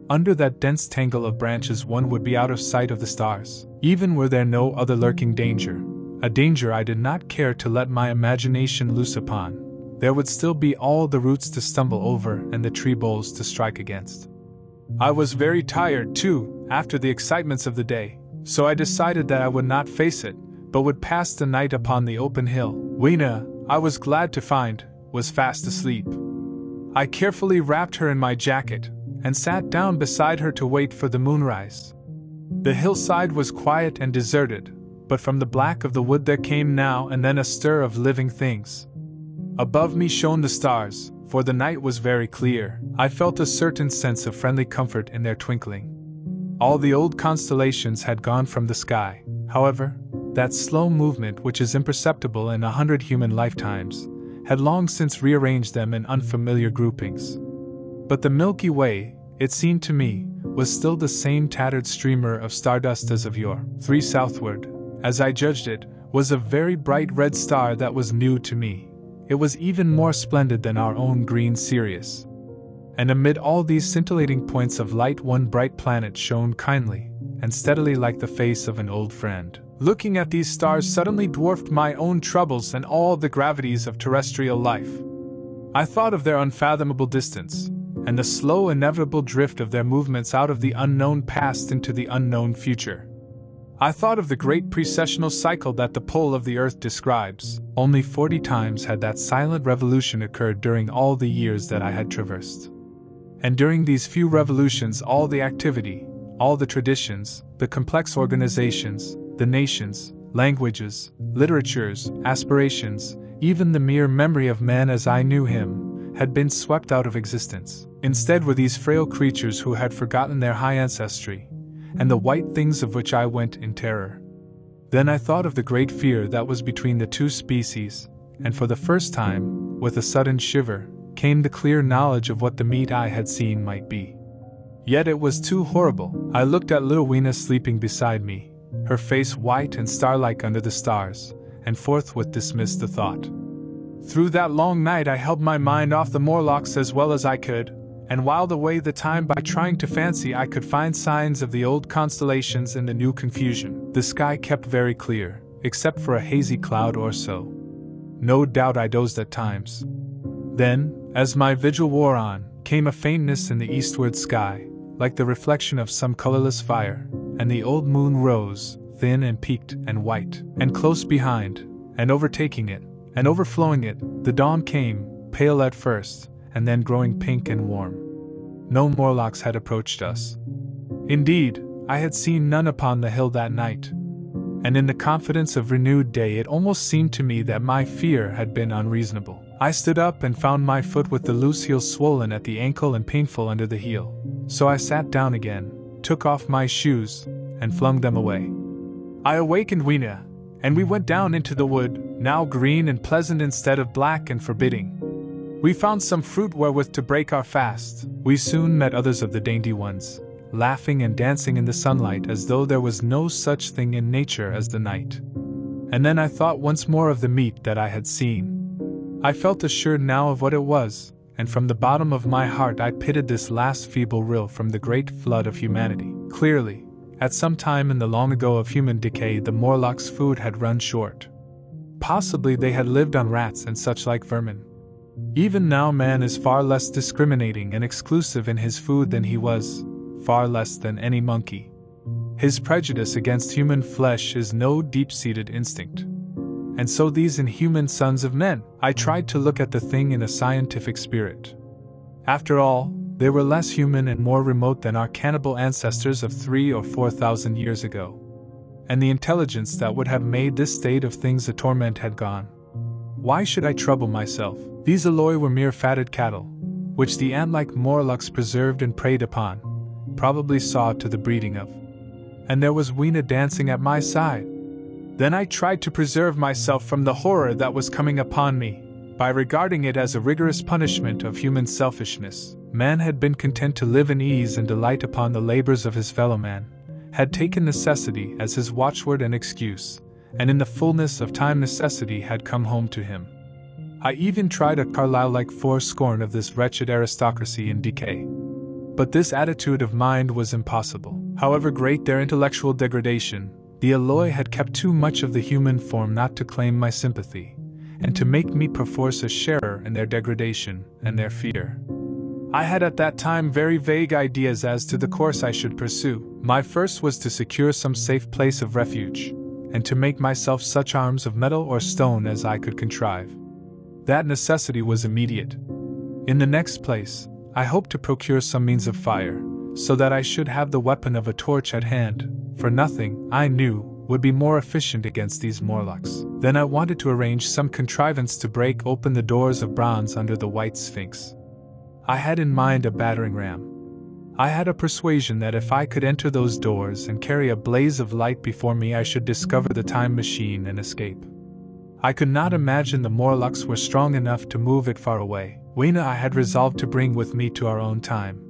Under that dense tangle of branches one would be out of sight of the stars, even were there no other lurking danger, a danger I did not care to let my imagination loose upon. There would still be all the roots to stumble over and the tree boles to strike against. I was very tired, too, after the excitements of the day, so I decided that I would not face it, but would pass the night upon the open hill. Weena, I was glad to find, was fast asleep. I carefully wrapped her in my jacket, and sat down beside her to wait for the moonrise. The hillside was quiet and deserted, but from the black of the wood there came now and then a stir of living things. Above me shone the stars, for the night was very clear. I felt a certain sense of friendly comfort in their twinkling. All the old constellations had gone from the sky, however. That slow movement which is imperceptible in 100 human lifetimes, had long since rearranged them in unfamiliar groupings. But the Milky Way, it seemed to me, was still the same tattered streamer of stardust as of yore. 3 southward, as I judged it, was a very bright red star that was new to me. It was even more splendid than our own green Sirius. And amid all these scintillating points of light one bright planet shone kindly and steadily like the face of an old friend. Looking at these stars suddenly dwarfed my own troubles and all the gravities of terrestrial life. I thought of their unfathomable distance, and the slow inevitable drift of their movements out of the unknown past into the unknown future. I thought of the great precessional cycle that the pole of the earth describes. Only 40 times had that silent revolution occurred during all the years that I had traversed. And during these few revolutions, all the activity, all the traditions, the complex organizations, the nations, languages, literatures, aspirations, even the mere memory of man as I knew him, had been swept out of existence. Instead were these frail creatures who had forgotten their high ancestry, and the white things of which I went in terror. Then I thought of the great fear that was between the two species, and for the first time, with a sudden shiver, came the clear knowledge of what the meat I had seen might be. Yet it was too horrible. I looked at little Weena sleeping beside me, her face white and star-like under the stars, and forthwith dismissed the thought. Through that long night I held my mind off the Morlocks as well as I could, and whiled away the time by trying to fancy I could find signs of the old constellations in the new confusion. The sky kept very clear, except for a hazy cloud or so. No doubt I dozed at times. Then, as my vigil wore on, came a faintness in the eastward sky, like the reflection of some colorless fire, and the old moon rose, thin and peaked and white, and close behind, and overtaking it, and overflowing it, the dawn came, pale at first, and then growing pink and warm. No Morlocks had approached us. Indeed, I had seen none upon the hill that night. And in the confidence of renewed day it almost seemed to me that my fear had been unreasonable. I stood up and found my foot with the loose heel swollen at the ankle and painful under the heel. So I sat down again, took off my shoes, and flung them away. I awakened Weena, and we went down into the wood, now green and pleasant instead of black and forbidding. We found some fruit wherewith to break our fast. We soon met others of the dainty ones, laughing and dancing in the sunlight as though there was no such thing in nature as the night. And then I thought once more of the meat that I had seen. I felt assured now of what it was, and from the bottom of my heart I pitied this last feeble rill from the great flood of humanity. Clearly, at some time in the long ago of human decay the Morlocks' food had run short. Possibly they had lived on rats and such like vermin. Even now man is far less discriminating and exclusive in his food than he was, far less than any monkey. His prejudice against human flesh is no deep-seated instinct. And so these inhuman sons of men, I tried to look at the thing in a scientific spirit. After all, they were less human and more remote than our cannibal ancestors of 3,000 or 4,000 years ago. And the intelligence that would have made this state of things a torment had gone. Why should I trouble myself? These Eloi were mere fatted cattle, which the ant-like Morlocks preserved and preyed upon, probably saw to the breeding of. And there was Weena dancing at my side. Then I tried to preserve myself from the horror that was coming upon me, by regarding it as a rigorous punishment of human selfishness. Man had been content to live in ease and delight upon the labors of his fellow man, had taken necessity as his watchword and excuse, and in the fullness of time necessity had come home to him. I even tried a Carlyle-like forescorn of this wretched aristocracy in decay. But this attitude of mind was impossible. However great their intellectual degradation, the Eloi had kept too much of the human form not to claim my sympathy, and to make me perforce a sharer in their degradation and their fear. I had at that time very vague ideas as to the course I should pursue. My first was to secure some safe place of refuge, and to make myself such arms of metal or stone as I could contrive. That necessity was immediate. In the next place, I hoped to procure some means of fire, so that I should have the weapon of a torch at hand, for nothing, I knew, would be more efficient against these Morlocks. Then I wanted to arrange some contrivance to break open the doors of bronze under the white sphinx. I had in mind a battering ram. I had a persuasion that if I could enter those doors and carry a blaze of light before me I should discover the time machine and escape. I could not imagine the Morlocks were strong enough to move it far away. Weena I had resolved to bring with me to our own time.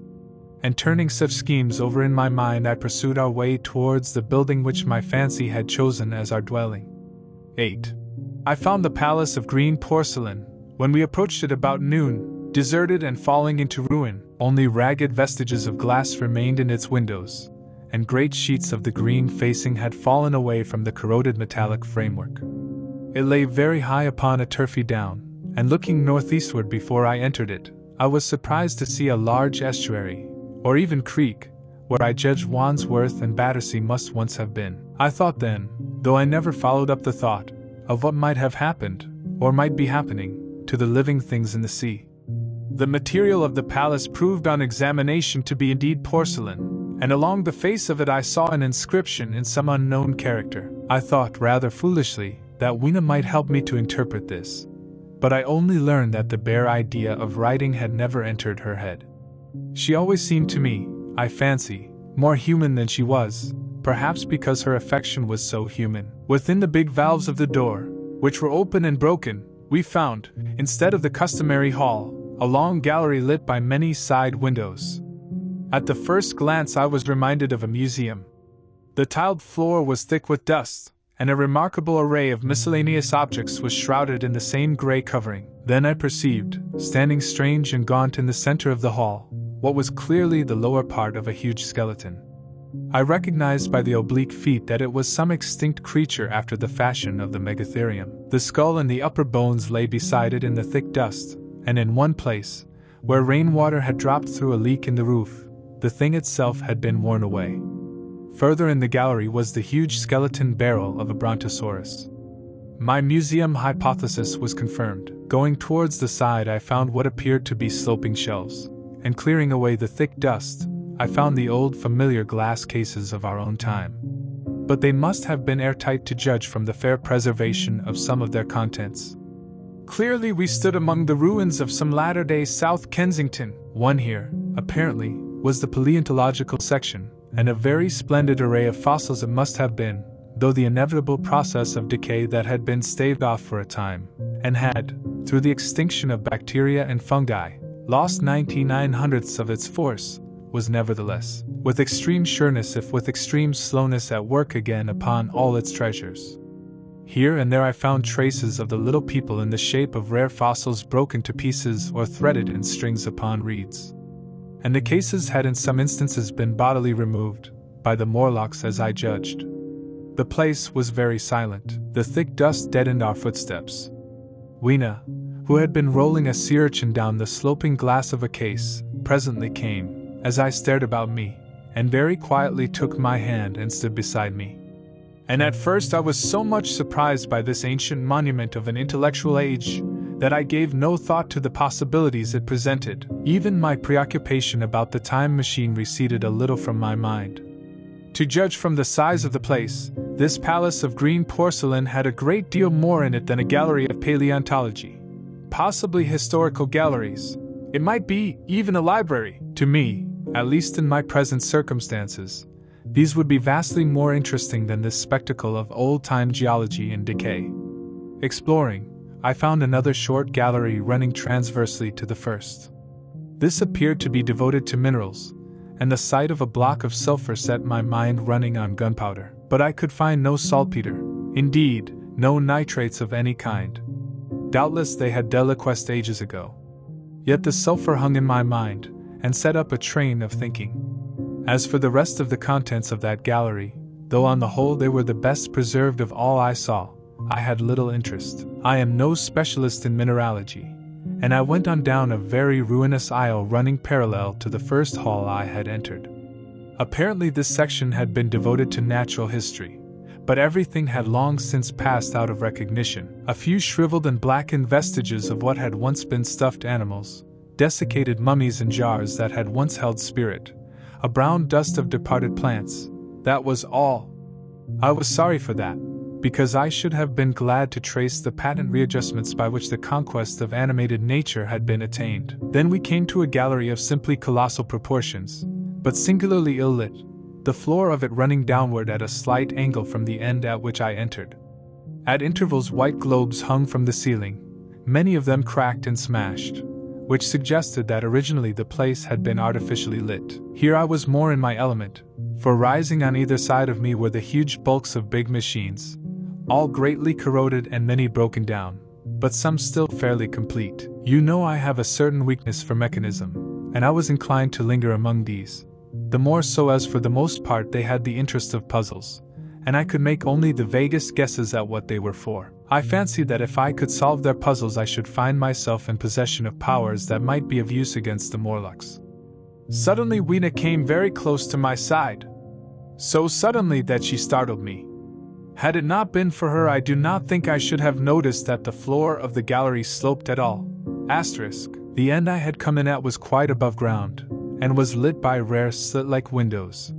And turning such schemes over in my mind I pursued our way towards the building which my fancy had chosen as our dwelling. 8. I found the palace of green porcelain, when we approached it about noon, deserted and falling into ruin. Only ragged vestiges of glass remained in its windows, and great sheets of the green facing had fallen away from the corroded metallic framework. It lay very high upon a turfy down, and looking northeastward before I entered it, I was surprised to see a large estuary, or even creek, where I judged Wandsworth and Battersea must once have been. I thought then, though I never followed up the thought, of what might have happened, or might be happening, to the living things in the sea. The material of the palace proved on examination to be indeed porcelain, and along the face of it I saw an inscription in some unknown character. I thought, rather foolishly, that Weena might help me to interpret this, but I only learned that the bare idea of writing had never entered her head. She always seemed to me, I fancy, more human than she was, perhaps because her affection was so human. Within the big valves of the door, which were open and broken, we found, instead of the customary hall, a long gallery lit by many side windows. At the first glance I was reminded of a museum. The tiled floor was thick with dust, and a remarkable array of miscellaneous objects was shrouded in the same grey covering. Then I perceived, standing strange and gaunt in the center of the hall, what was clearly the lower part of a huge skeleton. I recognized by the oblique feet that it was some extinct creature after the fashion of the megatherium. The skull and the upper bones lay beside it in the thick dust, and in one place, where rainwater had dropped through a leak in the roof, the thing itself had been worn away. Further in the gallery was the huge skeleton barrel of a brontosaurus. My museum hypothesis was confirmed. Going towards the side, I found what appeared to be sloping shelves, and clearing away the thick dust, I found the old familiar glass cases of our own time. But they must have been airtight to judge from the fair preservation of some of their contents. Clearly we stood among the ruins of some latter-day South Kensington. One here, apparently, was the paleontological section, and a very splendid array of fossils it must have been, though the inevitable process of decay that had been staved off for a time, and had, through the extinction of bacteria and fungi, lost 99/100ths of its force, was nevertheless, with extreme sureness if with extreme slowness at work again upon all its treasures. Here and there I found traces of the little people in the shape of rare fossils broken to pieces or threaded in strings upon reeds. And the cases had in some instances been bodily removed, by the Morlocks as I judged. The place was very silent. The thick dust deadened our footsteps. Weena, who had been rolling a sea urchin down the sloping glass of a case, presently came, as I stared about me, and very quietly took my hand and stood beside me. And at first I was so much surprised by this ancient monument of an intellectual age, that I gave no thought to the possibilities it presented. Even my preoccupation about the time machine receded a little from my mind. To judge from the size of the place, this palace of green porcelain had a great deal more in it than a gallery of paleontology. Possibly historical galleries. It might be even a library. To me, at least in my present circumstances, these would be vastly more interesting than this spectacle of old-time geology in decay. Exploring, I found another short gallery running transversely to the first. This appeared to be devoted to minerals, and the sight of a block of sulfur set my mind running on gunpowder. But I could find no saltpeter, indeed, no nitrates of any kind. Doubtless they had deliquesced ages ago. Yet the sulfur hung in my mind, and set up a train of thinking. As for the rest of the contents of that gallery, though on the whole they were the best preserved of all I saw, I had little interest. I am no specialist in mineralogy, and I went on down a very ruinous aisle running parallel to the first hall I had entered. Apparently this section had been devoted to natural history, but everything had long since passed out of recognition. A few shriveled and blackened vestiges of what had once been stuffed animals, desiccated mummies in jars that had once held spirit, a brown dust of departed plants, that was all. I was sorry for that, because I should have been glad to trace the patent readjustments by which the conquest of animated nature had been attained. Then we came to a gallery of simply colossal proportions, but singularly ill-lit, the floor of it running downward at a slight angle from the end at which I entered. At intervals white globes hung from the ceiling, many of them cracked and smashed, which suggested that originally the place had been artificially lit. Here I was more in my element, for rising on either side of me were the huge bulks of big machines, all greatly corroded and many broken down, but some still fairly complete. You know I have a certain weakness for mechanism, and I was inclined to linger among these, the more so as for the most part they had the interest of puzzles, and I could make only the vaguest guesses at what they were for. I fancied that if I could solve their puzzles I should find myself in possession of powers that might be of use against the Morlocks. Suddenly Weena came very close to my side. So suddenly that she startled me. Had it not been for her I do not think I should have noticed that the floor of the gallery sloped at all. The end I had come in at was quite above ground, and was lit by rare slit-like windows.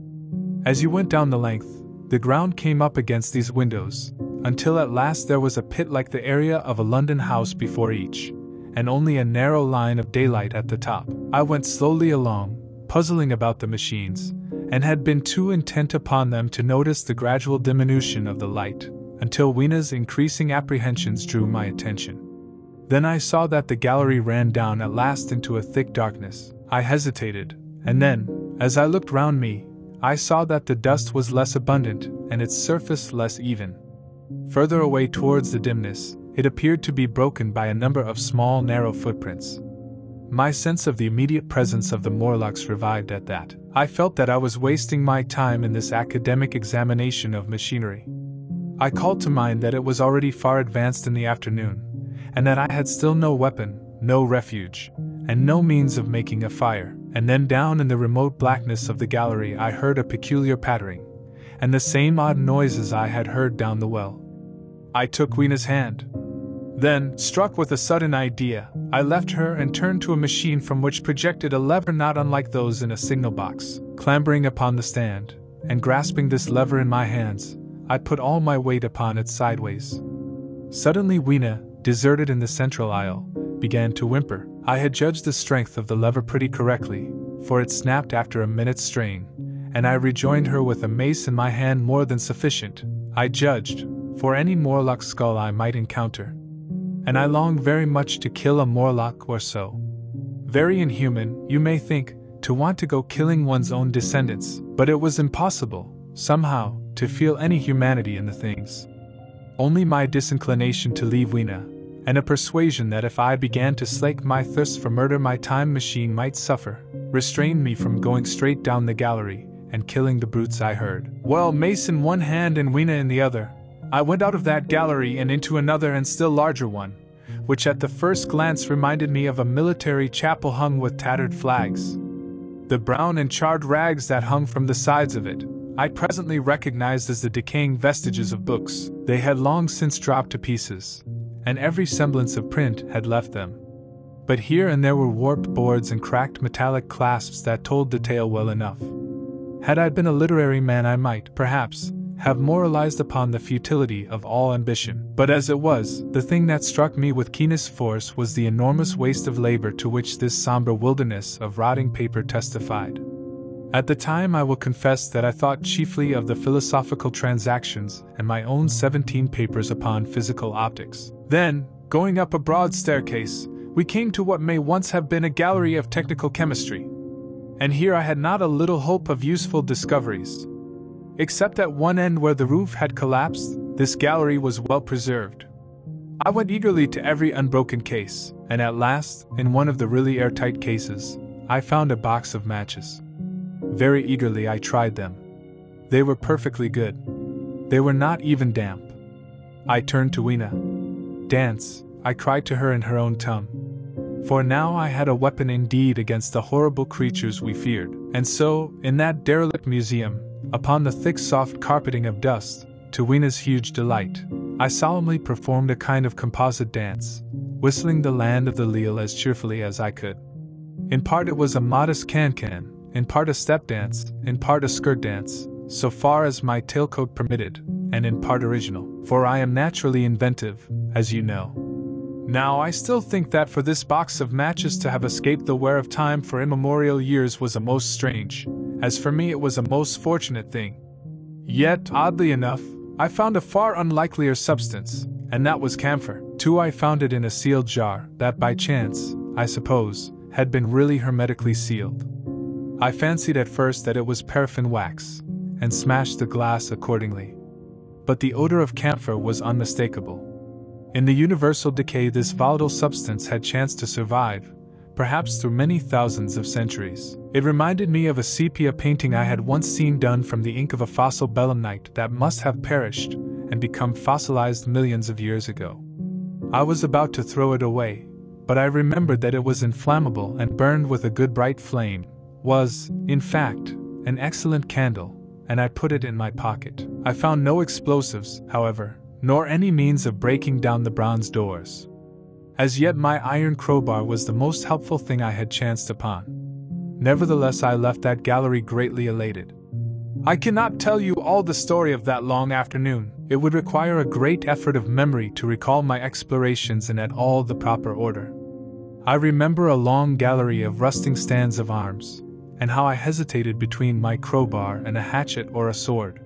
As you went down the length, the ground came up against these windows, until at last there was a pit like the area of a London house before each, and only a narrow line of daylight at the top. I went slowly along, puzzling about the machines, and had been too intent upon them to notice the gradual diminution of the light, until Weena's increasing apprehensions drew my attention. Then I saw that the gallery ran down at last into a thick darkness. I hesitated, and then, as I looked round me, I saw that the dust was less abundant and its surface less even. Further away towards the dimness, it appeared to be broken by a number of small narrow footprints. My sense of the immediate presence of the Morlocks revived at that. I felt that I was wasting my time in this academic examination of machinery. I called to mind that it was already far advanced in the afternoon, and that I had still no weapon, no refuge, and no means of making a fire. And then down in the remote blackness of the gallery I heard a peculiar pattering, and the same odd noises I had heard down the well. I took Weena's hand. Then, struck with a sudden idea, I left her and turned to a machine from which projected a lever not unlike those in a signal box. Clambering upon the stand, and grasping this lever in my hands, I put all my weight upon it sideways. Suddenly Weena, deserted in the central aisle, began to whimper. I had judged the strength of the lever pretty correctly, for it snapped after a minute's strain, and I rejoined her with a mace in my hand more than sufficient, I judged, for any Morlock skull I might encounter. And I longed very much to kill a Morlock or so. Very inhuman, you may think, to want to go killing one's own descendants, but it was impossible, somehow, to feel any humanity in the things. Only my disinclination to leave Weena, and a persuasion that if I began to slake my thirst for murder my time machine might suffer, restrained me from going straight down the gallery and killing the brutes I heard. Well, mace in one hand and Weena in the other, I went out of that gallery and into another and still larger one, which at the first glance reminded me of a military chapel hung with tattered flags. The brown and charred rags that hung from the sides of it, I presently recognized as the decaying vestiges of books. They had long since dropped to pieces, and every semblance of print had left them. But here and there were warped boards and cracked metallic clasps that told the tale well enough. Had I been a literary man I might, perhaps, have moralized upon the futility of all ambition. But as it was, the thing that struck me with keenest force was the enormous waste of labor to which this somber wilderness of rotting paper testified. At the time I will confess that I thought chiefly of the philosophical transactions and my own 17 papers upon physical optics. Then, going up a broad staircase, we came to what may once have been a gallery of technical chemistry. And here I had not a little hope of useful discoveries. Except at one end where the roof had collapsed, this gallery was well preserved. I went eagerly to every unbroken case, and at last, in one of the really airtight cases, I found a box of matches. Very eagerly I tried them. They were perfectly good. They were not even damp. I turned to Weena. "Dance," I cried to her in her own tongue. For now I had a weapon indeed against the horrible creatures we feared. And so, in that derelict museum, upon the thick soft carpeting of dust, to Weena's huge delight, I solemnly performed a kind of composite dance, whistling the Land of the Leal as cheerfully as I could. In part it was a modest can-can, in part a step dance, in part a skirt dance, so far as my tailcoat permitted, and in part original, for I am naturally inventive, as you know. Now I still think that for this box of matches to have escaped the wear of time for immemorial years was a most strange, as for me it was a most fortunate thing. Yet, oddly enough, I found a far unlikelier substance, and that was camphor. Too, I found it in a sealed jar that by chance, I suppose, had been really hermetically sealed. I fancied at first that it was paraffin wax, and smashed the glass accordingly. But the odor of camphor was unmistakable. In the universal decay this volatile substance had chanced to survive, perhaps through many thousands of centuries. It reminded me of a sepia painting I had once seen done from the ink of a fossil belemnite that must have perished and become fossilized millions of years ago. I was about to throw it away, but I remembered that it was inflammable and burned with a good bright flame, was, in fact, an excellent candle, and I put it in my pocket. I found no explosives, however, nor any means of breaking down the bronze doors. As yet my iron crowbar was the most helpful thing I had chanced upon. Nevertheless, I left that gallery greatly elated. I cannot tell you all the story of that long afternoon. It would require a great effort of memory to recall my explorations in at all the proper order. I remember a long gallery of rusting stands of arms, and how I hesitated between my crowbar and a hatchet or a sword.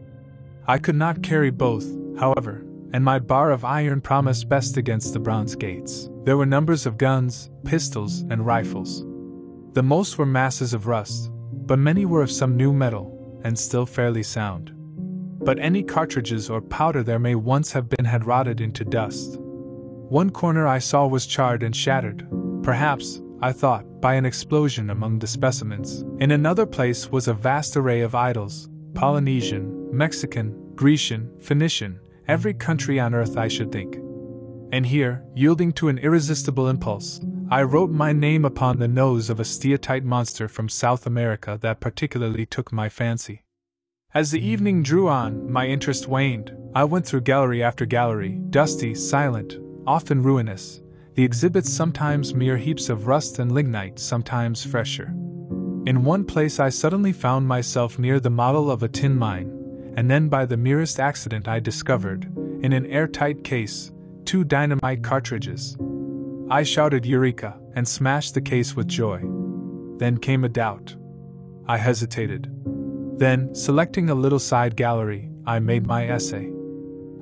I could not carry both, however, and my bar of iron promised best against the bronze gates. There were numbers of guns, pistols, and rifles. The most were masses of rust, but many were of some new metal, and still fairly sound. But any cartridges or powder there may once have been had rotted into dust. One corner I saw was charred and shattered, perhaps, I thought, by an explosion among the specimens. In another place was a vast array of idols, Polynesian, Mexican, Grecian, Phoenician, every country on earth I should think. And here, yielding to an irresistible impulse, I wrote my name upon the nose of a steatite monster from South America that particularly took my fancy. As the evening drew on, my interest waned. I went through gallery after gallery, dusty, silent, often ruinous, the exhibits sometimes mere heaps of rust and lignite, sometimes fresher. In one place I suddenly found myself near the model of a tin mine, and then by the merest accident I discovered, in an airtight case, 2 dynamite cartridges. I shouted Eureka, and smashed the case with joy. Then came a doubt. I hesitated. Then, selecting a little side gallery, I made my essay.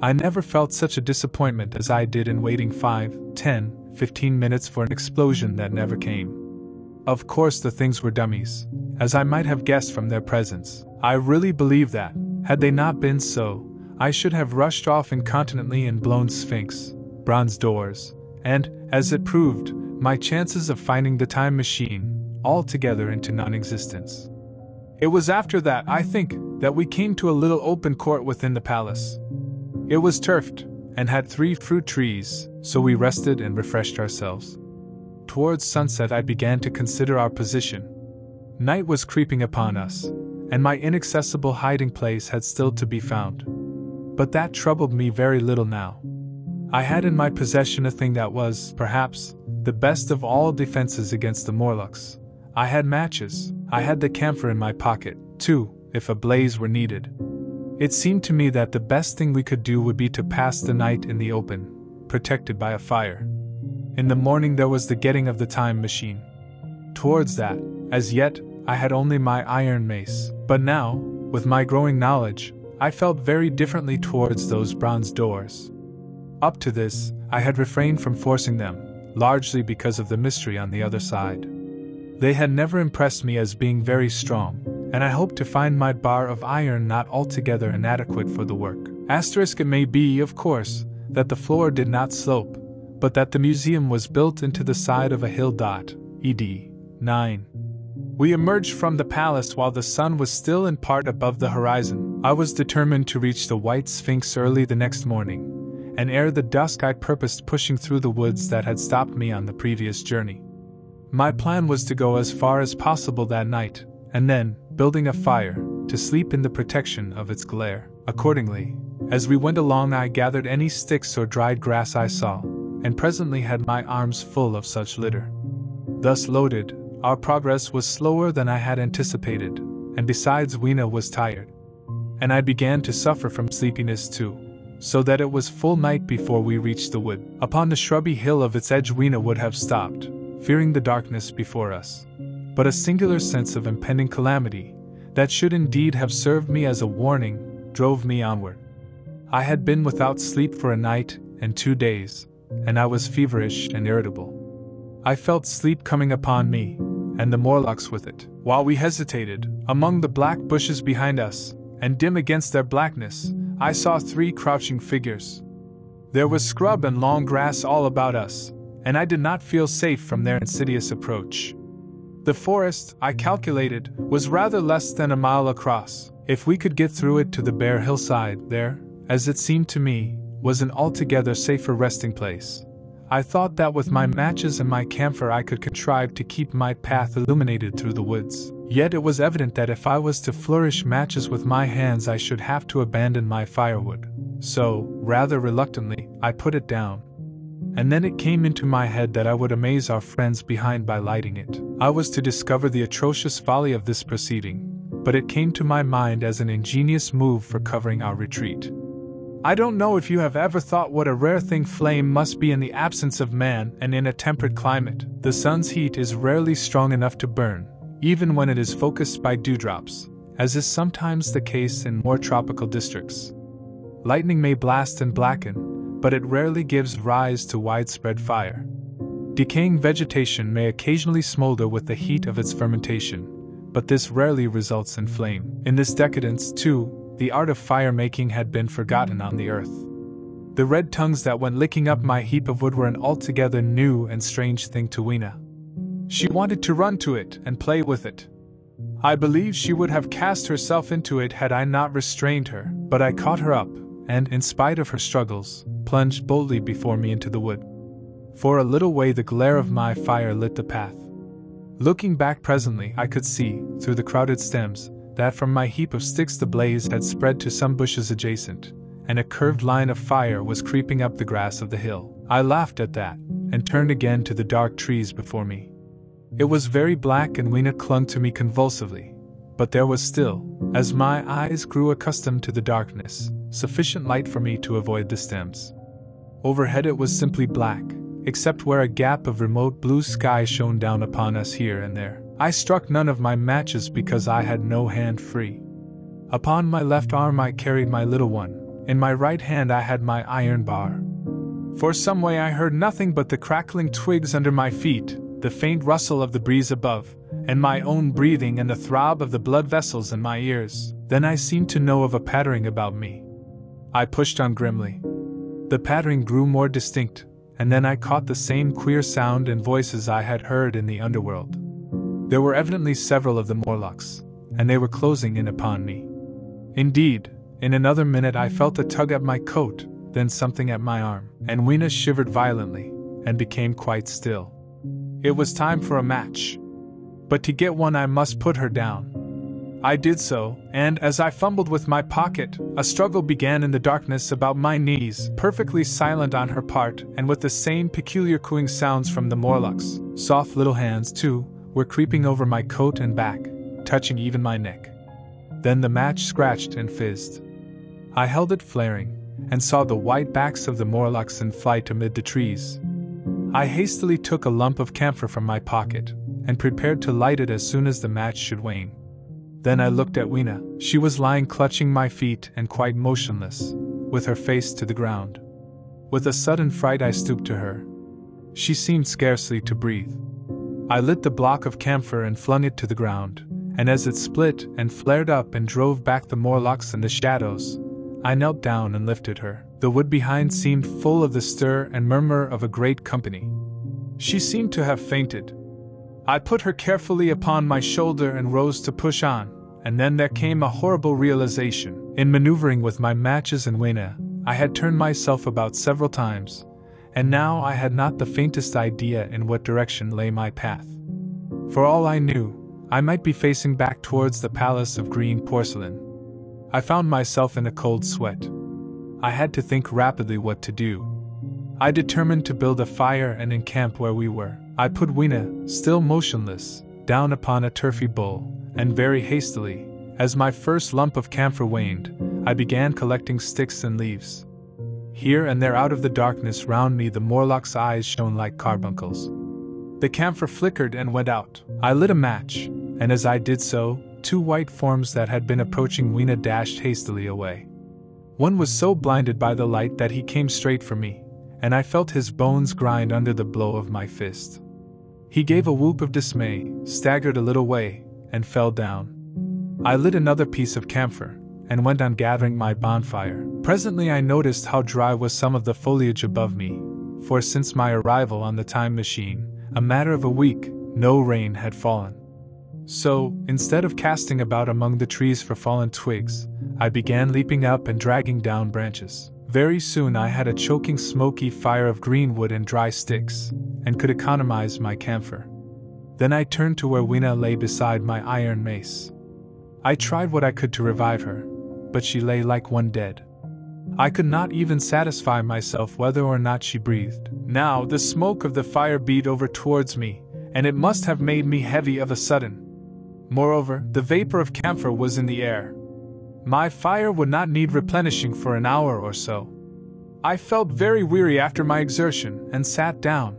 I never felt such a disappointment as I did in waiting 5, 10, 15 minutes for an explosion that never came. Of course the things were dummies, as I might have guessed from their presence. I really believe that, had they not been so, I should have rushed off incontinently and blown sphinx, bronze doors, and, as it proved, my chances of finding the time machine, altogether into non-existence. It was after that, I think, that we came to a little open court within the palace. It was turfed, and had 3 fruit trees, so we rested and refreshed ourselves. Towards sunset I began to consider our position. Night was creeping upon us, and my inaccessible hiding place had still to be found. But that troubled me very little now. I had in my possession a thing that was, perhaps, the best of all defenses against the Morlocks. I had matches. I had the camphor in my pocket, too, if a blaze were needed. It seemed to me that the best thing we could do would be to pass the night in the open, protected by a fire. In the morning there was the getting of the time machine. Towards that, as yet, I had only my iron mace, but now, with my growing knowledge, I felt very differently towards those bronze doors. Up to this, I had refrained from forcing them, largely because of the mystery on the other side. They had never impressed me as being very strong, and I hoped to find my bar of iron not altogether inadequate for the work. It may be, of course, that the floor did not slope, but that the museum was built into the side of a hill. Ed. 9. We emerged from the palace while the sun was still in part above the horizon. I was determined to reach the White Sphinx early the next morning, and ere the dusk I purposed pushing through the woods that had stopped me on the previous journey. My plan was to go as far as possible that night, and then, building a fire, to sleep in the protection of its glare. Accordingly, as we went along I gathered any sticks or dried grass I saw, and presently had my arms full of such litter. Thus loaded, our progress was slower than I had anticipated, and besides Weena was tired. And I began to suffer from sleepiness too, so that it was full night before we reached the wood. Upon the shrubby hill of its edge Weena would have stopped, fearing the darkness before us. But a singular sense of impending calamity, that should indeed have served me as a warning, drove me onward. I had been without sleep for a night and 2 days, and I was feverish and irritable. I felt sleep coming upon me, and the Morlocks with it. While we hesitated, among the black bushes behind us, and dim against their blackness, I saw 3 crouching figures. There was scrub and long grass all about us, and I did not feel safe from their insidious approach. The forest, I calculated, was rather less than a mile across. If we could get through it to the bare hillside, there, as it seemed to me, was an altogether safer resting place. I thought that with my matches and my camphor I could contrive to keep my path illuminated through the woods. Yet it was evident that if I was to flourish matches with my hands I should have to abandon my firewood. So, rather reluctantly, I put it down. And then it came into my head that I would amaze our friends behind by lighting it. I was to discover the atrocious folly of this proceeding, but it came to my mind as an ingenious move for covering our retreat. I don't know if you have ever thought what a rare thing flame must be in the absence of man and in a temperate climate. The sun's heat is rarely strong enough to burn, even when it is focused by dewdrops, as is sometimes the case in more tropical districts. Lightning may blast and blacken, but it rarely gives rise to widespread fire. Decaying vegetation may occasionally smolder with the heat of its fermentation, but this rarely results in flame. In this decadence, too, the art of fire-making had been forgotten on the earth. The red tongues that went licking up my heap of wood were an altogether new and strange thing to Weena. She wanted to run to it and play with it. I believe she would have cast herself into it had I not restrained her, but I caught her up, and, in spite of her struggles, plunged boldly before me into the wood. For a little way the glare of my fire lit the path. Looking back presently, I could see, through the crowded stems, that from my heap of sticks the blaze had spread to some bushes adjacent, and a curved line of fire was creeping up the grass of the hill. I laughed at that, and turned again to the dark trees before me. It was very black and Weena clung to me convulsively, but there was still, as my eyes grew accustomed to the darkness, sufficient light for me to avoid the stems. Overhead it was simply black, except where a gap of remote blue sky shone down upon us here and there. I struck none of my matches because I had no hand free. Upon my left arm I carried my little one, in my right hand I had my iron bar. For some way I heard nothing but the crackling twigs under my feet, the faint rustle of the breeze above, and my own breathing and the throb of the blood vessels in my ears. Then I seemed to know of a pattering about me. I pushed on grimly. The pattering grew more distinct, and then I caught the same queer sound and voices I had heard in the underworld. There were evidently several of the Morlocks, and they were closing in upon me. Indeed, in another minute I felt a tug at my coat, then something at my arm, and Weena shivered violently, and became quite still. It was time for a match. But to get one I must put her down. I did so, and as I fumbled with my pocket, a struggle began in the darkness about my knees, perfectly silent on her part, and with the same peculiar cooing sounds from the Morlocks. Soft little hands, too, were creeping over my coat and back, touching even my neck. Then the match scratched and fizzed. I held it flaring, and saw the white backs of the Morlocks in flight amid the trees. I hastily took a lump of camphor from my pocket, and prepared to light it as soon as the match should wane. Then I looked at Weena. She was lying clutching my feet and quite motionless, with her face to the ground. With a sudden fright I stooped to her. She seemed scarcely to breathe. I lit the block of camphor and flung it to the ground, and as it split and flared up and drove back the Morlocks and the shadows, I knelt down and lifted her. The wood behind seemed full of the stir and murmur of a great company. She seemed to have fainted. I put her carefully upon my shoulder and rose to push on, and then there came a horrible realization. In maneuvering with my matches and Weena, I had turned myself about several times, and now I had not the faintest idea in what direction lay my path. For all I knew, I might be facing back towards the palace of green porcelain. I found myself in a cold sweat. I had to think rapidly what to do. I determined to build a fire and encamp where we were. I put Weena, still motionless, down upon a turfy bowl, and very hastily, as my first lump of camphor waned, I began collecting sticks and leaves. Here and there out of the darkness round me the Morlock's eyes shone like carbuncles. The camphor flickered and went out. I lit a match, and as I did so, two white forms that had been approaching Weena dashed hastily away. One was so blinded by the light that he came straight for me, and I felt his bones grind under the blow of my fist. He gave a whoop of dismay, staggered a little way, and fell down. I lit another piece of camphor, and went on gathering my bonfire. Presently I noticed how dry was some of the foliage above me, for since my arrival on the time machine, a matter of a week, no rain had fallen. So, instead of casting about among the trees for fallen twigs, I began leaping up and dragging down branches. Very soon I had a choking smoky fire of green wood and dry sticks, and could economize my camphor. Then I turned to where Weena lay beside my iron mace. I tried what I could to revive her, but she lay like one dead. I could not even satisfy myself whether or not she breathed. Now the smoke of the fire beat over towards me, and it must have made me heavy of a sudden. Moreover, the vapor of camphor was in the air. My fire would not need replenishing for an hour or so. I felt very weary after my exertion and sat down.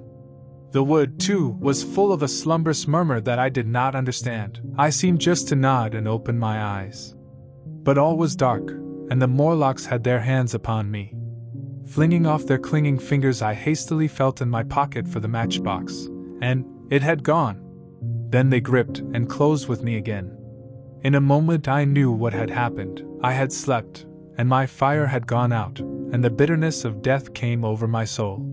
The wood, too, was full of a slumberous murmur that I did not understand. I seemed just to nod and open my eyes. But all was dark, and the Morlocks had their hands upon me. Flinging off their clinging fingers, I hastily felt in my pocket for the matchbox, and it had gone. Then they gripped and closed with me again. In a moment I knew what had happened. I had slept, and my fire had gone out, and the bitterness of death came over my soul.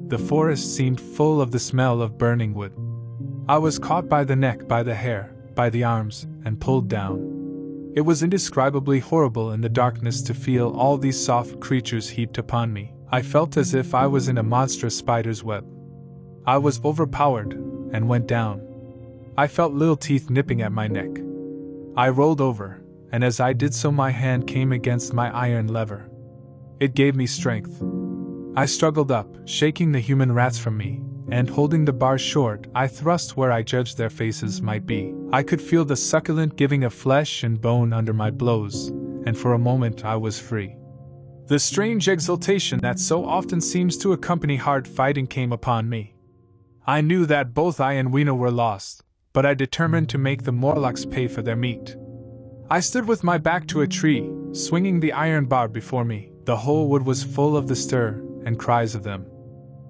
The forest seemed full of the smell of burning wood. I was caught by the neck, by the hair, by the arms, and pulled down. It was indescribably horrible in the darkness to feel all these soft creatures heaped upon me. I felt as if I was in a monstrous spider's web. I was overpowered, and went down. I felt little teeth nipping at my neck. I rolled over, and as I did so my hand came against my iron lever. It gave me strength. I struggled up, shaking the human rats from me, and holding the bar short, I thrust where I judged their faces might be. I could feel the succulent giving of flesh and bone under my blows, and for a moment I was free. The strange exultation that so often seems to accompany hard fighting came upon me. I knew that both I and Weena were lost, but I determined to make the Morlocks pay for their meat. I stood with my back to a tree, swinging the iron bar before me. The whole wood was full of the stir and cries of them.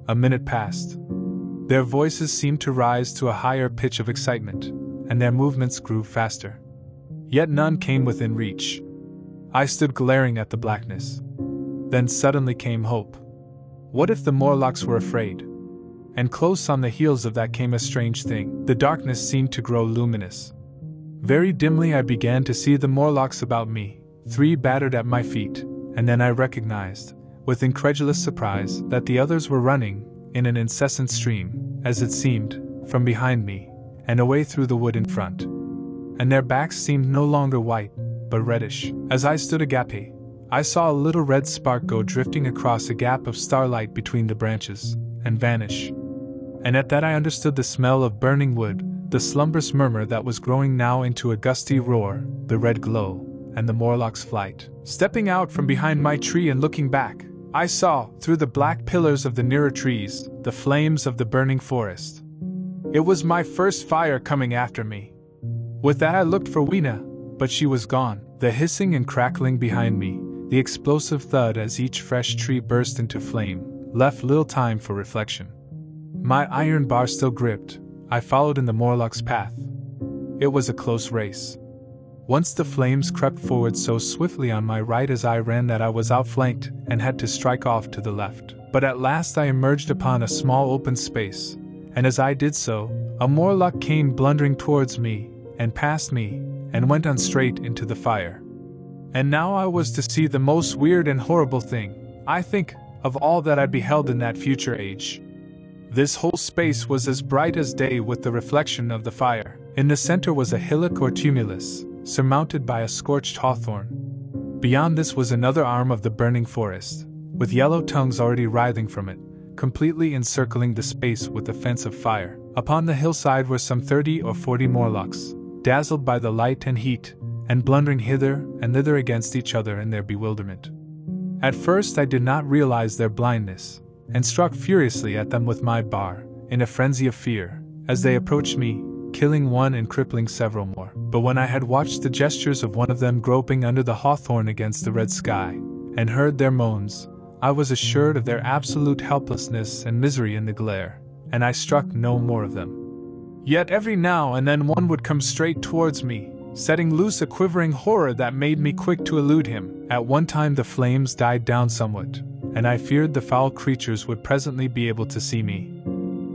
A minute passed. Their voices seemed to rise to a higher pitch of excitement, and their movements grew faster. Yet none came within reach. I stood glaring at the blackness. Then suddenly came hope. What if the Morlocks were afraid? And close on the heels of that came a strange thing. The darkness seemed to grow luminous. Very dimly I began to see the Morlocks about me, 3 battered at my feet, and then I recognized, with incredulous surprise, that the others were running, in an incessant stream, as it seemed, from behind me, and away through the wood in front. And their backs seemed no longer white, but reddish. As I stood agape, I saw a little red spark go drifting across a gap of starlight between the branches, and vanish. And at that I understood the smell of burning wood, the slumberous murmur that was growing now into a gusty roar, the red glow, and the Morlock's flight. Stepping out from behind my tree and looking back, I saw, through the black pillars of the nearer trees, the flames of the burning forest. It was my first fire coming after me. With that I looked for Weena, but she was gone. The hissing and crackling behind me, the explosive thud as each fresh tree burst into flame, left little time for reflection. My iron bar still gripped, I followed in the Morlock's path. It was a close race. Once the flames crept forward so swiftly on my right as I ran that I was outflanked and had to strike off to the left. But at last I emerged upon a small open space, and as I did so, a Morlock came blundering towards me, and past me, and went on straight into the fire. And now I was to see the most weird and horrible thing, I think, of all that I beheld in that future age. This whole space was as bright as day with the reflection of the fire. In the center was a hillock or tumulus, surmounted by a scorched hawthorn. Beyond this was another arm of the burning forest, with yellow tongues already writhing from it, completely encircling the space with a fence of fire. Upon the hillside were some 30 or 40 Morlocks, dazzled by the light and heat, and blundering hither and thither against each other in their bewilderment. At first I did not realize their blindness, and struck furiously at them with my bar, in a frenzy of fear, as they approached me, killing one and crippling several more. But when I had watched the gestures of one of them groping under the hawthorn against the red sky, and heard their moans, I was assured of their absolute helplessness and misery in the glare, and I struck no more of them. Yet every now and then one would come straight towards me, setting loose a quivering horror that made me quick to elude him. At one time the flames died down somewhat, and I feared the foul creatures would presently be able to see me.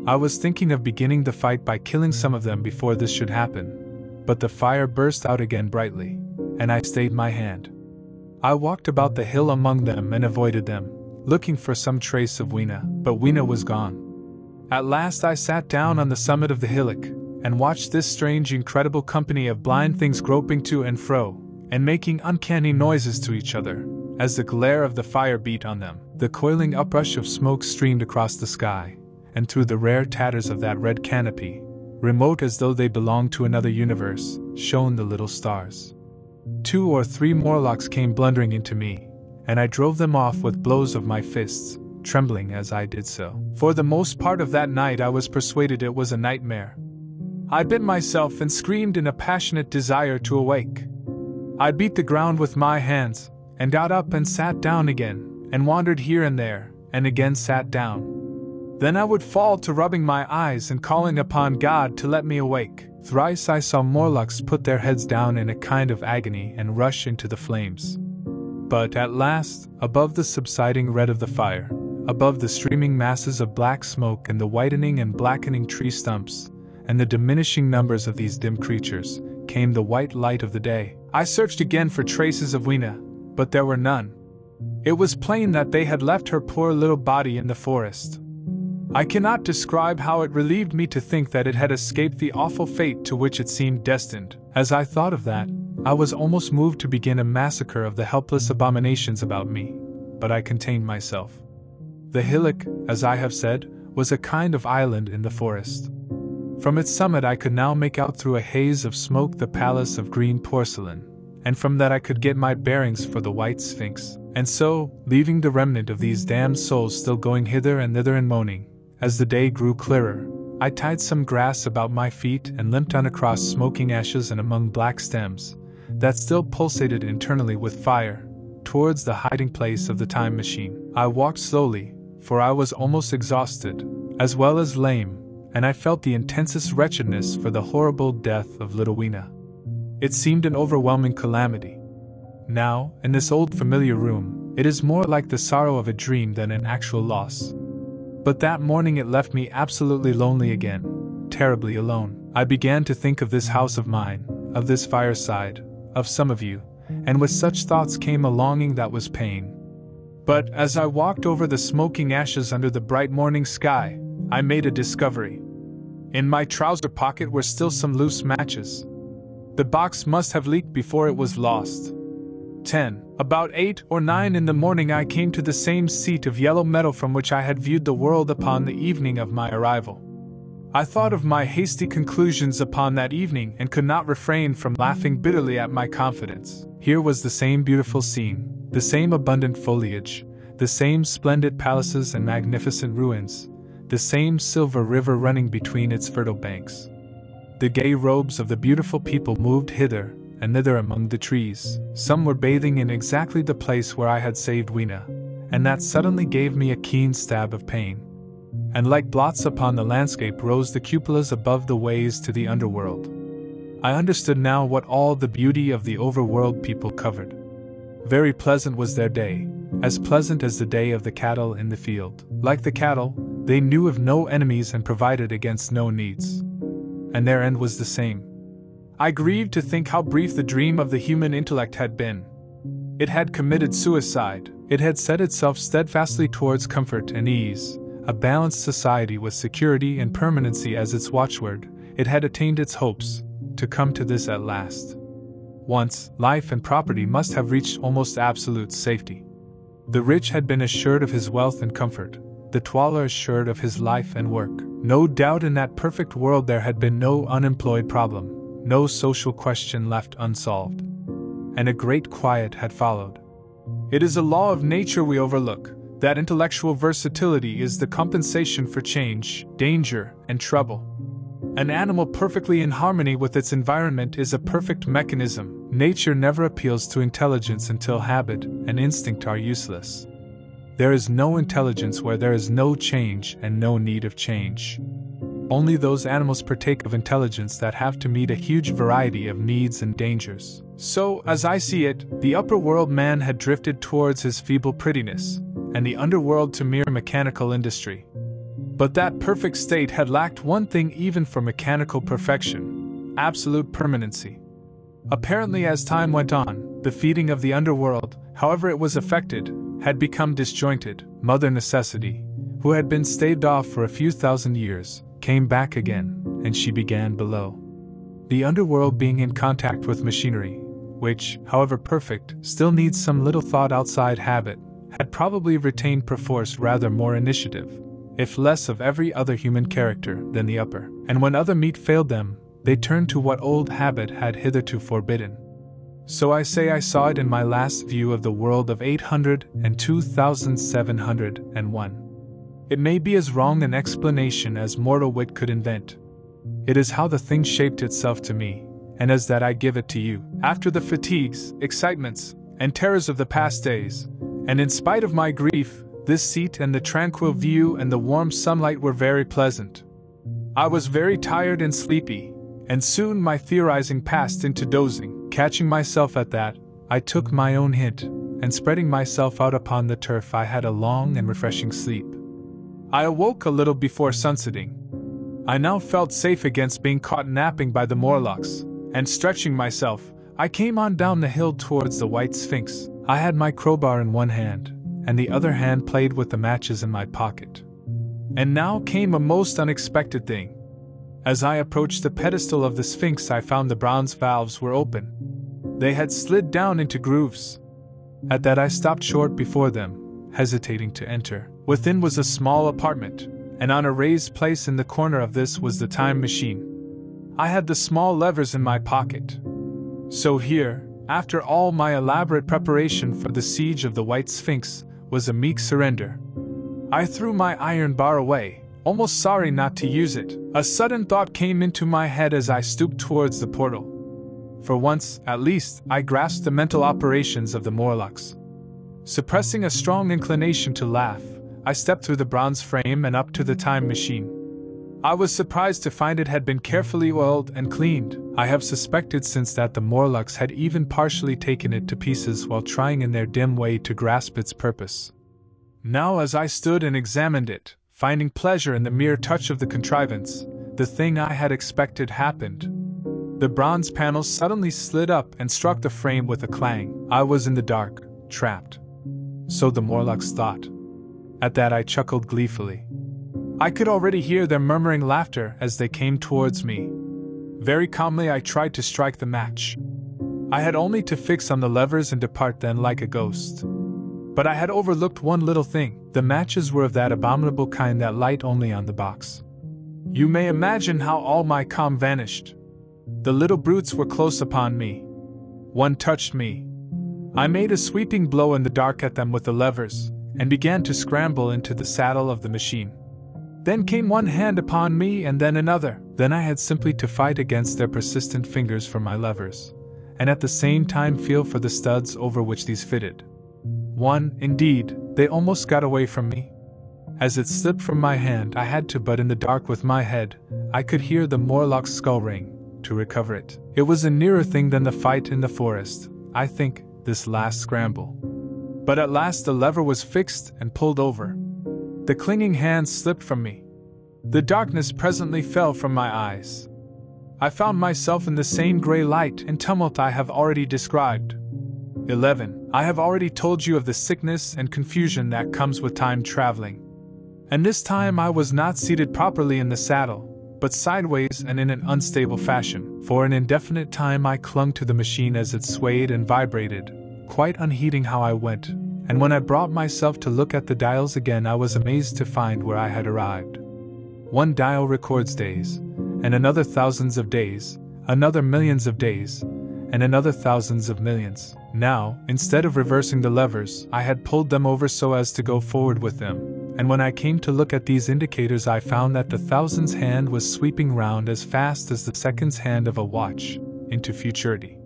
I was thinking of beginning the fight by killing some of them before this should happen, but the fire burst out again brightly, and I stayed my hand. I walked about the hill among them and avoided them, looking for some trace of Weena, but Weena was gone. At last I sat down on the summit of the hillock, and watched this strange incredible company of blind things groping to and fro, and making uncanny noises to each other, as the glare of the fire beat on them. The coiling uprush of smoke streamed across the sky, and through the rare tatters of that red canopy, remote as though they belonged to another universe, shone the little stars. 2 or 3 Morlocks came blundering into me, and I drove them off with blows of my fists, trembling as I did so. For the most part of that night I was persuaded it was a nightmare. I bit myself and screamed in a passionate desire to awake. I beat the ground with my hands, and got up and sat down again, and wandered here and there, and again sat down. Then I would fall to rubbing my eyes and calling upon God to let me awake. Thrice I saw Morlocks put their heads down in a kind of agony and rush into the flames. But at last, above the subsiding red of the fire, above the streaming masses of black smoke and the whitening and blackening tree stumps, and the diminishing numbers of these dim creatures, came the white light of the day. I searched again for traces of Weena, but there were none. It was plain that they had left her poor little body in the forest. I cannot describe how it relieved me to think that it had escaped the awful fate to which it seemed destined. As I thought of that, I was almost moved to begin a massacre of the helpless abominations about me, but I contained myself. The hillock, as I have said, was a kind of island in the forest. From its summit I could now make out through a haze of smoke the palace of green porcelain, and from that I could get my bearings for the white sphinx. And so, leaving the remnant of these damned souls still going hither and thither and moaning, as the day grew clearer, I tied some grass about my feet and limped on across smoking ashes and among black stems, that still pulsated internally with fire, towards the hiding place of the time machine. I walked slowly, for I was almost exhausted, as well as lame, and I felt the intensest wretchedness for the horrible death of little Weena. It seemed an overwhelming calamity. Now, in this old familiar room, it is more like the sorrow of a dream than an actual loss. But that morning it left me absolutely lonely again, terribly alone. I began to think of this house of mine, of this fireside, of some of you, and with such thoughts came a longing that was pain. But as I walked over the smoking ashes under the bright morning sky, I made a discovery. In my trouser pocket were still some loose matches. The box must have leaked before it was lost. 10. About 8 or 9 in the morning I came to the same seat of yellow metal from which I had viewed the world upon the evening of my arrival. I thought of my hasty conclusions upon that evening and could not refrain from laughing bitterly at my confidence. Here was the same beautiful scene, the same abundant foliage, the same splendid palaces and magnificent ruins, the same silver river running between its fertile banks. The gay robes of the beautiful people moved hither and thither among the trees. Some were bathing in exactly the place where I had saved Weena, and that suddenly gave me a keen stab of pain. And like blots upon the landscape rose the cupolas above the ways to the underworld. I understood now what all the beauty of the overworld people covered. Very pleasant was their day, as pleasant as the day of the cattle in the field. Like the cattle, they knew of no enemies and provided against no needs. And their end was the same. I grieved to think how brief the dream of the human intellect had been. It had committed suicide. It had set itself steadfastly towards comfort and ease, a balanced society with security and permanency as its watchword. It had attained its hopes, to come to this at last. Once, life and property must have reached almost absolute safety. The rich had been assured of his wealth and comfort, the toiler assured of his life and work. No doubt in that perfect world there had been no unemployed problem, no social question left unsolved. And a great quiet had followed. It is a law of nature we overlook, that intellectual versatility is the compensation for change, danger, and trouble. An animal perfectly in harmony with its environment is a perfect mechanism. Nature never appeals to intelligence until habit and instinct are useless. There is no intelligence where there is no change and no need of change. Only those animals partake of intelligence that have to meet a huge variety of needs and dangers. So, as I see it, the upper world man had drifted towards his feeble prettiness, and the underworld to mere mechanical industry. But that perfect state had lacked one thing even for mechanical perfection: absolute permanency. Apparently, as time went on, the feeding of the underworld, however it was effected, had become disjointed. Mother Necessity, who had been staved off for a few thousand years, came back again, and she began below. The underworld being in contact with machinery, which, however perfect, still needs some little thought outside habit, had probably retained perforce rather more initiative, if less of every other human character, than the upper, and when other meat failed them, they turned to what old habit had hitherto forbidden. So I say I saw it in my last view of the world of 802,701. It may be as wrong an explanation as mortal wit could invent. It is how the thing shaped itself to me, and as that I give it to you, after the fatigues, excitements, and terrors of the past days, and in spite of my grief, this seat and the tranquil view and the warm sunlight were very pleasant. I was very tired and sleepy, and soon my theorizing passed into dozing. Catching myself at that, I took my own hint, and spreading myself out upon the turf I had a long and refreshing sleep. I awoke a little before sunsetting. I now felt safe against being caught napping by the Morlocks, and stretching myself, I came on down the hill towards the White Sphinx. I had my crowbar in one hand, and the other hand played with the matches in my pocket. And now came a most unexpected thing. As I approached the pedestal of the Sphinx, I found the bronze valves were open. They had slid down into grooves. At that I stopped short before them, hesitating to enter. Within was a small apartment, and on a raised place in the corner of this was the time machine. I had the small levers in my pocket. So here, after all my elaborate preparation for the siege of the White Sphinx, was a meek surrender. I threw my iron bar away, almost sorry not to use it. A sudden thought came into my head as I stooped towards the portal. For once, at least, I grasped the mental operations of the Morlocks. Suppressing a strong inclination to laugh, I stepped through the bronze frame and up to the time machine. I was surprised to find it had been carefully oiled and cleaned. I have suspected since that the Morlocks had even partially taken it to pieces while trying in their dim way to grasp its purpose. Now as I stood and examined it, finding pleasure in the mere touch of the contrivance, the thing I had expected happened. The bronze panels suddenly slid up and struck the frame with a clang. I was in the dark, trapped. So the Morlocks thought. At that I chuckled gleefully. I could already hear their murmuring laughter as they came towards me. Very calmly I tried to strike the match. I had only to fix on the levers and depart then like a ghost. But I had overlooked one little thing. The matches were of that abominable kind that light only on the box. You may imagine how all my calm vanished. The little brutes were close upon me. One touched me. I made a sweeping blow in the dark at them with the levers, and began to scramble into the saddle of the machine. Then came one hand upon me and then another. Then I had simply to fight against their persistent fingers for my levers, and at the same time feel for the studs over which these fitted. Indeed, they almost got away from me. As it slipped from my hand, I had to, but in the dark with my head, I could hear the Morlock's skull ring, to recover it. It was a nearer thing than the fight in the forest, I think, this last scramble. But at last the lever was fixed and pulled over. The clinging hand slipped from me. The darkness presently fell from my eyes. I found myself in the same grey light and tumult I have already described. 11. I have already told you of the sickness and confusion that comes with time traveling. And this time I was not seated properly in the saddle, but sideways and in an unstable fashion. For an indefinite time I clung to the machine as it swayed and vibrated, quite unheeding how I went, and when I brought myself to look at the dials again I was amazed to find where I had arrived. One dial records days, and another thousands of days, another millions of days, and another thousands of millions. Now, instead of reversing the levers, I had pulled them over so as to go forward with them, and when I came to look at these indicators I found that the thousand's hand was sweeping round as fast as the second's hand of a watch, into futurity.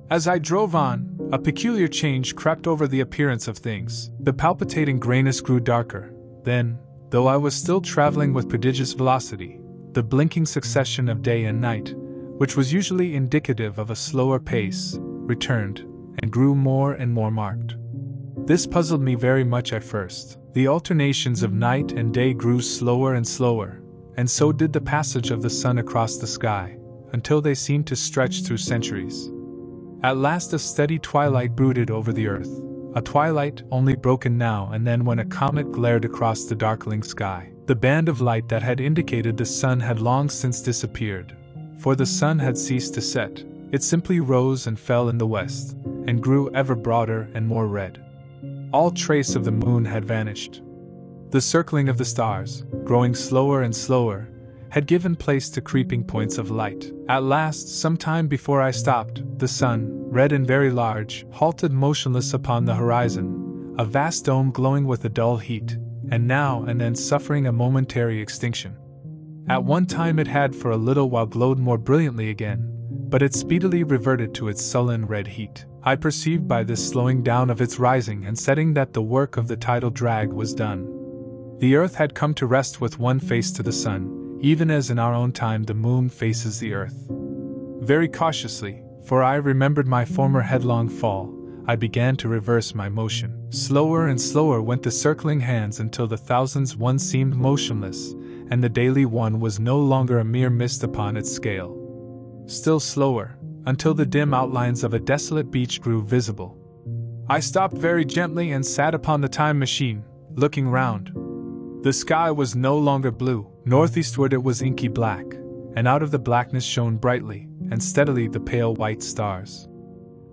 As I drove on, a peculiar change crept over the appearance of things. The palpitating grayness grew darker. Then, though I was still traveling with prodigious velocity, the blinking succession of day and night, which was usually indicative of a slower pace, returned, and grew more and more marked. This puzzled me very much at first. The alternations of night and day grew slower and slower, and so did the passage of the sun across the sky, until they seemed to stretch through centuries. At last a steady twilight brooded over the earth, a twilight only broken now and then when a comet glared across the darkling sky. The band of light that had indicated the sun had long since disappeared, for the sun had ceased to set, It simply rose and fell in the west, and grew ever broader and more red. All trace of the moon had vanished. The circling of the stars, growing slower and slower, had given place to creeping points of light. At last, some time before I stopped, the sun, red and very large, halted motionless upon the horizon, a vast dome glowing with a dull heat, and now and then suffering a momentary extinction. At one time it had for a little while glowed more brilliantly again, but it speedily reverted to its sullen red heat. I perceived by this slowing down of its rising and setting that the work of the tidal drag was done. The earth had come to rest with one face to the sun, even as in our own time the moon faces the earth. Very cautiously, for I remembered my former headlong fall, I began to reverse my motion. Slower and slower went the circling hands until the thousands one seemed motionless, and the daily one was no longer a mere mist upon its scale. Still slower, until the dim outlines of a desolate beach grew visible. I stopped very gently and sat upon the time machine, looking round. The sky was no longer blue. Northeastward it was inky black, and out of the blackness shone brightly and steadily the pale white stars.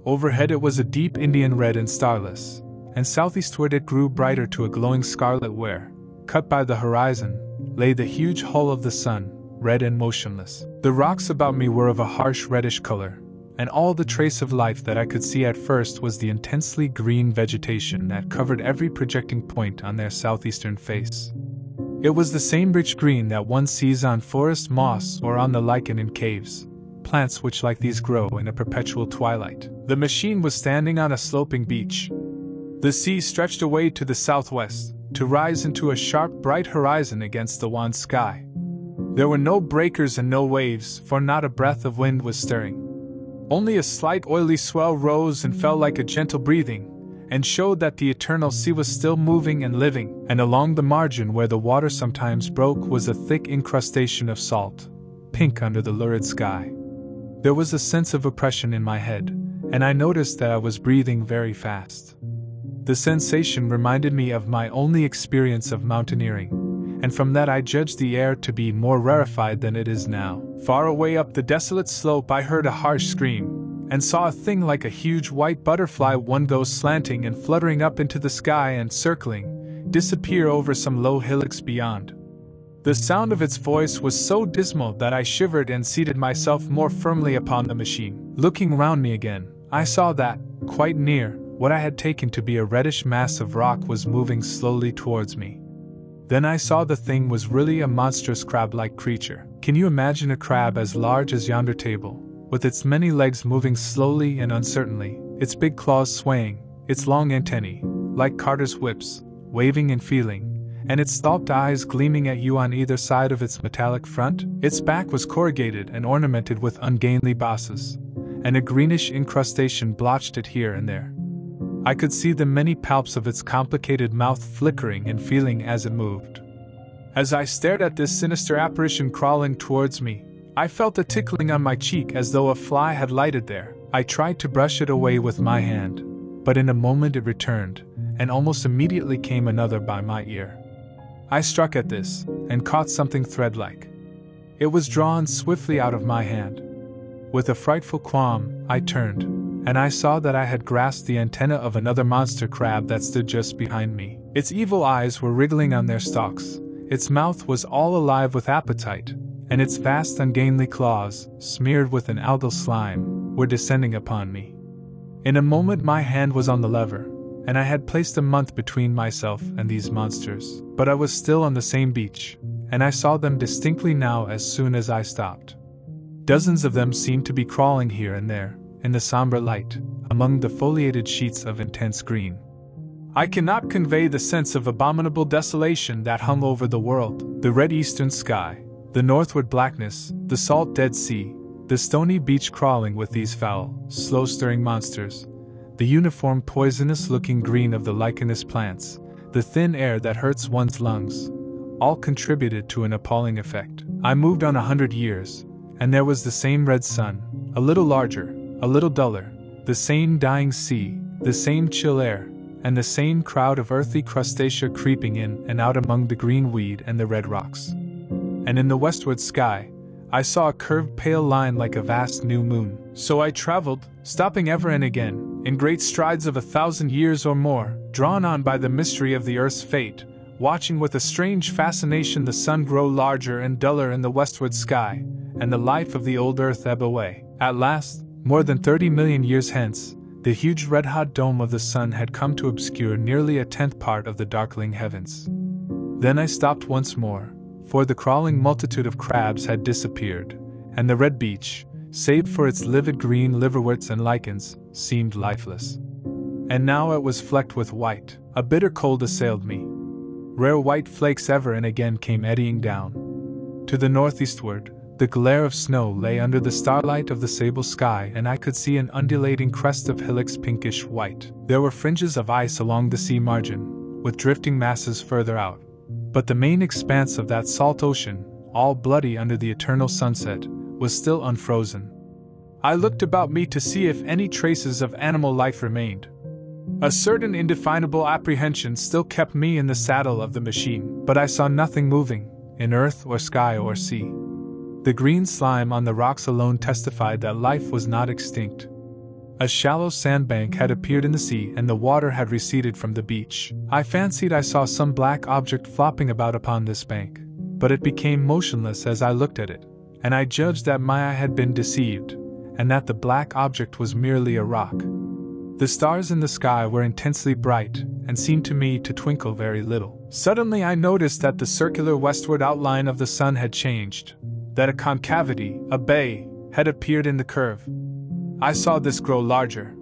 Overhead it was a deep Indian red and starless, and southeastward it grew brighter to a glowing scarlet where, cut by the horizon, lay the huge hull of the sun, red and motionless. The rocks about me were of a harsh reddish color, and all the trace of life that I could see at first was the intensely green vegetation that covered every projecting point on their southeastern face. It was the same rich green that one sees on forest moss or on the lichen in caves, plants which like these grow in a perpetual twilight. The machine was standing on a sloping beach. The sea stretched away to the southwest, to rise into a sharp bright horizon against the wan sky. There were no breakers and no waves, for not a breath of wind was stirring. Only a slight oily swell rose and fell like a gentle breathing, and showed that the eternal sea was still moving and living, and along the margin where the water sometimes broke was a thick incrustation of salt, pink under the lurid sky. There was a sense of oppression in my head, and I noticed that I was breathing very fast. The sensation reminded me of my only experience of mountaineering, and from that I judged the air to be more rarefied than it is now. Far away up the desolate slope I heard a harsh scream, and saw a thing like a huge white butterfly one go slanting and fluttering up into the sky and circling, disappear over some low hillocks beyond. The sound of its voice was so dismal that I shivered and seated myself more firmly upon the machine. Looking round me again, I saw that, quite near, what I had taken to be a reddish mass of rock was moving slowly towards me. Then I saw the thing was really a monstrous crab-like creature. Can you imagine a crab as large as yonder table, with its many legs moving slowly and uncertainly, its big claws swaying, its long antennae, like carters' whips, waving and feeling, and its stalked eyes gleaming at you on either side of its metallic front? Its back was corrugated and ornamented with ungainly bosses, and a greenish incrustation blotched it here and there. I could see the many palps of its complicated mouth flickering and feeling as it moved. As I stared at this sinister apparition crawling towards me, I felt a tickling on my cheek as though a fly had lighted there. I tried to brush it away with my hand, but in a moment it returned, and almost immediately came another by my ear. I struck at this, and caught something thread-like. It was drawn swiftly out of my hand. With a frightful qualm, I turned, and I saw that I had grasped the antenna of another monster crab that stood just behind me. Its evil eyes were wriggling on their stalks, its mouth was all alive with appetite, and its vast ungainly claws, smeared with an algal slime, were descending upon me. In a moment my hand was on the lever, and I had placed a month between myself and these monsters. But I was still on the same beach, and I saw them distinctly now as soon as I stopped. Dozens of them seemed to be crawling here and there, in the somber light, among the foliated sheets of intense green. I cannot convey the sense of abominable desolation that hung over the world. The red eastern sky, the northward blackness, the salt Dead Sea, the stony beach crawling with these foul, slow-stirring monsters, the uniform poisonous-looking green of the lichenous plants, the thin air that hurts one's lungs, all contributed to an appalling effect. I moved on 100 years, and there was the same red sun, a little larger, a little duller, the same dying sea, the same chill air, and the same crowd of earthy crustacea creeping in and out among the green weed and the red rocks. And in the westward sky, I saw a curved pale line like a vast new moon. So I traveled, stopping ever and again, in great strides of 1,000 years or more, drawn on by the mystery of the earth's fate, watching with a strange fascination the sun grow larger and duller in the westward sky, and the life of the old earth ebb away. At last, more than 30 million years hence, the huge red-hot dome of the sun had come to obscure nearly a tenth part of the darkling heavens. Then I stopped once more, for the crawling multitude of crabs had disappeared, and the red beach, save for its livid green liverworts and lichens, seemed lifeless. And now it was flecked with white. A bitter cold assailed me. Rare white flakes ever and again came eddying down. To the northeastward, the glare of snow lay under the starlight of the sable sky, and I could see an undulating crest of hillocks pinkish white. There were fringes of ice along the sea margin, with drifting masses further out. But the main expanse of that salt ocean, all bloody under the eternal sunset, was still unfrozen. I looked about me to see if any traces of animal life remained. A certain indefinable apprehension still kept me in the saddle of the machine, but I saw nothing moving, in earth or sky or sea. The green slime on the rocks alone testified that life was not extinct. A shallow sandbank had appeared in the sea, and the water had receded from the beach. I fancied I saw some black object flopping about upon this bank, but it became motionless as I looked at it, and I judged that my eye had been deceived, and that the black object was merely a rock. The stars in the sky were intensely bright, and seemed to me to twinkle very little. Suddenly I noticed that the circular westward outline of the sun had changed, that a concavity, a bay, had appeared in the curve. I saw this grow larger.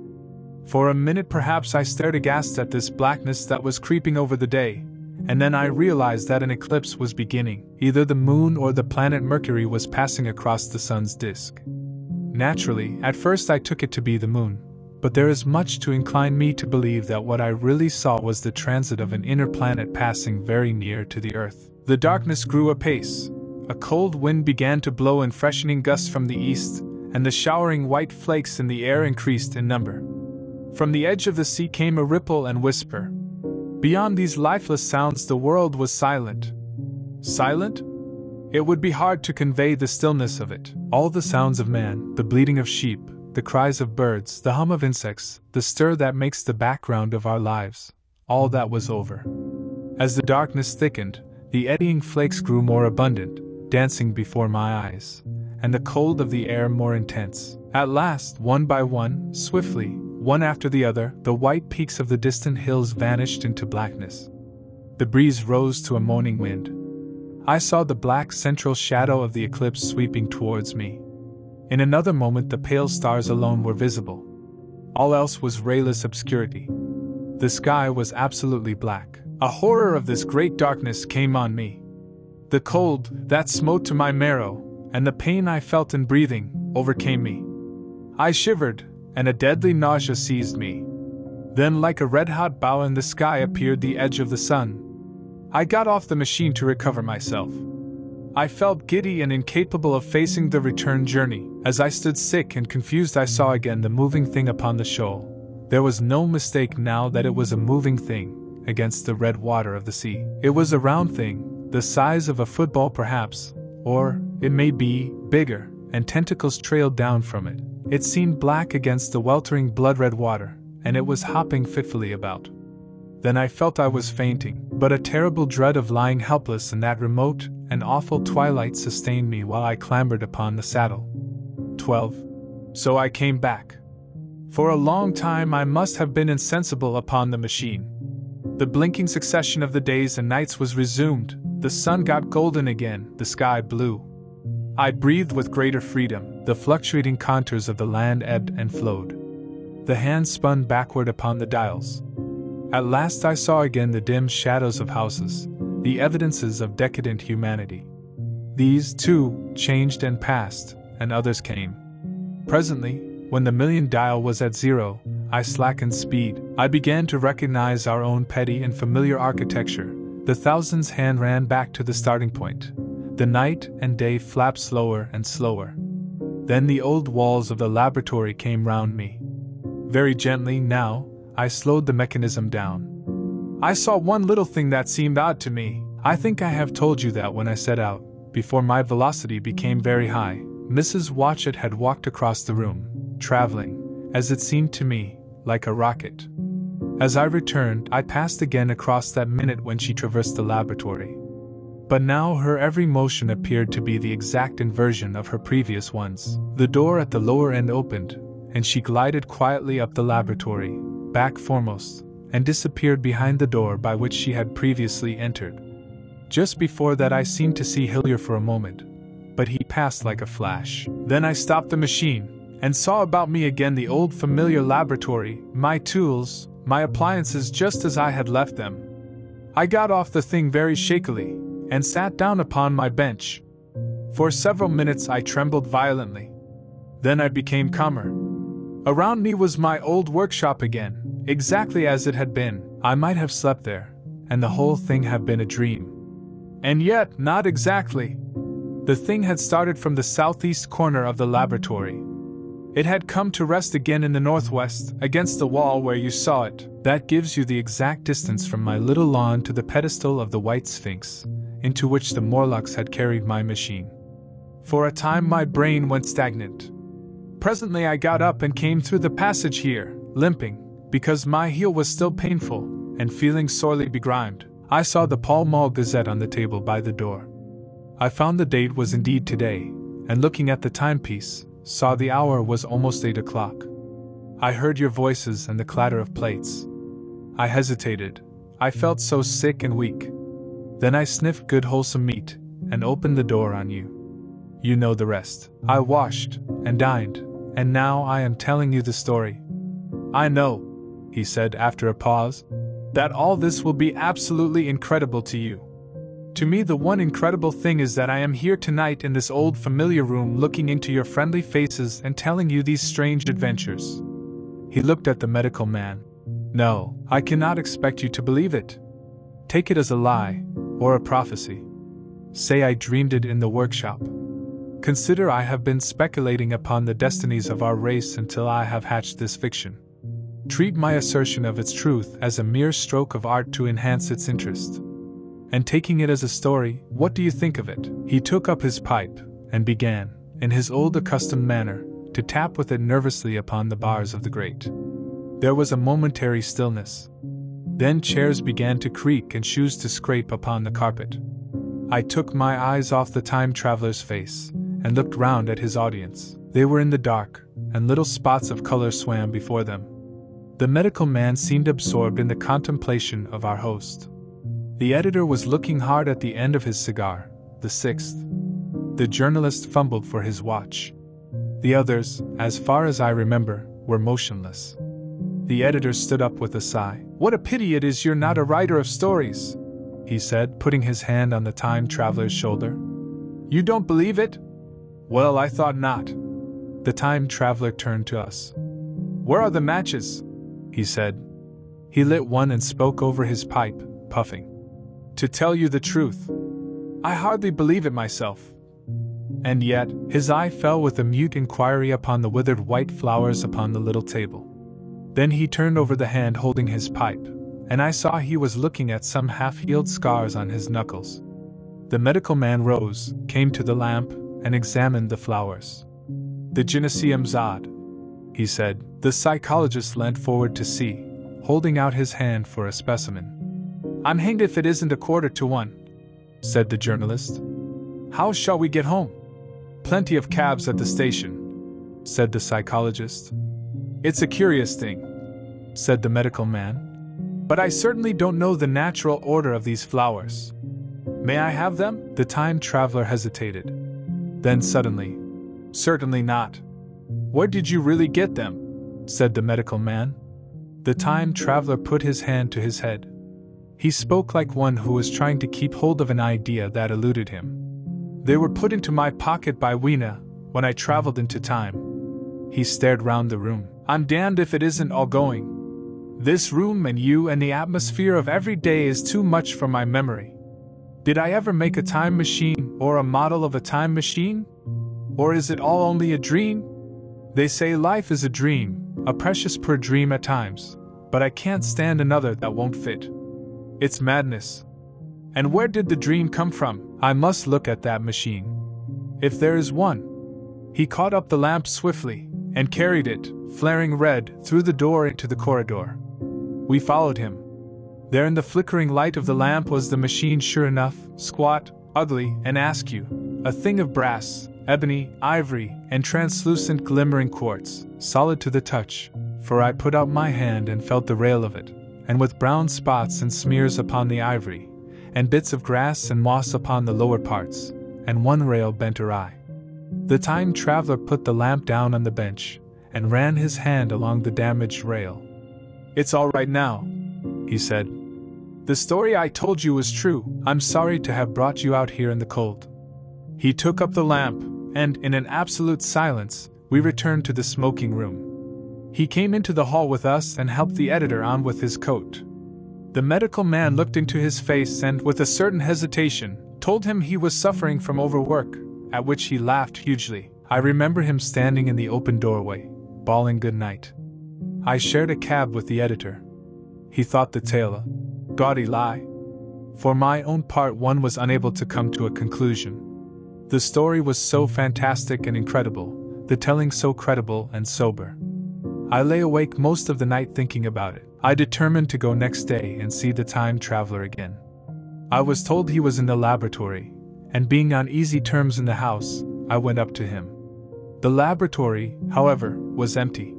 For a minute perhaps I stared aghast at this blackness that was creeping over the day, and then I realized that an eclipse was beginning. Either the moon or the planet Mercury was passing across the sun's disk. Naturally, at first I took it to be the moon, but there is much to incline me to believe that what I really saw was the transit of an inner planet passing very near to the earth. The darkness grew apace. A cold wind began to blow in freshening gusts from the east, and the showering white flakes in the air increased in number. From the edge of the sea came a ripple and whisper. Beyond these lifeless sounds the world was silent. Silent? It would be hard to convey the stillness of it. All the sounds of man, the bleating of sheep, the cries of birds, the hum of insects, the stir that makes the background of our lives, all that was over. As the darkness thickened, the eddying flakes grew more abundant, dancing before my eyes, and the cold of the air more intense. At last, one by one, swiftly, one after the other, the white peaks of the distant hills vanished into blackness. The breeze rose to a moaning wind. I saw the black central shadow of the eclipse sweeping towards me. In another moment the pale stars alone were visible. All else was rayless obscurity. The sky was absolutely black. A horror of this great darkness came on me. The cold, that smote to my marrow, and the pain I felt in breathing, overcame me. I shivered, and a deadly nausea seized me. Then like a red-hot bow in the sky appeared the edge of the sun. I got off the machine to recover myself. I felt giddy and incapable of facing the return journey. As I stood sick and confused I saw again the moving thing upon the shoal. There was no mistake now that it was a moving thing, against the red water of the sea. It was a round thing, the size of a football perhaps, or, it may be, bigger, and tentacles trailed down from it. It seemed black against the weltering blood-red water, and it was hopping fitfully about. Then I felt I was fainting, but a terrible dread of lying helpless in that remote and awful twilight sustained me while I clambered upon the saddle. 12. So I came back. For a long time I must have been insensible upon the machine. The blinking succession of the days and nights was resumed, the sun got golden again, the sky blue. I breathed with greater freedom, the fluctuating contours of the land ebbed and flowed. The hands spun backward upon the dials. At last I saw again the dim shadows of houses, the evidences of decadent humanity. These, too, changed and passed, and others came. Presently, when the million dial was at zero, I slackened speed. I began to recognize our own petty and familiar architecture. The thousand's hand ran back to the starting point. The night and day flapped slower and slower. Then the old walls of the laboratory came round me. Very gently, now, I slowed the mechanism down. I saw one little thing that seemed odd to me. I think I have told you that when I set out, before my velocity became very high, Mrs. Watchett had walked across the room, traveling, as it seemed to me, like a rocket. As I returned, I passed again across that minute when she traversed the laboratory. But now her every motion appeared to be the exact inversion of her previous ones. The door at the lower end opened, and she glided quietly up the laboratory, back foremost, and disappeared behind the door by which she had previously entered. Just before that I seemed to see Hillier for a moment, but he passed like a flash. Then I stopped the machine, and saw about me again the old familiar laboratory, my tools, my appliances just as I had left them. I got off the thing very shakily, and sat down upon my bench. For several minutes I trembled violently. Then I became calmer. Around me was my old workshop again, exactly as it had been. I might have slept there, and the whole thing have been a dream. And yet, not exactly. The thing had started from the southeast corner of the laboratory. It had come to rest again in the northwest, against the wall where you saw it. That gives you the exact distance from my little lawn to the pedestal of the White Sphinx, into which the Morlocks had carried my machine. For a time my brain went stagnant. Presently I got up and came through the passage here, limping, because my heel was still painful, and feeling sorely begrimed. I saw the Pall Mall Gazette on the table by the door. I found the date was indeed today, and looking at the timepiece, saw the hour was almost 8 o'clock. I heard your voices and the clatter of plates. I hesitated. I felt so sick and weak. Then I sniffed good wholesome meat, and opened the door on you. You know the rest. I washed, and dined, and now I am telling you the story. I know, he said after a pause, that all this will be absolutely incredible to you. To me the one incredible thing is that I am here tonight in this old familiar room looking into your friendly faces and telling you these strange adventures. He looked at the medical man. No, I cannot expect you to believe it. Take it as a lie, or a prophecy. Say I dreamed it in the workshop. Consider I have been speculating upon the destinies of our race until I have hatched this fiction. Treat my assertion of its truth as a mere stroke of art to enhance its interest. And taking it as a story, what do you think of it? He took up his pipe, and began, in his old accustomed manner, to tap with it nervously upon the bars of the grate. There was a momentary stillness. Then chairs began to creak and shoes to scrape upon the carpet. I took my eyes off the time traveler's face, and looked round at his audience. They were in the dark, and little spots of color swam before them. The medical man seemed absorbed in the contemplation of our host. The editor was looking hard at the end of his cigar, the sixth. The journalist fumbled for his watch. The others, as far as I remember, were motionless. The editor stood up with a sigh. What a pity it is you're not a writer of stories, he said, putting his hand on the time traveler's shoulder. You don't believe it? Well, I thought not. The time traveler turned to us. Where are the matches? He said. He lit one and spoke over his pipe, puffing. To tell you the truth, I hardly believe it myself. And yet, his eye fell with a mute inquiry upon the withered white flowers upon the little table. Then he turned over the hand holding his pipe, and I saw he was looking at some half-healed scars on his knuckles. The medical man rose, came to the lamp, and examined the flowers. The gynoecium's odd, he said. The psychologist leant forward to see, holding out his hand for a specimen. I'm hanged if it isn't 1:15, said the journalist. How shall we get home? Plenty of cabs at the station, said the psychologist. It's a curious thing, said the medical man. But I certainly don't know the natural order of these flowers. May I have them? The time traveler hesitated. Then suddenly, certainly not. Where did you really get them? Said the medical man. The time traveler put his hand to his head. He spoke like one who was trying to keep hold of an idea that eluded him. They were put into my pocket by Weena when I traveled into time. He stared round the room. I'm damned if it isn't all going. This room and you and the atmosphere of every day is too much for my memory. Did I ever make a time machine or a model of a time machine? Or is it all only a dream? They say life is a dream, a precious poor dream at times, but I can't stand another that won't fit. It's madness. And where did the dream come from? I must look at that machine. If there is one. He caught up the lamp swiftly and carried it, flaring red, through the door into the corridor. We followed him. There in the flickering light of the lamp was the machine, sure enough, squat, ugly, and askew, a thing of brass, ebony, ivory, and translucent glimmering quartz, solid to the touch, for I put out my hand and felt the rail of it, and with brown spots and smears upon the ivory, and bits of grass and moss upon the lower parts, and one rail bent awry. The time traveler put the lamp down on the bench, and ran his hand along the damaged rail. "It's all right now," he said. "The story I told you was true. I'm sorry to have brought you out here in the cold." He took up the lamp, and, in an absolute silence, we returned to the smoking room. He came into the hall with us and helped the editor on with his coat. The medical man looked into his face and, with a certain hesitation, told him he was suffering from overwork, at which he laughed hugely. I remember him standing in the open doorway, bawling good night. I shared a cab with the editor. He thought the tale a gaudy lie. For my own part, one was unable to come to a conclusion. The story was so fantastic and incredible, the telling so credible and sober. I lay awake most of the night thinking about it. I determined to go next day and see the time traveler again. I was told he was in the laboratory, and being on easy terms in the house, I went up to him. The laboratory, however, was empty.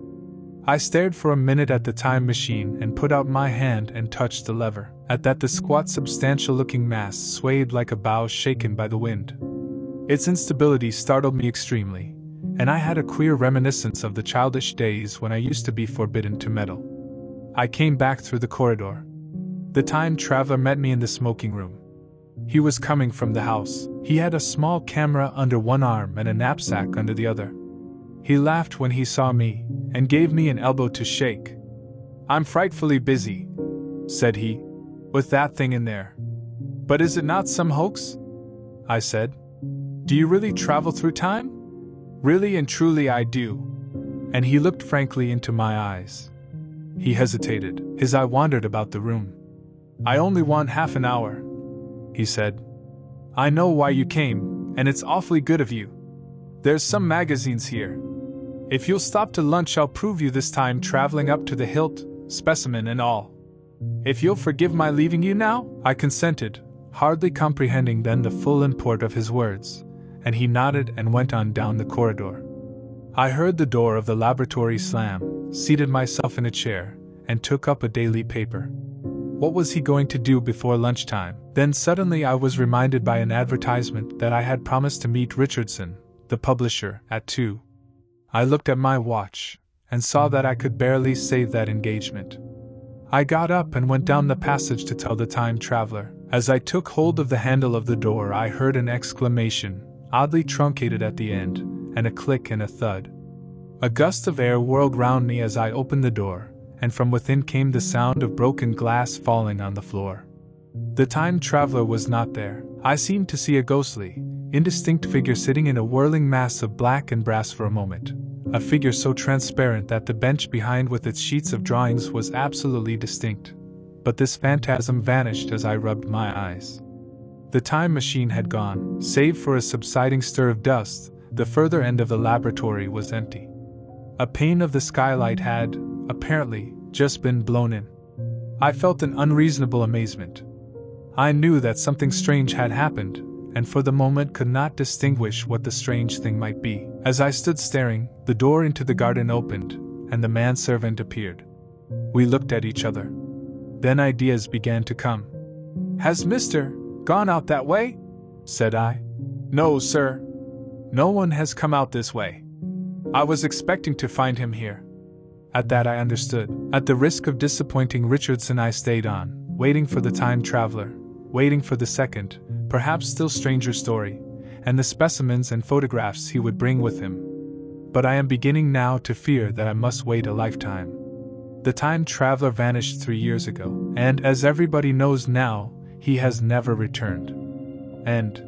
I stared for a minute at the time machine and put out my hand and touched the lever. At that, the squat, substantial-looking mass swayed like a bough shaken by the wind. Its instability startled me extremely, and I had a queer reminiscence of the childish days when I used to be forbidden to meddle. I came back through the corridor. The time traveler met me in the smoking room. He was coming from the house. He had a small camera under one arm and a knapsack under the other. He laughed when he saw me, and gave me an elbow to shake. "I'm frightfully busy," said he, "with that thing in there." "But is it not some hoax?" I said. "Do you really travel through time?" "Really and truly I do." And he looked frankly into my eyes. He hesitated. His eye wandered about the room. "I only want half an hour," he said. "I know why you came, and it's awfully good of you. There's some magazines here. If you'll stop to lunch, I'll prove you this time traveling up to the hilt, specimen and all. If you'll forgive my leaving you now?" I consented, hardly comprehending then the full import of his words, and he nodded and went on down the corridor. I heard the door of the laboratory slam, seated myself in a chair, and took up a daily paper. What was he going to do before lunchtime? Then suddenly I was reminded by an advertisement that I had promised to meet Richardson, the publisher, at 2. I looked at my watch, and saw that I could barely save that engagement. I got up and went down the passage to tell the time traveler. As I took hold of the handle of the door, I heard an exclamation, oddly truncated at the end, and a click and a thud. A gust of air whirled round me as I opened the door, and from within came the sound of broken glass falling on the floor. The time traveler was not there. I seemed to see a ghostly, indistinct figure sitting in a whirling mass of black and brass for a moment, a figure so transparent that the bench behind with its sheets of drawings was absolutely distinct. But this phantasm vanished as I rubbed my eyes. The time machine had gone. Save for a subsiding stir of dust, the further end of the laboratory was empty. A pane of the skylight had, apparently, just been blown in. I felt an unreasonable amazement. I knew that something strange had happened, and for the moment could not distinguish what the strange thing might be. As I stood staring, the door into the garden opened, and the manservant appeared. We looked at each other. Then ideas began to come. "Has Mr. gone out that way?" said I. "No, sir. No one has come out this way. I was expecting to find him here." At that I understood. At the risk of disappointing Richardson, I stayed on, waiting for the time traveler, waiting for the second, perhaps still stranger story, and the specimens and photographs he would bring with him. But I am beginning now to fear that I must wait a lifetime. The time traveler vanished 3 years ago, and as everybody knows now, he has never returned. And